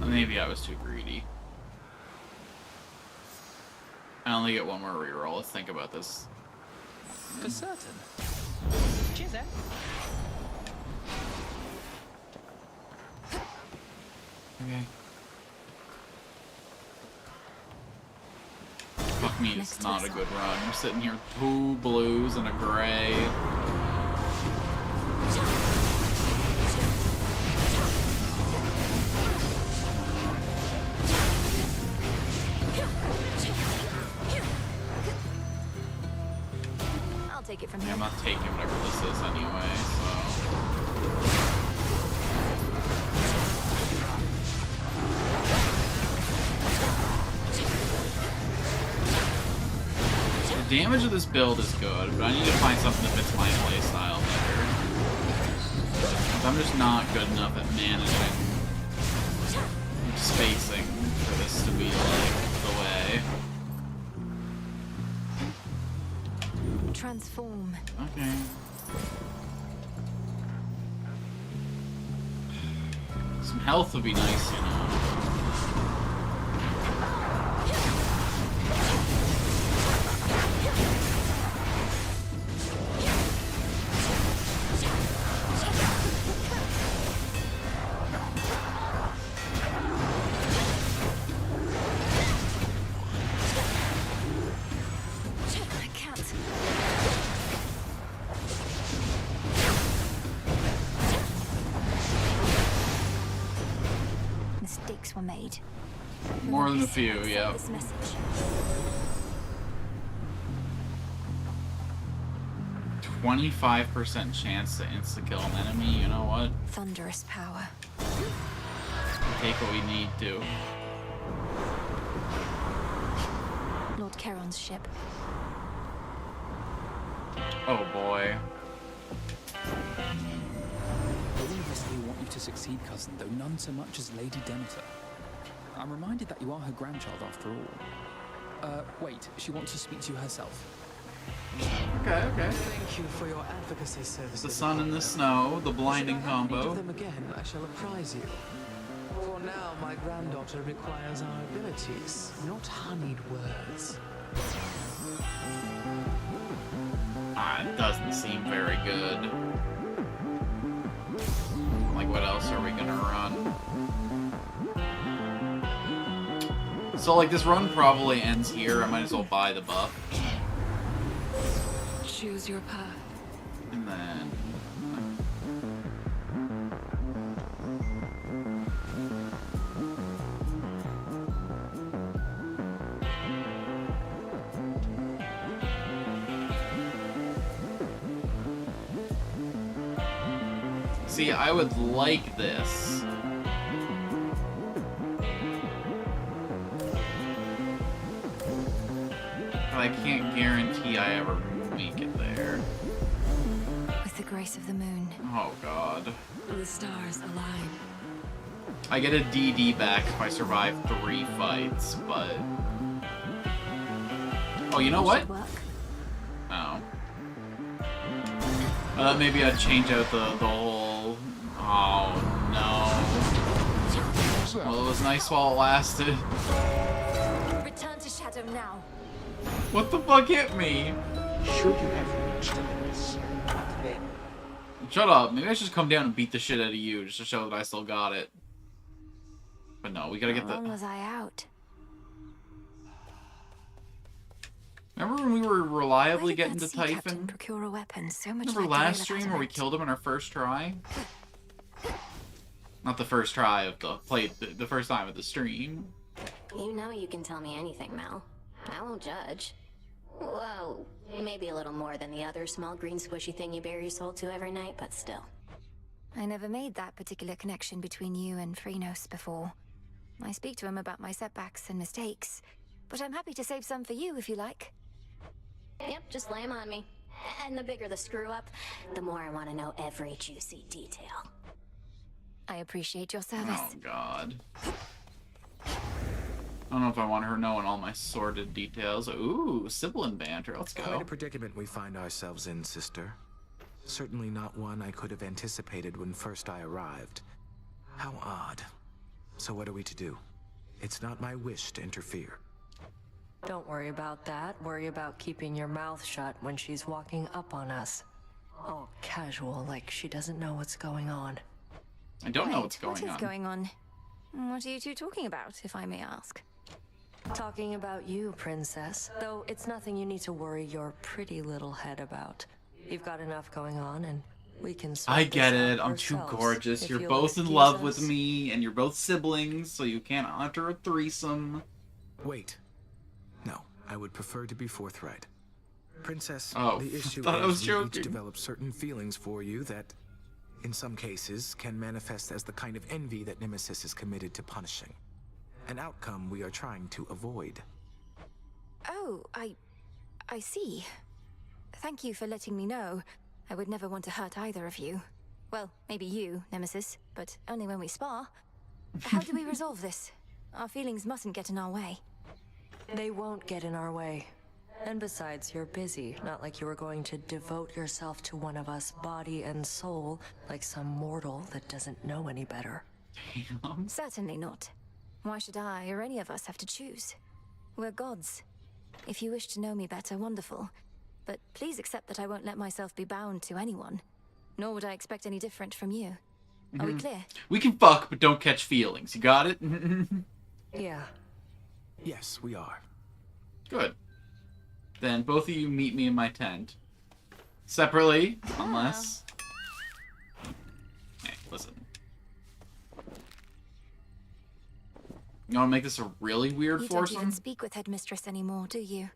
Maybe I was too greedy. I only get one more reroll. Let's think about this. For certain. Cheers, then. Okay. Fuck me, it's not a good run. We're sitting here 2 blues and a gray. I'll take it from here. Yeah, I'm not taking whatever this is anyway, so... The damage of this build is good, but I need to find something that fits my playstyle better. I'm just not good enough at managing spacing for this to be like the way. Transform. Okay. Some health would be nice, you know. Mistakes were made. More than a few, yeah. This message. 25% chance to insta-kill an enemy, you know what? Thunderous power. Take what we need to. Lord Charon's ship. Oh boy. All of us here want you to succeed, cousin, though none so much as Lady Demeter. I'm reminded that you are her grandchild after all. Wait, she wants to speak to you herself. Okay. Thank you for your advocacy services. The sun and the snow, the blinding combo. Of them again, I shall apprise you. For now, my granddaughter requires our abilities, not honeyed words. It doesn't seem very good. Like, what else are we gonna run? So, like, this run probably ends here. I might as well buy the buff. Choose your path. And then... See, I would like this. But I can't guarantee I ever make it there. With the grace of the moon. Oh god. The stars align. I get a DD back if I survive 3 fights, but... Oh, you know what? Oh. I thought maybe I'd change out the whole... Oh, no. Well, it was nice while it lasted. Return to Shadow now. What the fuck hit me? Should you have reached this, then Shut up. Maybe I should just come down and beat the shit out of you just to show that I still got it. But no, we gotta get How long was I out? Remember when we were reliably Why did getting that to sea captain Typhon? procure a weapon so much Remember like the last Rail stream of where we Adamant? killed him in our first try? Not the first try of the first time of the stream. You know you can tell me anything, Mel. I won't judge. Whoa, maybe a little more than the other small green squishy thing you bare your soul to every night, but still. I never made that particular connection between you and Phrynos before. I speak to him about my setbacks and mistakes, but I'm happy to save some for you if you like. Yep, just lay 'em on me. And the bigger the screw-up, the more I want to know every juicy detail. I appreciate your service. Oh god. I don't know if I want her knowing all my sordid details. Ooh, sibling banter. Let's go. Quite a predicament we find ourselves in, sister. Certainly not one I could have anticipated when first I arrived. How odd. So what are we to do? It's not my wish to interfere. Don't worry about that. Worry about keeping your mouth shut when she's walking up on us. All casual, like she doesn't know what's going on. I don't know what's going What is on. going on? What are you two talking about, if I may ask? Talking about you, princess. Though it's nothing you need to worry your pretty little head about. You've got enough going on, and we can sort I this get out it. I'm too ourselves, gorgeous. if You're you'll both in excuse love with us. me, and you're both siblings, so you can't enter a threesome. Wait. No, I would prefer to be forthright. Princess, Oh, the issue thought I was is we each joking. develop certain feelings for you that, in some cases, can manifest as the kind of envy that Nemesis is committed to punishing. An outcome we are trying to avoid. Oh, I see. Thank you for letting me know. I would never want to hurt either of you. Well, maybe you, Nemesis, but only when we spar. How do we resolve this? Our feelings mustn't get in our way. They won't get in our way. And besides, you're busy. Not like you were going to devote yourself to one of us, body and soul, like some mortal that doesn't know any better. Certainly not. Why should I or any of us have to choose? We're gods. If you wish to know me better, wonderful. But please accept that I won't let myself be bound to anyone. Nor would I expect any different from you. Are we clear? We can fuck, but don't catch feelings. You got it? Yeah. Yes, we are. Good. Then both of you meet me in my tent. Separately, unless... Hey, listen. You want to make this a really weird You don't even foursome? speak with Headmistress anymore, do you?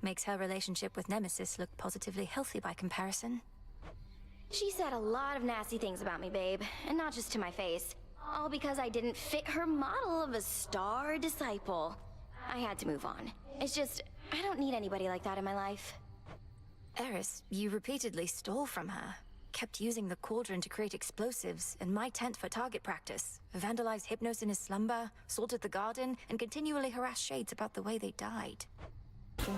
Makes her relationship with Nemesis look positively healthy by comparison. She said a lot of nasty things about me, babe, and not just to my face. All because I didn't fit her model of a star disciple. I had to move on. It's just, I don't need anybody like that in my life. Eris, you repeatedly stole from her. Kept using the cauldron to create explosives, and my tent for target practice. Vandalized Hypnos in his slumber, salted the garden, and continually harassed Shades about the way they died.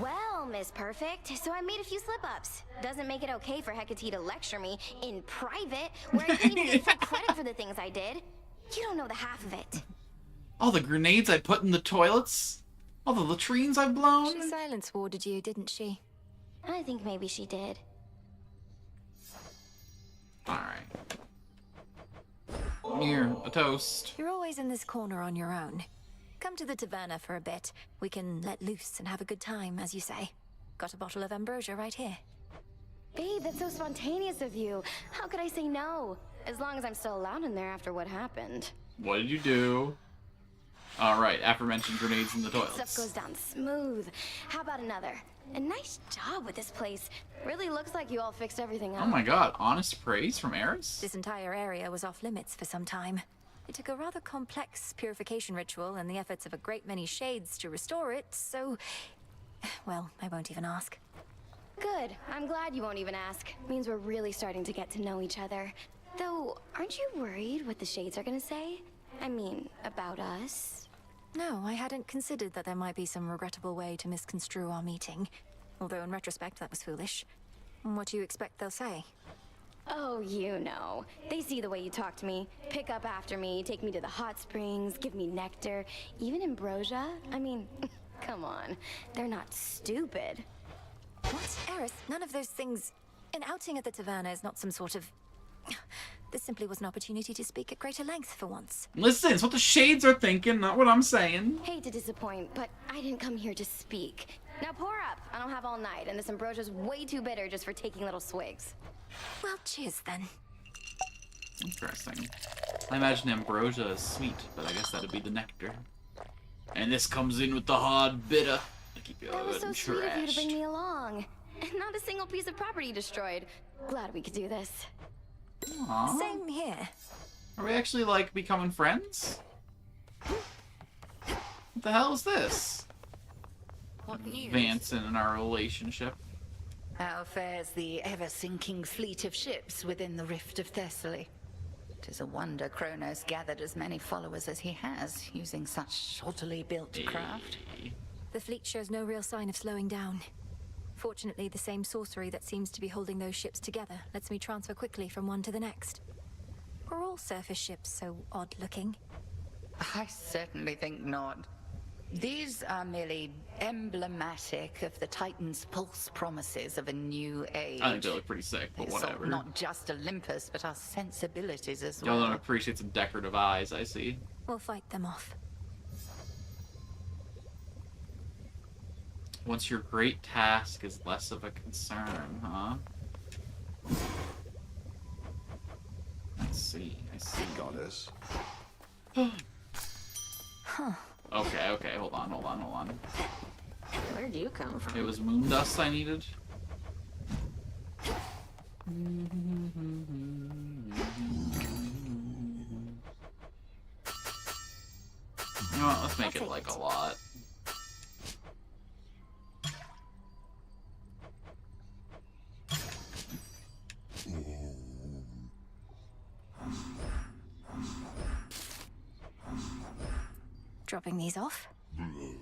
Well, Miss Perfect, so I made a few slip-ups. Doesn't make it okay for Hecate to lecture me in private, where I can't even get full credit for the things I did. You don't know the half of it. All the grenades I put in the toilets? All the latrines I've blown? She silence warded you, didn't she? I think maybe she did. Alright. Here, a toast. You're always in this corner on your own. Come to the taverna for a bit. We can let loose and have a good time, as you say. Got a bottle of ambrosia right here. Babe, that's so spontaneous of you. How could I say no? As long as I'm still allowed in there after what happened. What did you do? Alright, aforementioned grenades in the toilets. Stuff goes down smooth. How about another? And nice job with this place. Really looks like you all fixed everything up. Oh my god, honest praise from Eris? This entire area was off limits for some time. It took a rather complex purification ritual and the efforts of a great many shades to restore it, so... Well, I won't even ask. Good. I'm glad you won't even ask. Means we're really starting to get to know each other. Though, aren't you worried what the shades are gonna say? I mean, about us? No, I hadn't considered that there might be some regrettable way to misconstrue our meeting. Although in retrospect, that was foolish. What do you expect they'll say? Oh, you know. They see the way you talk to me, pick up after me, take me to the hot springs, give me nectar, even ambrosia. I mean, come on. They're not stupid. What? Eris, none of those things... An outing at the taverna is not some sort of... This simply was an opportunity to speak at greater length for once. Listen, it's what the shades are thinking, not what I'm saying. Hate to disappoint, but I didn't come here to speak. Now pour up. I don't have all night, and this ambrosia's way too bitter just for taking little swigs. Well, cheers then. Interesting. I imagine ambrosia is sweet, but I guess that'd be the nectar. And this comes in with the hard bitter. That was so sweet of you to bring me along. And not a single piece of property destroyed. Glad we could do this. Aww. Same here. Are we actually, like, becoming friends? What the hell is this? What news? Advancing in our relationship. How fares the ever-sinking fleet of ships within the Rift of Thessaly? 'Tis a wonder Kronos gathered as many followers as he has, using such shoddily built craft. The fleet shows no real sign of slowing down. Fortunately, the same sorcery that seems to be holding those ships together lets me transfer quickly from one to the next. Are all surface ships so odd-looking? I certainly think not. These are merely emblematic of the Titan's false promises of a new age. I think they look pretty sick, but They whatever. assault not just Olympus, but our sensibilities as Y'all don't well. appreciate some decorative eyes, I see. We'll fight them off. Once your great task is less of a concern, huh? Let's see, I see. Goddess. Huh. Okay, hold on. Where'd you come from? It was moon dust I needed. You know what, let's make it like a lot. Dropping these off? And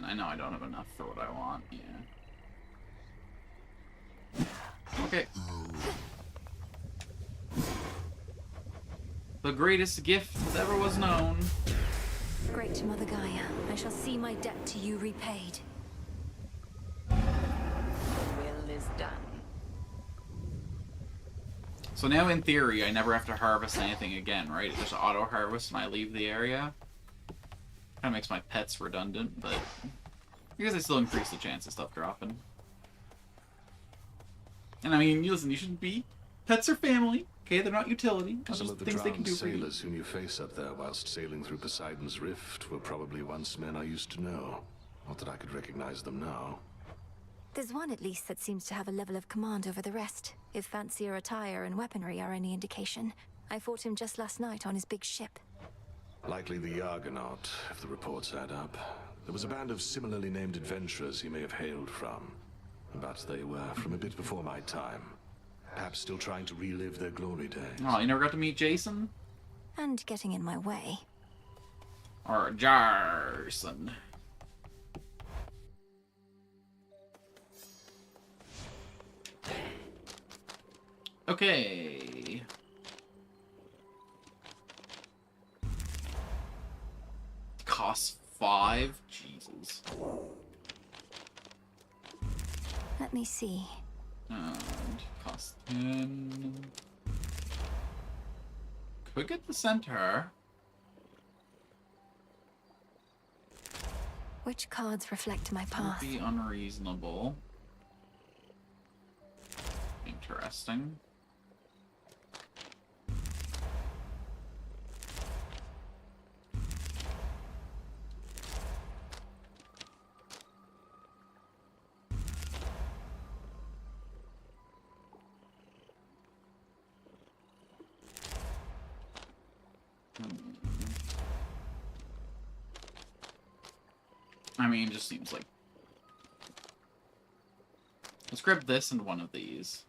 I know I don't have enough for what I want, yeah. Okay. The greatest gift that ever was known. Great Mother Gaia, I shall see my debt to you repaid. Will is done. So now, in theory, I never have to harvest anything again, right? It just auto-harvests when I leave the area. Kind of makes my pets redundant, but I guess I still increase the chance of stuff dropping. And I mean, listen, you shouldn't be. Pets are family, okay? They're not utility. They're Some just of the things they can drowned do for you. sailors whom you face up there whilst sailing through Poseidon's Rift were probably once men I used to know. Not that I could recognize them now. There's one at least that seems to have a level of command over the rest, if fancier attire and weaponry are any indication. I fought him just last night on his big ship. Likely the Argonaut, if the reports add up. There was a band of similarly named adventurers he may have hailed from. But they were from a bit before my time. Perhaps still trying to relive their glory days. Oh, you never got to meet Jason? And getting in my way. Or Jarson. Okay. Costs 5? Jesus. Let me see. And cost 10. Could get the centaur. Which cards reflect my Don't path? be unreasonable. Interesting. I mean, it just seems like... Let's grab this and one of these.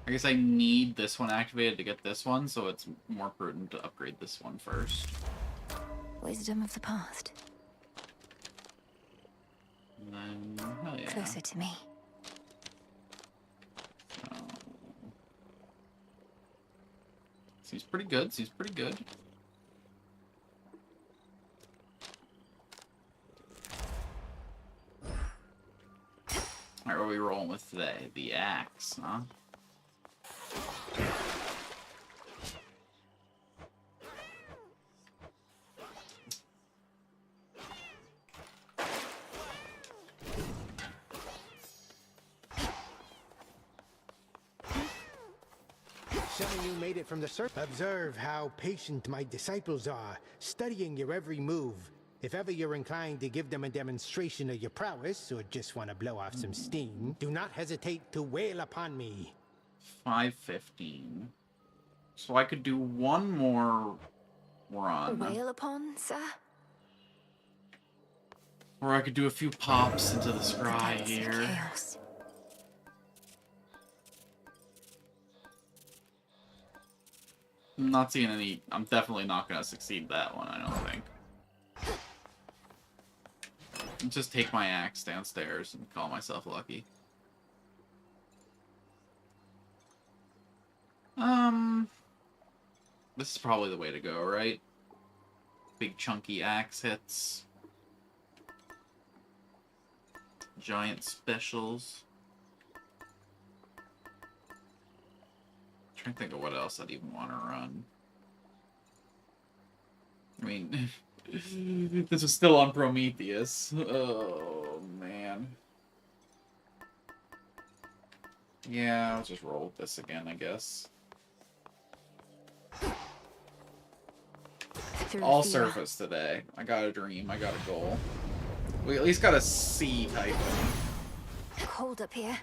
I guess I need this one activated to get this one, so it's more prudent to upgrade this one first. Wisdom of the past. And then, hell yeah. Closer to me. Seems pretty good, seems pretty good. Alright, what are we rolling with today? The axe, huh? Some of you made it from the surface. Observe how patient my disciples are, studying your every move. If ever you're inclined to give them a demonstration of your prowess, or just want to blow off some steam, do not hesitate to wail upon me. 5:15. So I could do one more run. Wail upon, sir? Or I could do a few pops into the scry here. Chaos. I'm not seeing any... I'm definitely not going to succeed that one, I don't think. I'll just take my axe downstairs and call myself lucky. This is probably the way to go, right? Big chunky axe hits. Giant specials. I'm trying to think of what else I'd even want to run. I mean, this is still on Prometheus. Oh, man. Yeah, I'll just roll with this again, I guess. All surface today. I got a dream, I got a goal. We at least got a C type. Cold up here.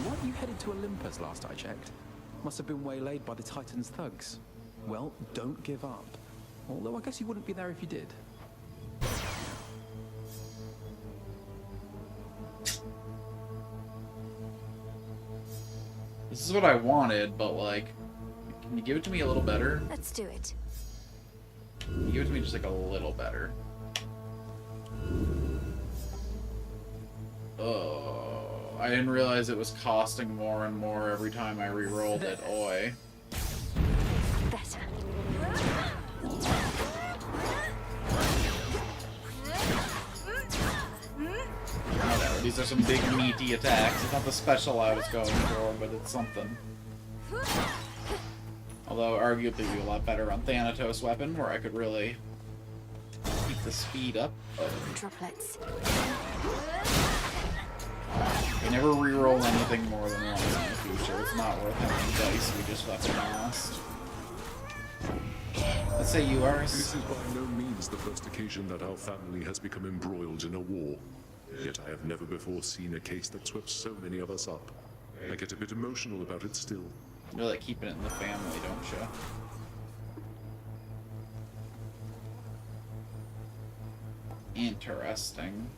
Weren't you headed to Olympus last I checked? Must have been waylaid by the Titan's thugs. Well, don't give up. Although I guess you wouldn't be there if you did. This is what I wanted, but like, can you give it to me a little better? Let's do it. Can you give it to me just like a little better? Oh, I didn't realize it was costing more and more every time I re-rolled it. Oi. Better. Whatever, these are some big meaty attacks. It's not the special I was going for, but it's something. Although, arguably be a lot better on Thanatos weapon, where I could really keep the speed up. Droplets. I never re-roll anything more than once in the future. It's not worth how many dice we just fucking lost. Let's say you are. This is by no means the first occasion that our family has become embroiled in a war. Yet I have never before seen a case that swept so many of us up. I get a bit emotional about it still. You're like keeping it in the family, don't you? Interesting.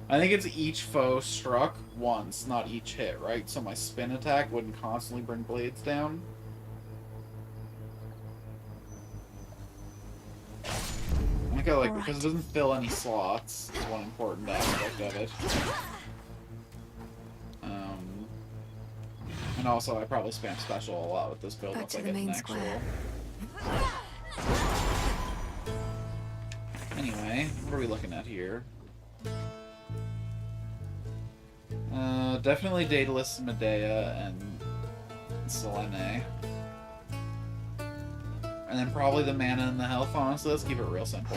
I think it's each foe struck once, not each hit, right? So my spin attack wouldn't constantly bring blades down. I think I like, because it doesn't fill any slots, is one important aspect of it. And also, I probably spam special a lot with this build once I get an actual. Anyway, what are we looking at here? Definitely Daedalus and Medea, and Selene. And then probably the mana and the health, honestly. Let's keep it real simple.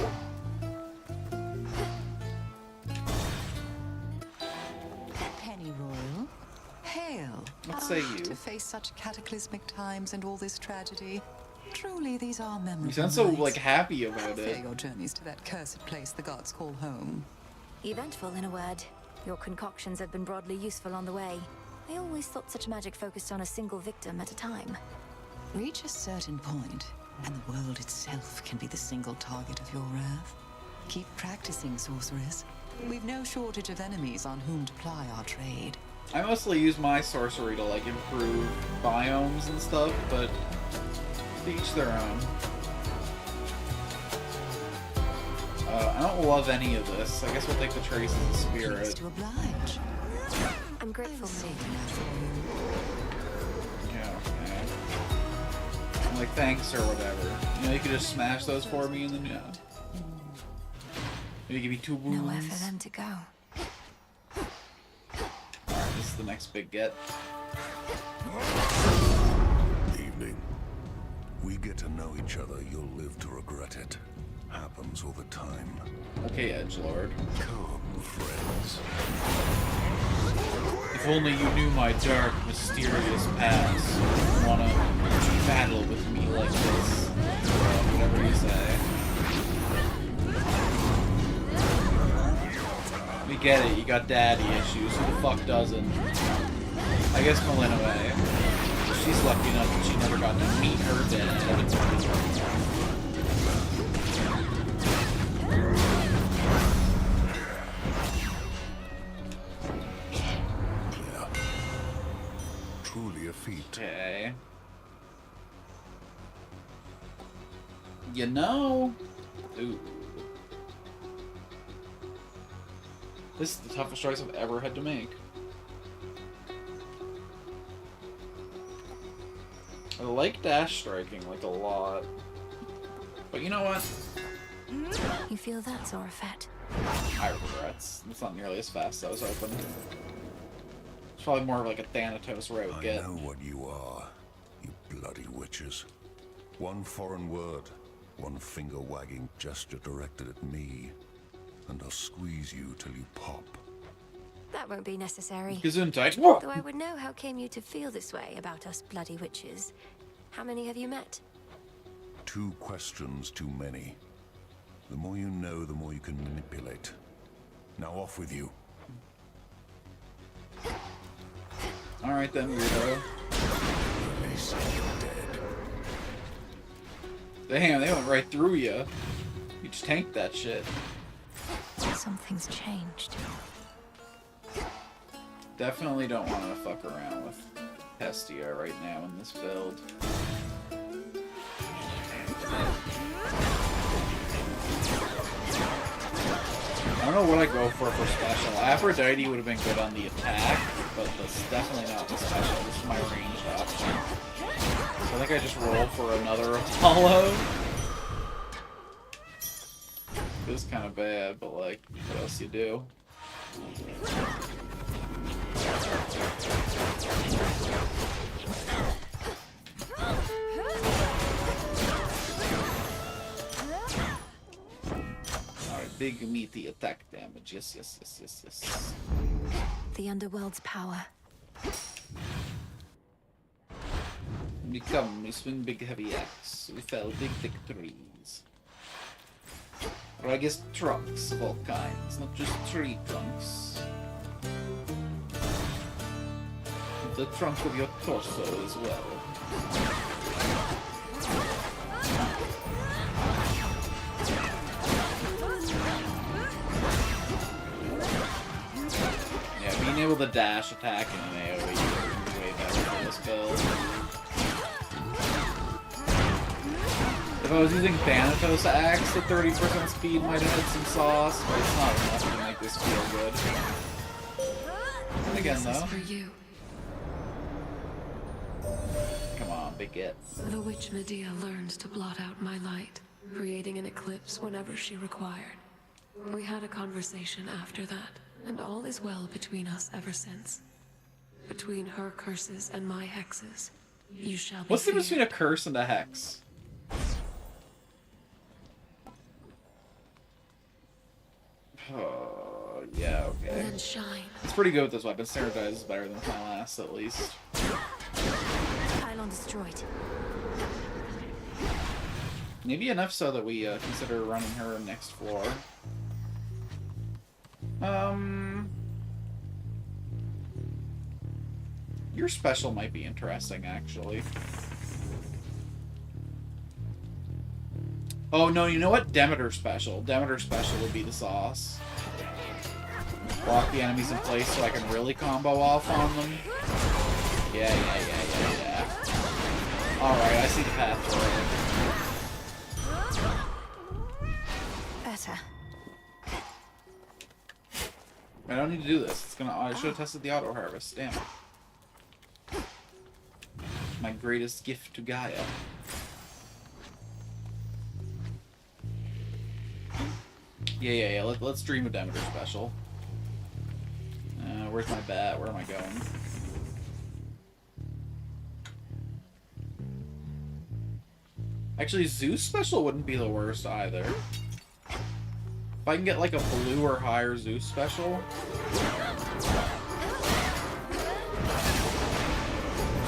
Pennyroyal, hail. Let's say you. To face such cataclysmic times and all this tragedy. Truly, these are memorable. You sound so, nights. like, happy about How it. fare your journeys to that cursed place the gods call home? Eventful, in a word. Your concoctions have been broadly useful on the way. I always thought such magic focused on a single victim at a time. Reach a certain point, and the world itself can be the single target of your wrath. Keep practicing, sorceress. We've no shortage of enemies on whom to ply our trade. I mostly use my sorcery to, like, improve biomes and stuff, but to each their own. I don't love any of this. I guess we'll take the traces of spirit. Pleased to oblige. I'm grateful for Yeah, okay. I'm like, thanks or whatever. You know, you could just smash those for me and then, yeah. Maybe give me 2 wounds. Nowhere for them to go. Alright, this is the next big get. Evening. We get to know each other, you'll live to regret it. Happens all the time. Okay, Edgelord. Come, friends. If only you knew my dark, mysterious past. You wanna battle with me like this. Whatever you say. We get it, you got daddy issues. Who the fuck doesn't? I guess Malinoe. She's lucky enough that she never got to meet her dad. Truly a feat. Okay. You know? Ooh. This is the toughest choice I've ever had to make. I like dash striking, like, a lot. But you know what? You feel that, Zorafet? I regrets. It's not nearly as fast as I was hoping. It's probably more of like a Thanatos route get. I know what you are, you bloody witches. One foreign word, one finger-wagging gesture directed at me, and I'll squeeze you till you pop. That won't be necessary. Gesundheit. Though I would know how came you to feel this way about us bloody witches. How many have you met? 2 questions too many. The more you know, the more you can manipulate. Now off with you. Alright then, weirdo. They say you're dead. Damn, they went right through you. You just tanked that shit. Something's changed. Definitely don't want to fuck around with Hestia right now in this build. I don't know what I go for special. Aphrodite would have been good on the attack, but that's definitely not the special. This is my ranged option. So I think I just roll for another Apollo. It was kind of bad, but like, what else you do? Alright, big meaty attack damage. Yes, yes, yes, yes, yes. The underworld's power. We come, we swing big heavy axe. We fell big thick trees. Or I guess trunks of all kinds, not just tree trunks. The trunk of your torso as well. Yeah, being able to dash attack in an AoE is way better for this build. If I was using Thanatos Axe, the 30% speed might have had some sauce, but it's not enough to make this feel good. And again, This is though. for you. Come on, big get. The witch Medea learned to blot out my light, creating an eclipse whenever she required. We had a conversation after that, and all is well between us ever since. Between her curses and my hexes, You shall be What's the difference feared. between a curse and a hex? Yeah, okay. Then shine. It's pretty good with this weapon. Standardized is better than my last, at least. Pylon destroyed. Maybe enough so that we consider running her next floor. Your special might be interesting, actually. Oh, no, you know what? Demeter special. Demeter special would be the sauce. Lock the enemies in place so I can really combo off on them. Yeah. Alright, I see the path forward. Better. I don't need to do this. It's gonna. I should have tested the auto harvest. Damn it. My greatest gift to Gaia. Yeah. Let's dream of Demeter special. Where's my bat? Where am I going? Actually, Zeus special wouldn't be the worst either. If I can get like a blue or higher Zeus special.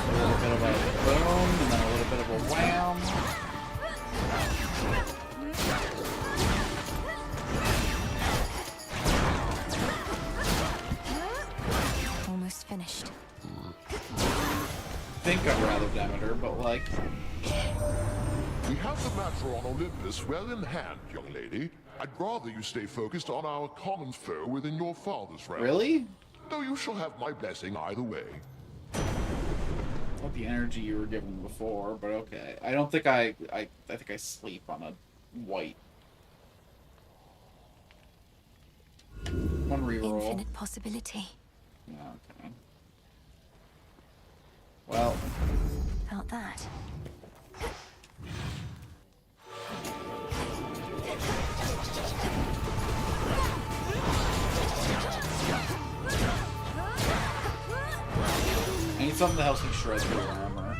A little bit of a boom, and then a little bit of a wham. Almost finished. I think I'd rather Demeter, but like... We have the matter on Olympus well in hand, young lady. I'd rather you stay focused on our common foe within your father's realm. Really? Though you shall have my blessing either way. Not the energy you were given before, but okay. I don't think I think I sleep on a white. One reroll. Infinite possibility. Okay. Well. Felt that. I need something that helps me shred through armor.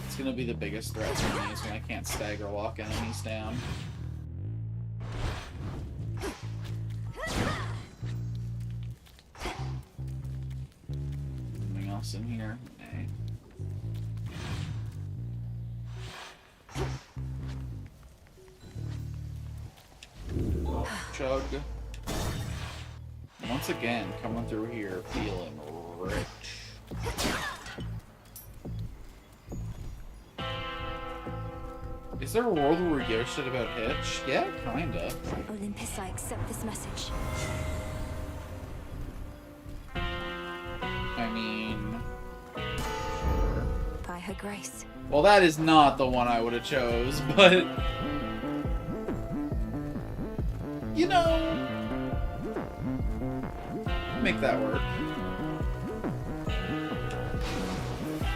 It's gonna be the biggest threat to me is when I can't stagger lock enemies down. Anything else in here? Nay. Chug. Once again, coming through here feeling rich. Is there a world where we give a shit about Hitch? Yeah, kinda. Olympus, I accept this message. I mean... Sure. By her grace. Well, that is not the one I would have chose, but... You know... Make that work.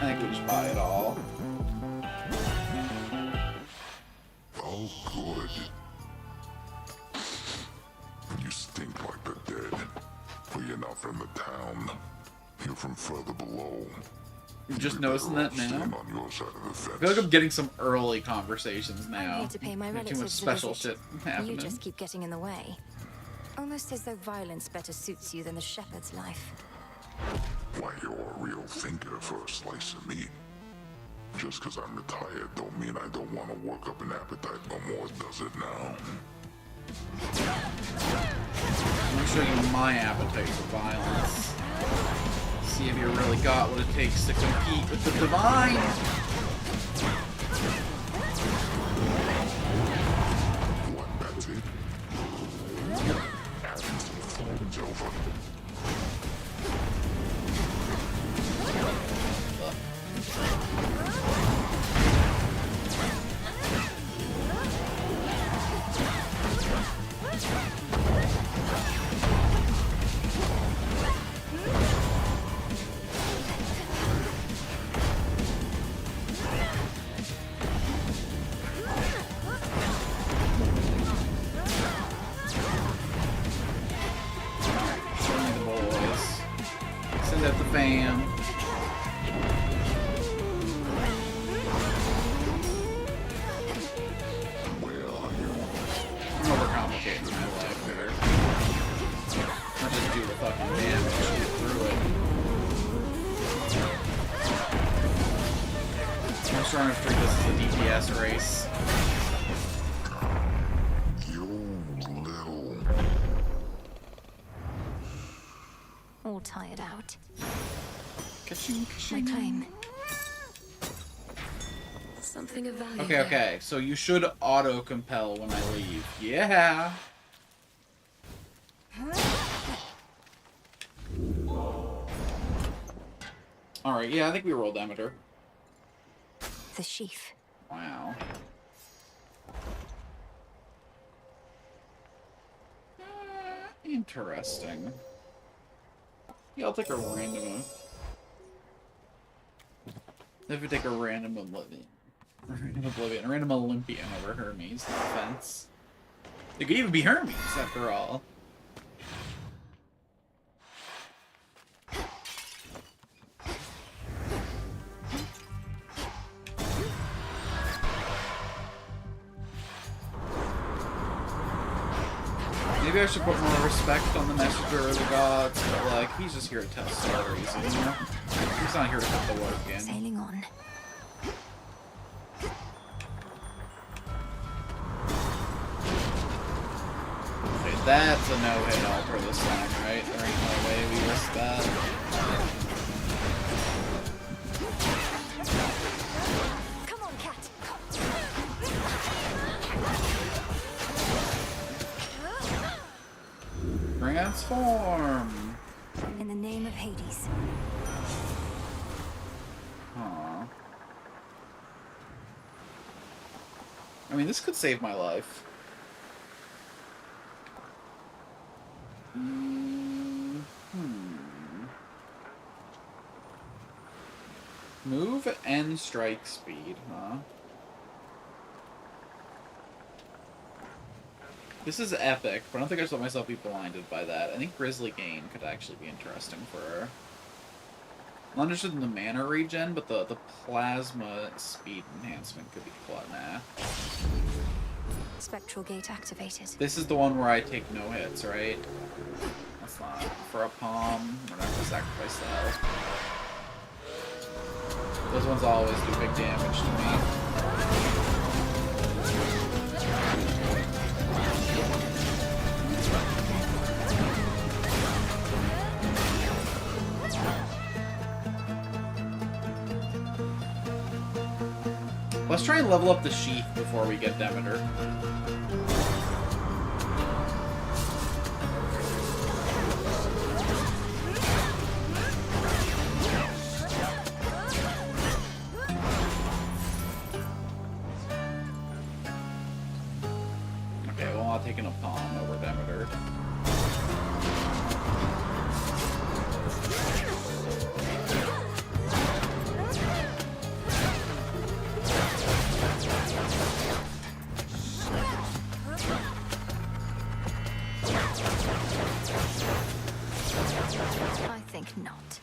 I think we just buy it all. Oh, good. You stink like the dead. But you're not from the town. You're from further below. You're just noticing that now? On your side of the I fence. feel like I'm getting some early conversations now. I'm here to pay my Too much relatives special a visit. shit happening. You just keep getting in the way. Almost as though violence better suits you than the shepherd's life. Why, you're a real thinker for a slice of meat. Just because I'm retired don't mean I don't want to work up an appetite no more, does it now? I'm gonna show you my appetite for violence. See if you really got what it takes to compete with the divine. What, that's it? Adding some flames over. Send me the boys. Send out the fam. do the fucking damage to get through it. I'm strong enough to treat this as a DPS race. All tired out. Ka-ching, ka-ching. My claim. Something of value. Okay, okay. So you should auto-compel when I leave. Yeah. Alright, yeah, I think we rolled Demeter. The sheaf. Wow. Interesting. Yeah, I'll take a random. If we take a random Oblivion, a random Olympian over Hermes, no offense. It could even be Hermes, after all. Maybe I should put more respect on the messenger of the gods, but like, he's just here to tell stories, you know? He's not here to put the work in. Sailing on. Okay, that's a no-hit all for this time, right? There ain't no way we risk that. Come on, cat. Transform! In the name of Hades. Huh. I mean, this could save my life. Move and strike speed, huh? This is epic, but I don't think I should let myself be blinded by that. I think Grizzly Gain could actually be interesting for her. I'm not interested in the mana regen, but the plasma speed enhancement could be nah. Spectral gate activated. This is the one where I take no hits, right? That's not for a palm. We're not gonna sacrifice that. Those ones always do big damage to me. Let's try and level up the sheath before we get Demeter. Okay, well, I'm taking a palm over Demeter. I think not.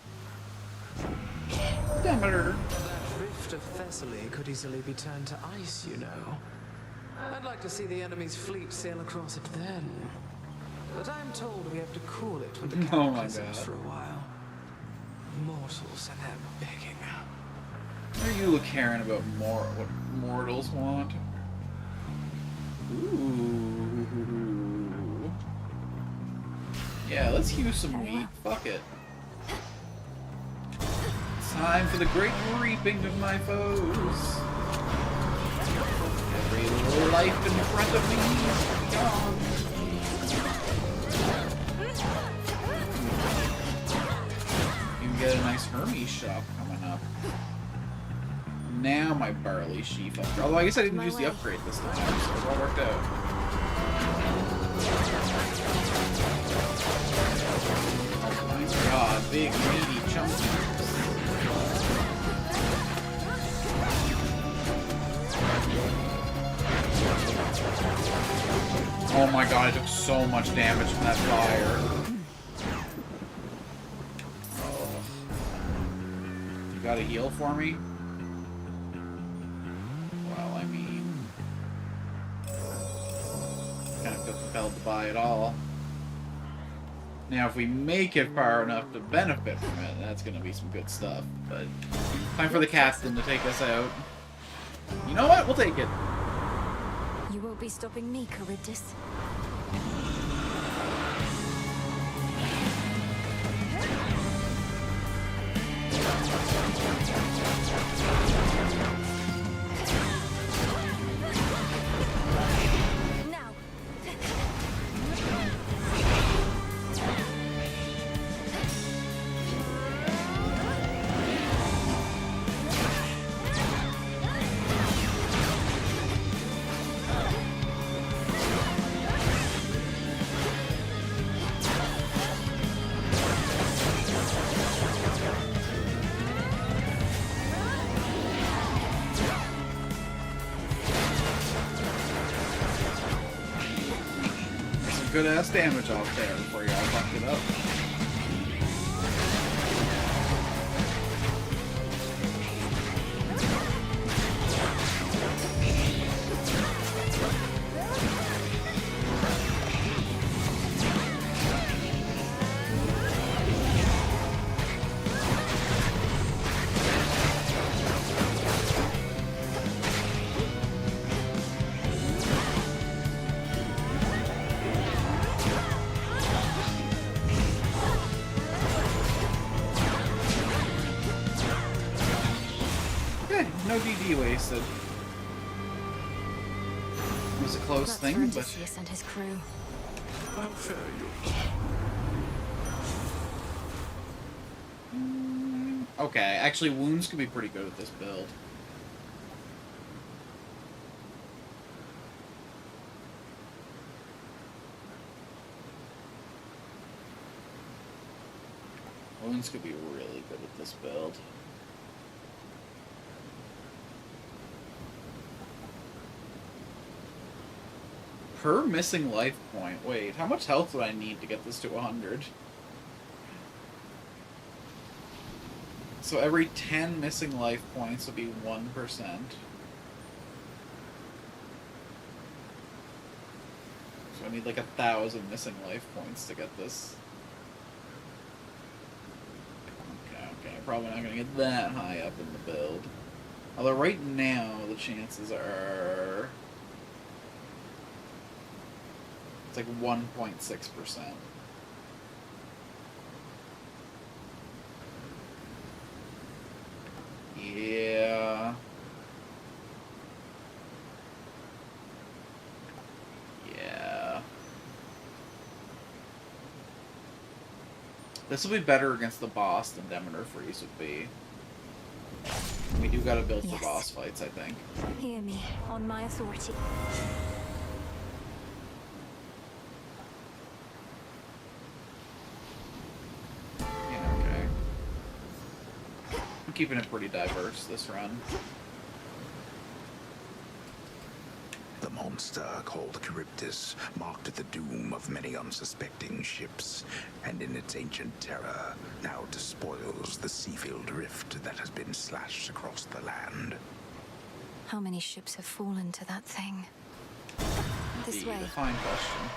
Demeter. That rift of Thessaly could easily be turned to ice, you know. I'd like to see the enemy's fleet sail across it then. But I'm told we have to cool it with the Oh my cataclysms God. for a while. Mortals and their begging. Are you caring about more what mortals want? Ooh. Yeah, let's use some wheat. Fuck it. It's time for the great reaping of my foes. Every life in front of me is gone. You can get a nice Hermes shop coming up. Now my barley sheaf upgrade. Although I guess I didn't use the upgrade this time, so it all worked out. Oh my god, big meaty chunky. Oh my god, I took so much damage from that fire. Oh. You got a heal for me? Well, I mean, kind of feel compelled to buy it all. Now, if we make it far enough to benefit from it, that's gonna be some good stuff. But time for the captain to take us out. You know what? We'll take it. You won't be stopping me, Charybdis. Good ass damage off there before y'all fucked it up. No DD wasted. It was a close thing, but Odysseus and his crew. How fair you. Okay, actually wounds could be pretty good with this build. Wounds could be really good with this build. Per missing life point. Wait, how much health would I need to get this to 100? So every 10 missing life points would be 1%. So I need like 1,000 missing life points to get this. Okay, probably not gonna get that high up in the build. Although right now the chances are... It's like 1.6%. Yeah. Yeah. This will be better against the boss than Demeter Freeze would be. We do gotta build for boss fights, I think. Hear me, on my authority. I'm keeping it pretty diverse this run. The monster called Charybdis marked the doom of many unsuspecting ships, and in its ancient terror now despoils the sea-filled rift that has been slashed across the land. How many ships have fallen to that thing? This way. Fine question.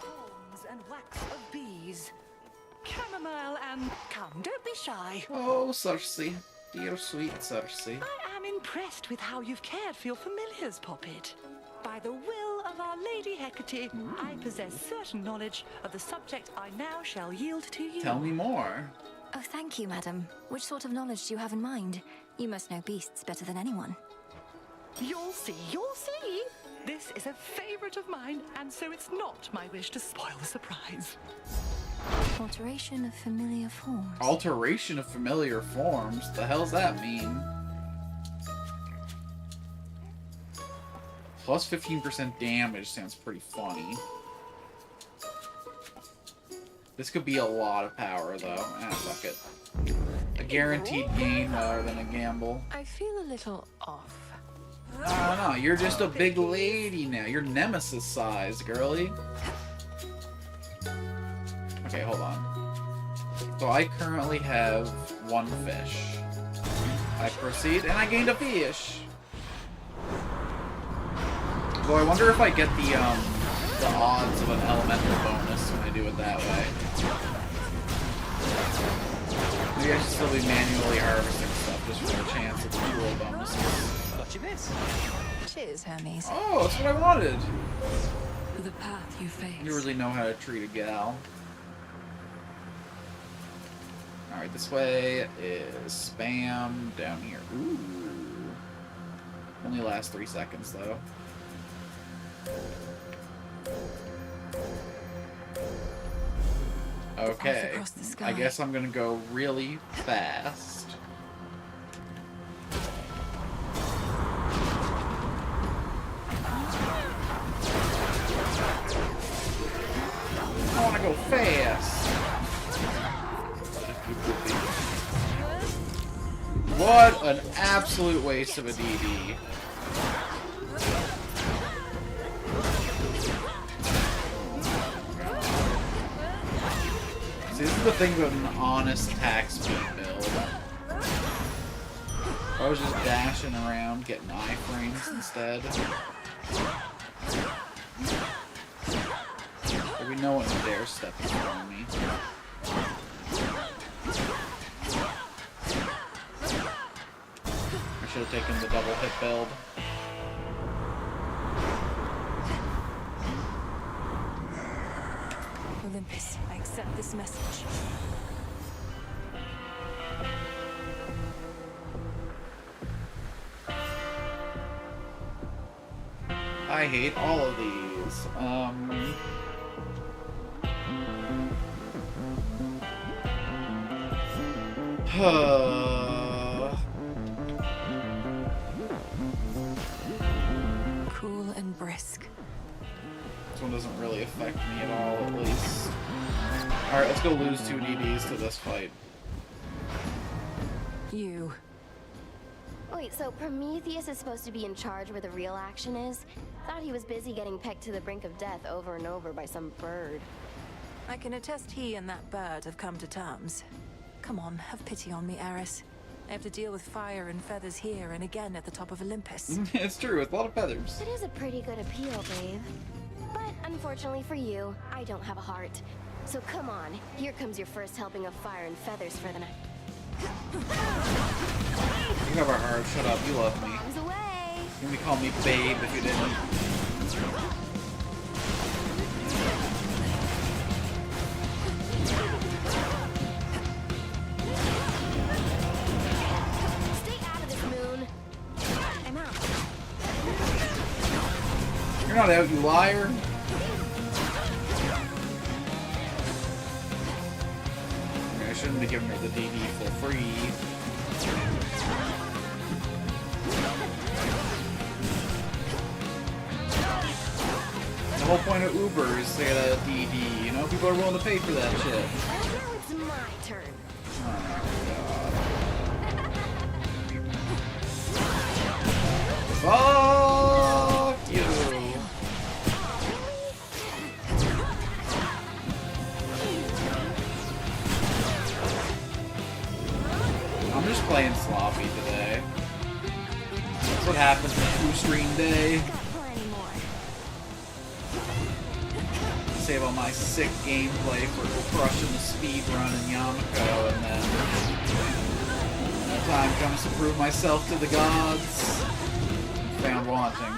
Thorns and wax of bees. Chamomile and... Come, don't be shy. Oh, Cersei. Dear sweet Cersei. I am impressed with how you've cared for your familiars, Poppet. By the will of our Lady Hecate, I possess certain knowledge of the subject I now shall yield to you. Tell me more. Oh, thank you, madam. Which sort of knowledge do you have in mind? You must know beasts better than anyone. You'll see, you'll see. This is a favorite of mine, and so it's not my wish to spoil the surprise. Alteration of familiar forms. Alteration of familiar forms? The hell's that mean? Plus 15% damage sounds pretty funny. This could be a lot of power, though. Fuck it. A guaranteed gain rather than a gamble. I feel a little off. I don't know. You're just a big lady now. You're nemesis size, girly. Okay, hold on. So I currently have 1 fish. I proceed, and I gained a fish. Though I wonder if I get the the odds of an elemental bonus when I do it that way. Maybe I should still be manually harvesting stuff just for the chance of the cool bonuses. Got you this. Cheers, Hermes. Oh, that's what I wanted! The path you face. You really know how to treat a gal. Alright, this way is spam down here. Ooh. Only lasts 3 seconds, though. Okay. I guess I'm gonna go really fast. I wanna go fast. What an absolute waste of a DD. See, this is the thing about an honest attack speed build. I was just dashing around getting iframes instead. There'll be no one who dare step in front of me. I should have taken the double hit build. Olympus, I accept this message. I hate all of these. Cool and brisk. This one doesn't really affect me at all, at least. Alright, let's go lose 2 DDs to this fight. You. Wait, so Prometheus is supposed to be in charge where the real action is? Thought he was busy getting pecked to the brink of death over and over by some bird. I can attest he and that bird have come to terms. Come on, have pity on me, Eris. I have to deal with fire and feathers here and again at the top of Olympus. It's true, with a lot of feathers. It is a pretty good appeal, babe. But unfortunately for you, I don't have a heart. So come on, here comes your first helping of fire and feathers for the night. You have a heart, shut up, you love me. Bombs away! You would call me babe if you didn't. Stay out of this, Moon. I'm out. You're not out, you liar. I shouldn't have given her the DD for free. The whole point of Uber is to get a DD, you know? People are willing to pay for that shit. Now it's my turn. Fuck you! I'm just playing sloppy today. That's what happens for 2-stream day. Save all my sick gameplay for crushing the speed run in Yamako, and then when the time comes to prove myself to the gods, found wanting.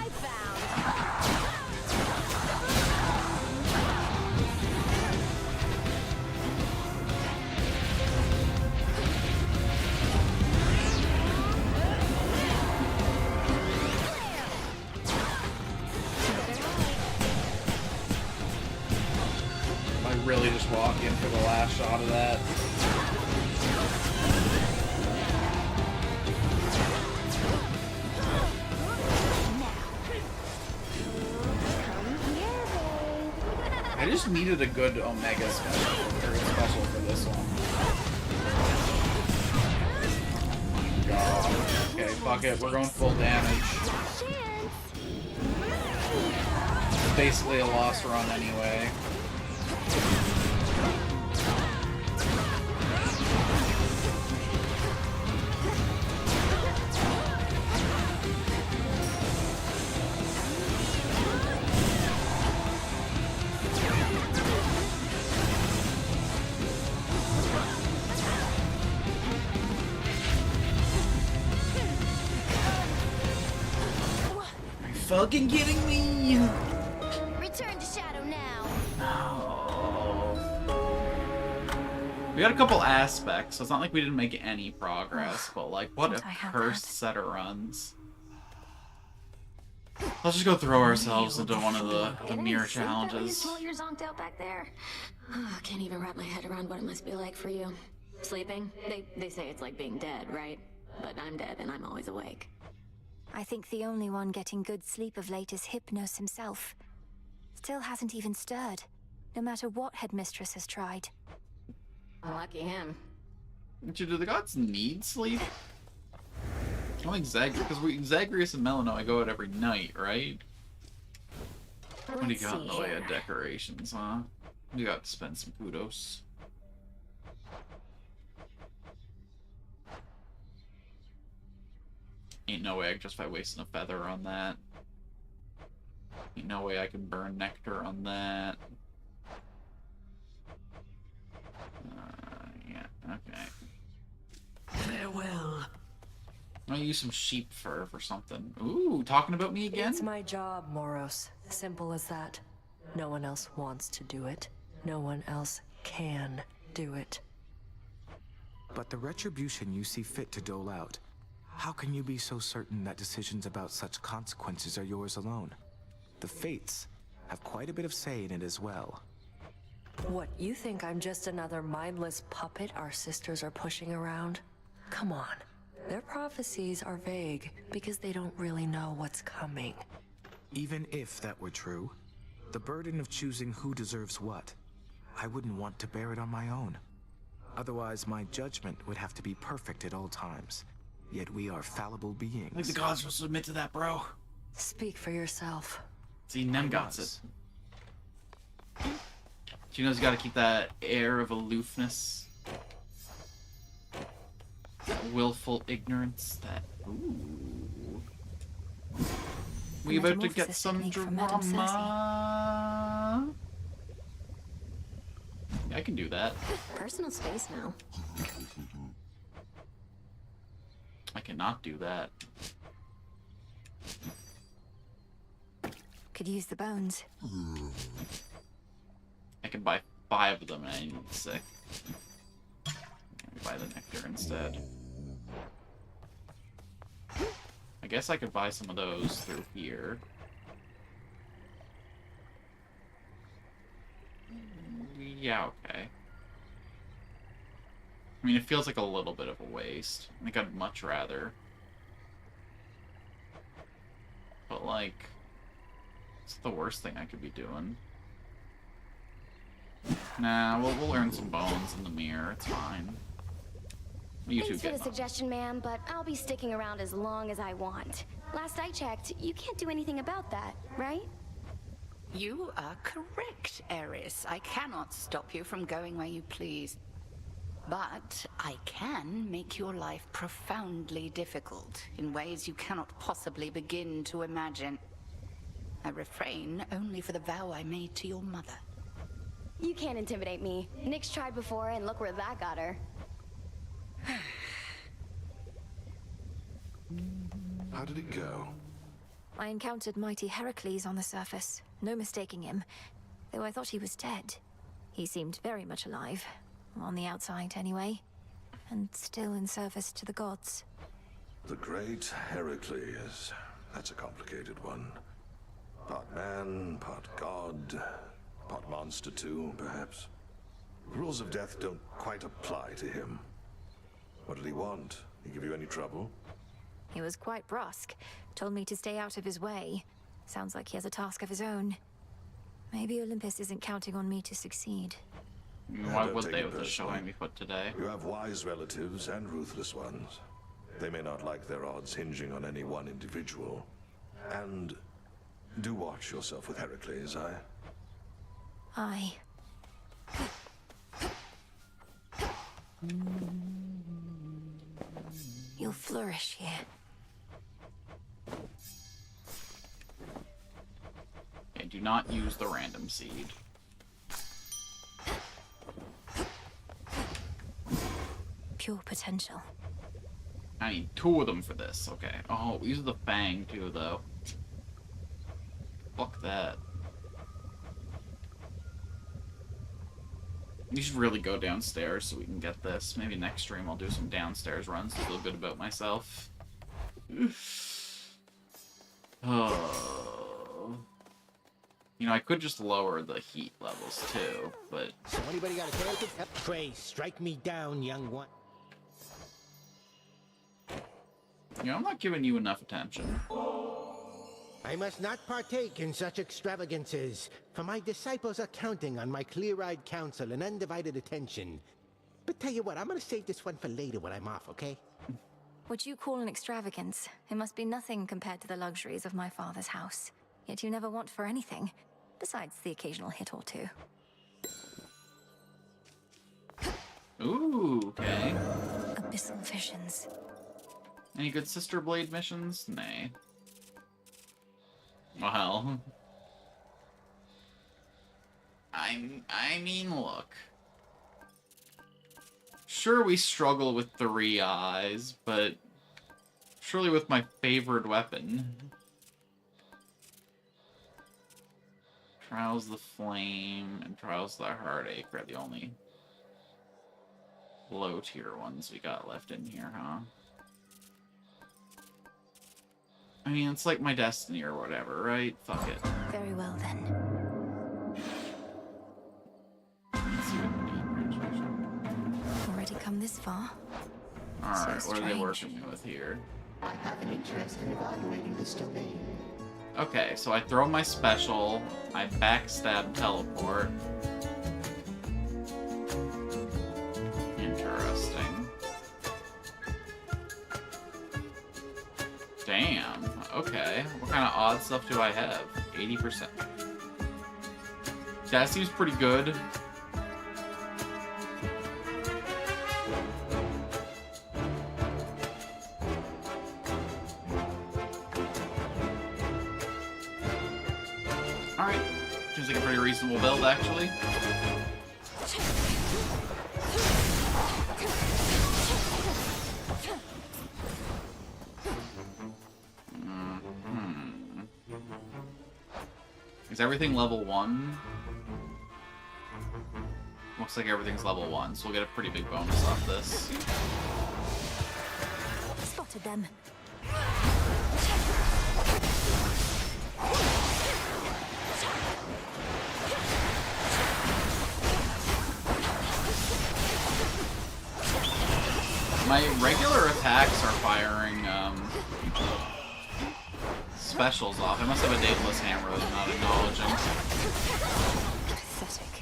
I really just walk in for the last shot of that. I just needed a good Omega special for this one. Oh my god. Okay, fuck it, we're going full damage. It's basically a lost run anyway. fucking kidding me? Return to Shadow now. We got a couple aspects, so it's not like we didn't make any progress, but like, what a cursed set of runs. Let's just go throw ourselves into one of the mirror challenges. While you're zonked out back there. Oh, can't even wrap my head around what it must be like for you. Sleeping? They say it's like being dead, right? But I'm dead and I'm always awake. I think the only one getting good sleep of late is Hypnos himself. Still hasn't even stirred, no matter what Headmistress has tried. Lucky him. Do the gods need sleep? I don't think Zagreus and Melanoy go out every night, right? What do you got in the way of decorations, huh? You got to spend some kudos. Ain't no way I can justify wasting a feather on that. Ain't no way I can burn nectar on that. Yeah, okay. Farewell. I'll use some sheep fur for something. Ooh, talking about me again? It's my job, Moros. Simple as that. No one else wants to do it. No one else can do it. But the retribution you see fit to dole out, how can you be so certain that decisions about such consequences are yours alone? The Fates have quite a bit of say in it as well. What, you think I'm just another mindless puppet our sisters are pushing around? Come on. Their prophecies are vague because they don't really know what's coming. Even if that were true, the burden of choosing who deserves what, I wouldn't want to bear it on my own. Otherwise, my judgment would have to be perfect at all times. Yet we are fallible beings. I think the gods will submit to that, bro. Speak for yourself. See, Nem got it. Juno's got to keep that air of aloofness. That willful ignorance, that... Ooh. We about to get some drama. Yeah, I can do that. Personal space now. I cannot do that. Could use the bones. I can buy 5 of them and I need 6. Buy the nectar instead. I guess I could buy some of those through here. Yeah, okay. I mean, it feels like a little bit of a waste. I think I'd much rather. But, like, it's the worst thing I could be doing. Nah, we'll earn some bones in the mirror. It's fine. You two Thanks for get the suggestion, ma'am, but I'll be sticking around as long as I want. Last I checked, you can't do anything about that, right? You are correct, Eris. I cannot stop you from going where you please. But I can make your life profoundly difficult in ways you cannot possibly begin to imagine. I refrain only for the vow I made to your mother. You can't intimidate me. Nyx tried before, and look where that got her. How did it go? I encountered mighty Heracles on the surface. No mistaking him. Though I thought he was dead. He seemed very much alive. On the outside, anyway. And still in service to the gods. The great Heracles. That's a complicated one. Part man, part god, part monster too, perhaps. The rules of death don't quite apply to him. What did he want? Did he give you any trouble? He was quite brusque. Told me to stay out of his way. Sounds like he has a task of his own. Maybe Olympus isn't counting on me to succeed. Why would they with the showing we put today? You have wise relatives and ruthless ones. They may not like their odds hinging on any one individual. And do watch yourself with Heracles, Aye. You'll flourish here. Okay, do not use the random seed. Pure potential. I need 2 of them for this. Okay. Oh, use the fang too, though. Fuck that. You should really go downstairs so we can get this. Maybe next stream I'll do some downstairs runs to feel good about myself. Oh. You know, I could just lower the heat levels too, but... So anybody got a tale to tell? Pray, strike me down, young one. You know, I'm not giving you enough attention. I must not partake in such extravagances, for my disciples are counting on my clear-eyed counsel and undivided attention. But tell you what, I'm gonna save this one for later when I'm off, okay? What you call an extravagance, it must be nothing compared to the luxuries of my father's house. Yet you never want for anything, besides the occasional hit or two. Ooh, okay. Abyssal visions. Any good Sister Blade missions? Nay. Well... I mean, look. Sure, we struggle with 3 eyes, but... surely with my favorite weapon. Trials the Flame and Trials the Heartache are the only low-tier ones we got left in here, huh? I mean, it's like my destiny or whatever, right? Fuck it. Very well, then. Let's see what Already come this far? Alright, So what are they strange. working me with here? I have an interest in evaluating this domain. Okay, so I throw my special, I backstab teleport. Interesting. Damn, okay. What kind of odd stuff do I have? 80%. That seems pretty good. Alright. Seems like a pretty reasonable build, actually. Is everything level 1? Looks like everything's level 1, so we'll get a pretty big bonus off this. Spotted them. My regular attacks are firing, specials off. I must have a Daedalus Hammer that I'm not acknowledging. Pathetic.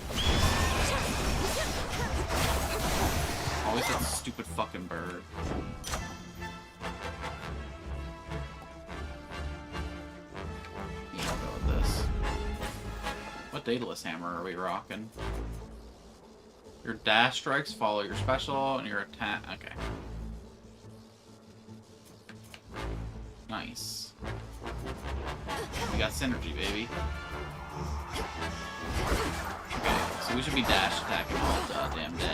Always that stupid fucking bird. Yeah, I'll go with this. What Daedalus Hammer are we rocking? Your dash strikes follow your special, and your attack... Okay. Nice. We got synergy, baby. Okay, so we should be dash attacking all damn day.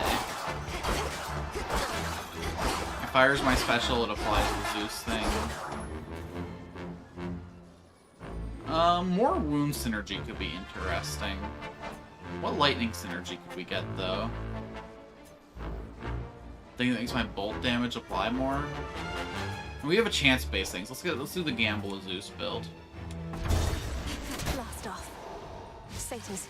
It fires my special, it applies the Zeus thing. More wound synergy could be interesting. What lightning synergy could we get, though? Thing that makes my bolt damage apply more? We have a chance-based things. Let's do the Gamble of Zeus build. Blast off. Satyrs.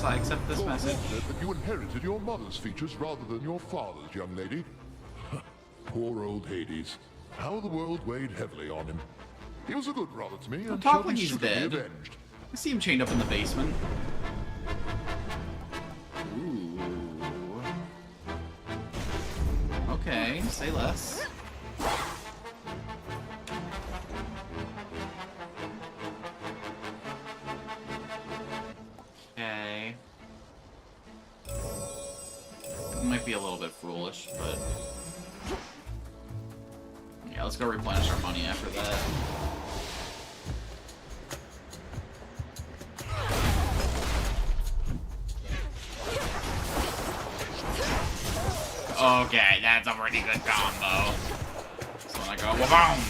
I accept this message. That you inherited your mother's features rather than your father's, young lady. Poor old Hades. How the world weighed heavily on him. He was a good brother to me, Don't and talk shall like be he's suitably dead. avenged. I see him chained up in the basement. Ooh. Okay. Okay, say less. Okay. Might be a little bit foolish, but... yeah, let's go replenish our money after that. Okay, that's a pretty good combo. So I go, boom!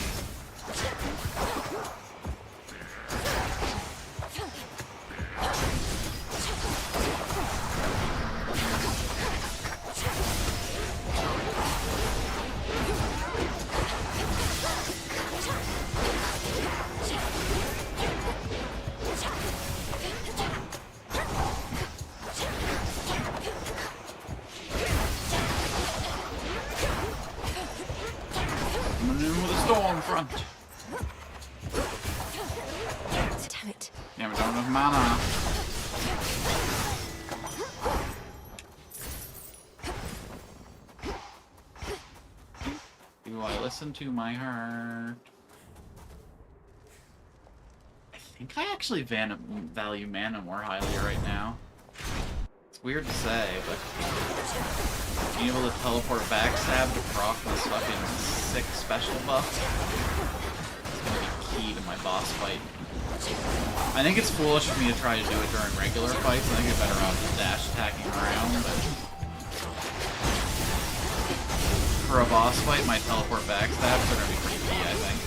With a storm front. Damn it. Yeah, we don't have mana. Do I listen to my heart? I think I actually value mana more highly right now. It's weird to say, but being able to teleport backstab to proc this fucking sick special buff is gonna be key to my boss fight. I think it's foolish of me to try to do it during regular fights. I think you're better off just dash attacking around, but for a boss fight, my teleport backstabs are gonna be pretty key, I think.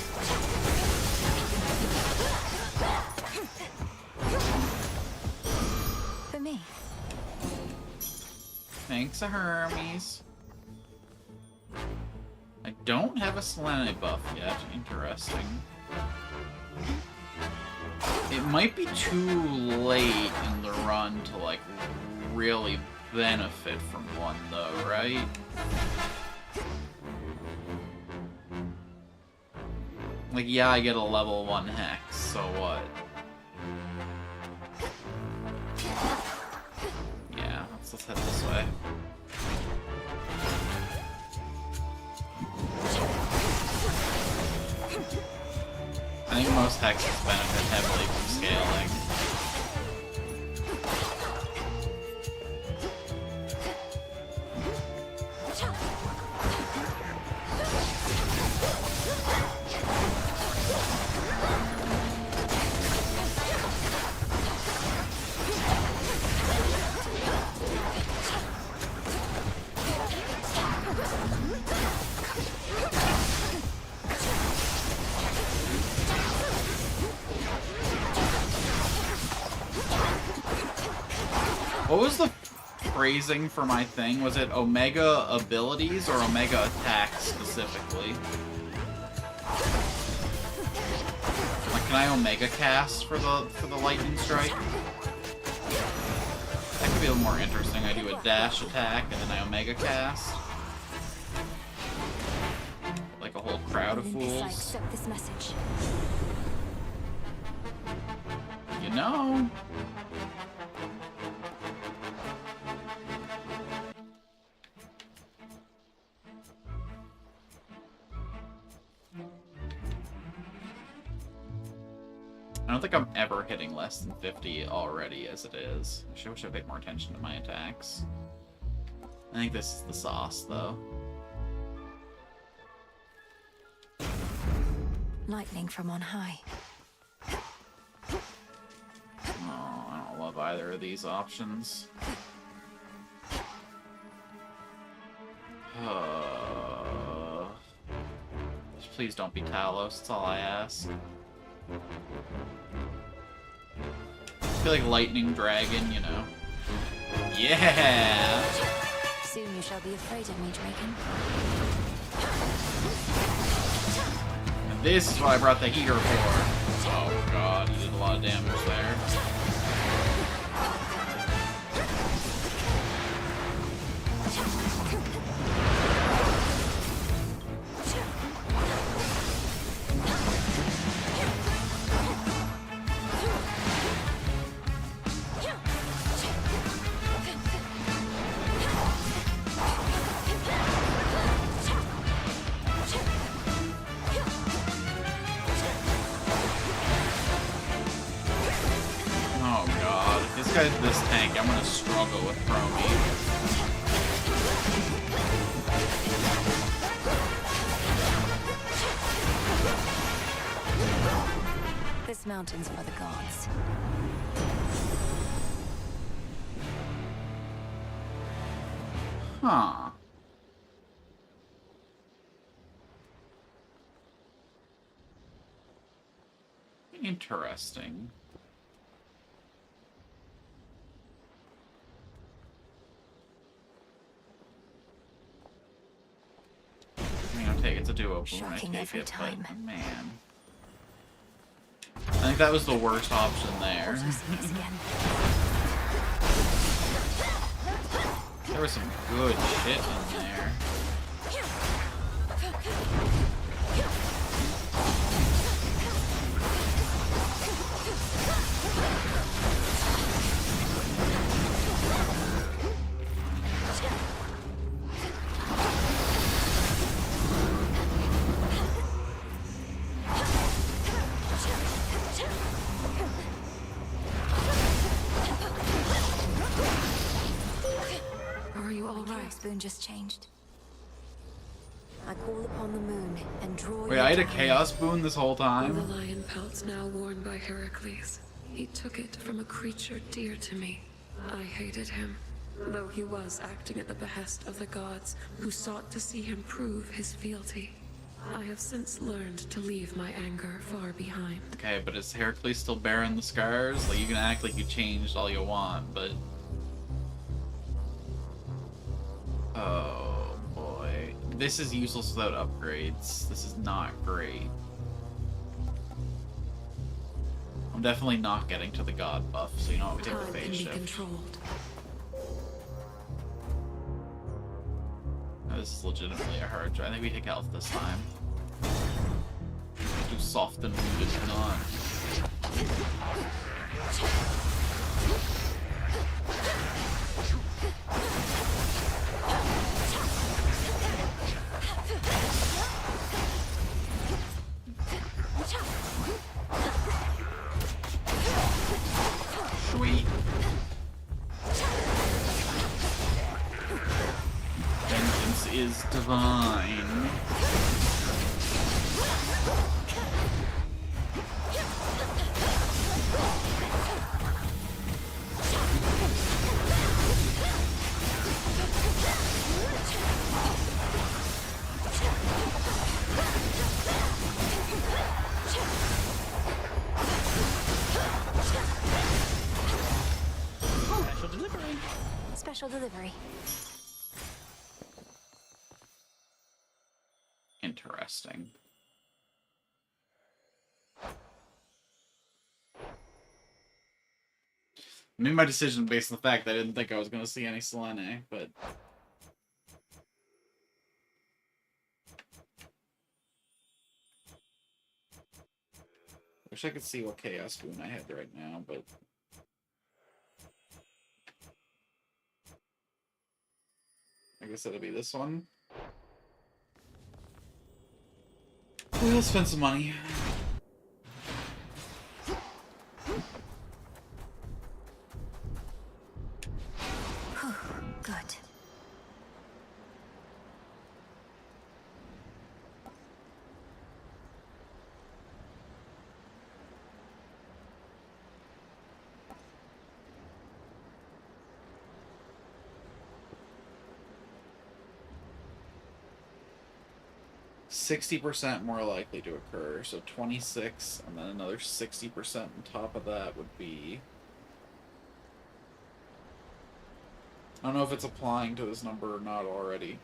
For me. Thanks, Hermes. I don't have a Selene buff yet. Interesting. It might be too late in the run to, like, really benefit from one, though, right? Like, yeah, I get a level 1 hex, so what? Yeah, let's head this way. I think most hexes benefit heavily from scaling. What was the phrasing for my thing? Was it Omega abilities or Omega attacks specifically? Like, can I Omega cast for the lightning strike? That could be a little more interesting. I do a dash attack and then I Omega cast. Like a whole crowd of fools. This message. You know. I don't think I'm ever hitting less than 50 already as it is. I wish I paid more attention to my attacks. I think this is the sauce, though. Lightning from on high. Oh, I don't love either of these options. Just please don't be Talos, that's all I ask. I feel like Lightning Dragon, you know. Yeah! Soon you shall be afraid of me, Draken. And this is what I brought the heater for. Oh god, he did a lot of damage there. guy's this tank, I'm gonna struggle with Chromie. This mountain's for the gods. Huh. Interesting. I mean, I'll take it to do a Shocking every time. But, man. I think that was the worst option there. There was some good shit in there. Are you all right? Spoon just changed. I call upon the moon and draw. Wait, I had a chaos boon this whole time? The lion pelts now worn by Heracles. He took it from a creature dear to me. I hated him, though he was acting at the behest of the gods, who sought to see him prove his fealty. I have since learned to leave my anger far behind. Okay, but is Heracles still bearing the scars? Like, you can act like you changed all you want, but... Oh, boy. This is useless without upgrades. This is not great. I'm definitely not getting to the god buff, so you know what, we take the phase shift. Controlled. Now, this is legitimately a hard try. I think we take health this time. Too soft and wounded not. Sweet. Vengeance is divine. Special delivery. Special delivery. Interesting. I made my decision based on the fact that I didn't think I was going to see any Selene, but... Wish I could see what Chaos Boon I had right now, but... I guess it'll be this one. We'll spend some money. Good. %60 more likely to occur, so 26, and then another 60% on top of that would be... I don't know if it's applying to this number or not already,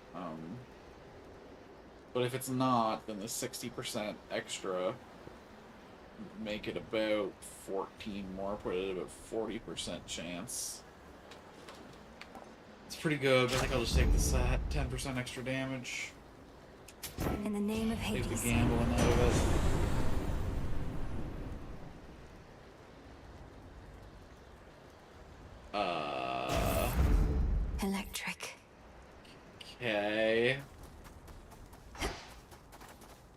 but if it's not, then the 60% extra make it about 14 more, put it at about 40% chance. It's pretty good, but I think I'll just take this 10% extra damage. In the name of Hades. Take the gambling out of it. Electric. Okay.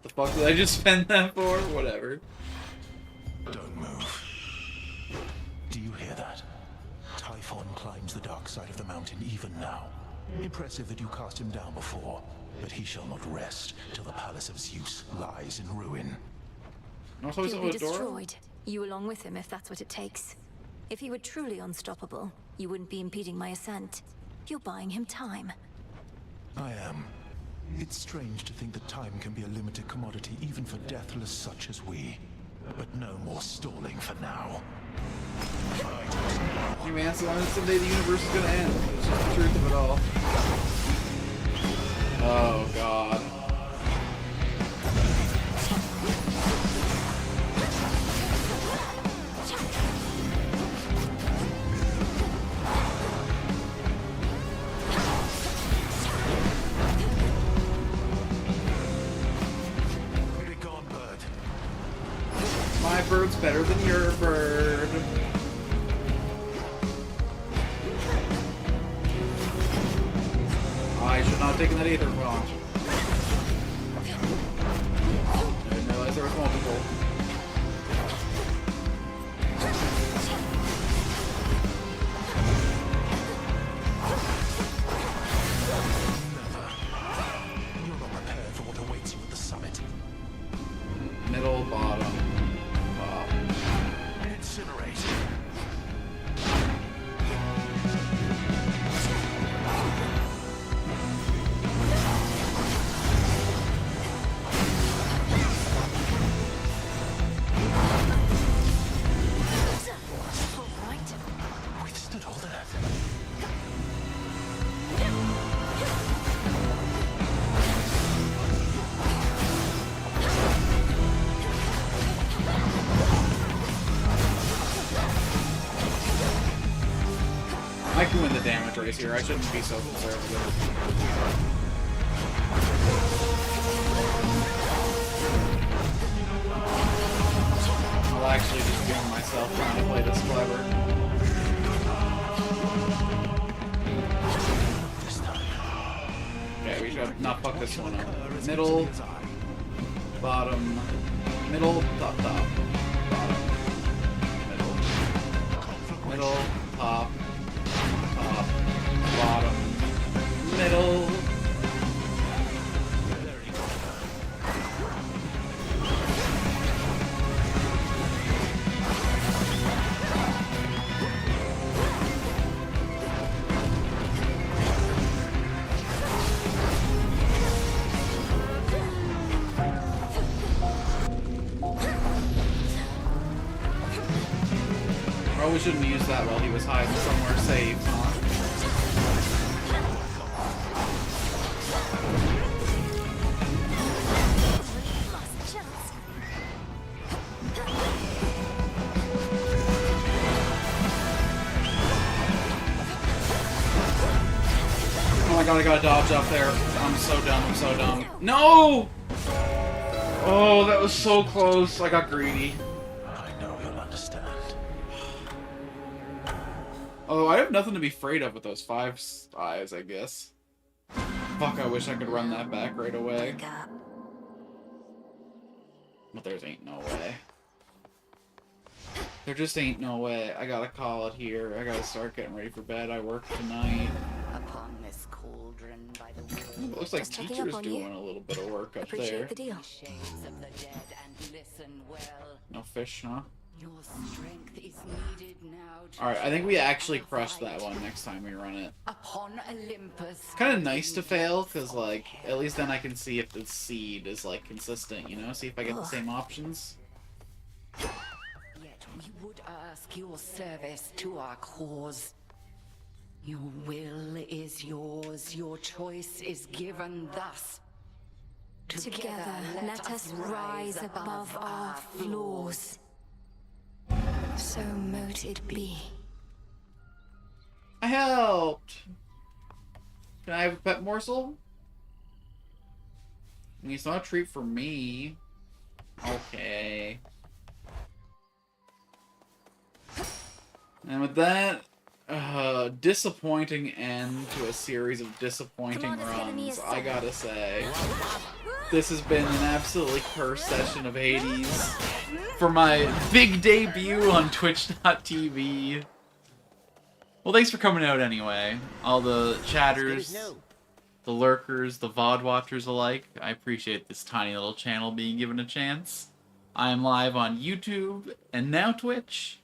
The fuck did I just spend that for? Whatever. Don't move. Do you hear that? side of the mountain even now. Impressive that you cast him down before, but he shall not rest till the palace of Zeus lies in ruin. He'll be destroyed. You along with him, if that's what it takes. If he were truly unstoppable, you wouldn't be impeding my ascent. You're buying him time. I am. It's strange to think that time can be a limited commodity even for deathless such as we. But no more stalling for now. Hey man, so long as someday the universe is gonna end. It's just the truth of it all. Oh god. My bird's better than your bird. I should not have taken that either, Ron. I didn't realize there was multiple. You're not prepared for what awaits you at the summit. Middle, bottom. Incinerate. Withstood all that. I can win the damage race here. I shouldn't be so conservative. I'll actually just game myself trying to play this clever. Okay, we should not fuck this one up. Middle, bottom, middle, top, top, bottom, middle, top, top, bottom, middle. Probably shouldn't use that while he was hiding somewhere safe, huh? Oh my god, I got a dodge up there. I'm so dumb, I'm so dumb. No! Oh, that was so close. I got greedy. I know you'll understand. Although I have nothing to be afraid of with those 5 eyes, I guess. Fuck, I wish I could run that back right away. But there's ain't no way. There just ain't no way. I gotta call it here. I gotta start getting ready for bed. I work tonight. Upon this cauldron by the It looks like teacher's doing a little bit of work up there. The deal. shades of the dead and listen well. No fish, huh? Your strength is needed now to Alright, I think we actually crush that one next time we run it. upon Olympus. It's kind of nice to fail, because, like, at least then I can see if the seed is, like, consistent, you know? See if I get the same options. Yet we would ask your service to our cause. Your will is yours, your choice is given thus. Together, let us rise above our flaws. So mote it be. I helped! Can I have a pet morsel? I mean, it's not a treat for me. Okay. And with that, disappointing end to a series of disappointing runs, I gotta say. This has been an absolutely cursed session of Hades for my big debut on Twitch.tv. Well, thanks for coming out anyway. All the chatters, the lurkers, the VOD watchers alike. I appreciate this tiny little channel being given a chance. I am live on YouTube and now Twitch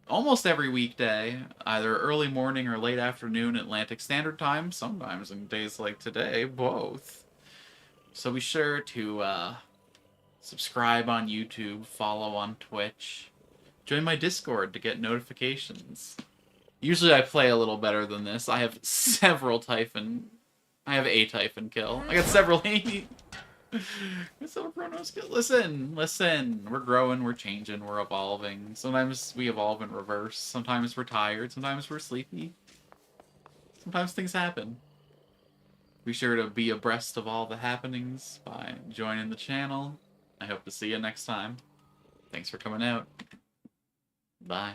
almost every weekday, either early morning or late afternoon Atlantic Standard Time, sometimes in days like today, both. So be sure to subscribe on YouTube, follow on Twitch, join my Discord to get notifications. Usually I play a little better than this. I have several Typhon. I have a Typhon kill. I got several several Chronos kill. Listen. We're growing, we're changing, we're evolving. Sometimes we evolve in reverse. Sometimes we're tired. Sometimes we're sleepy. Sometimes things happen. Be sure to be abreast of all the happenings by joining the channel. I hope to see you next time. Thanks for coming out. Bye.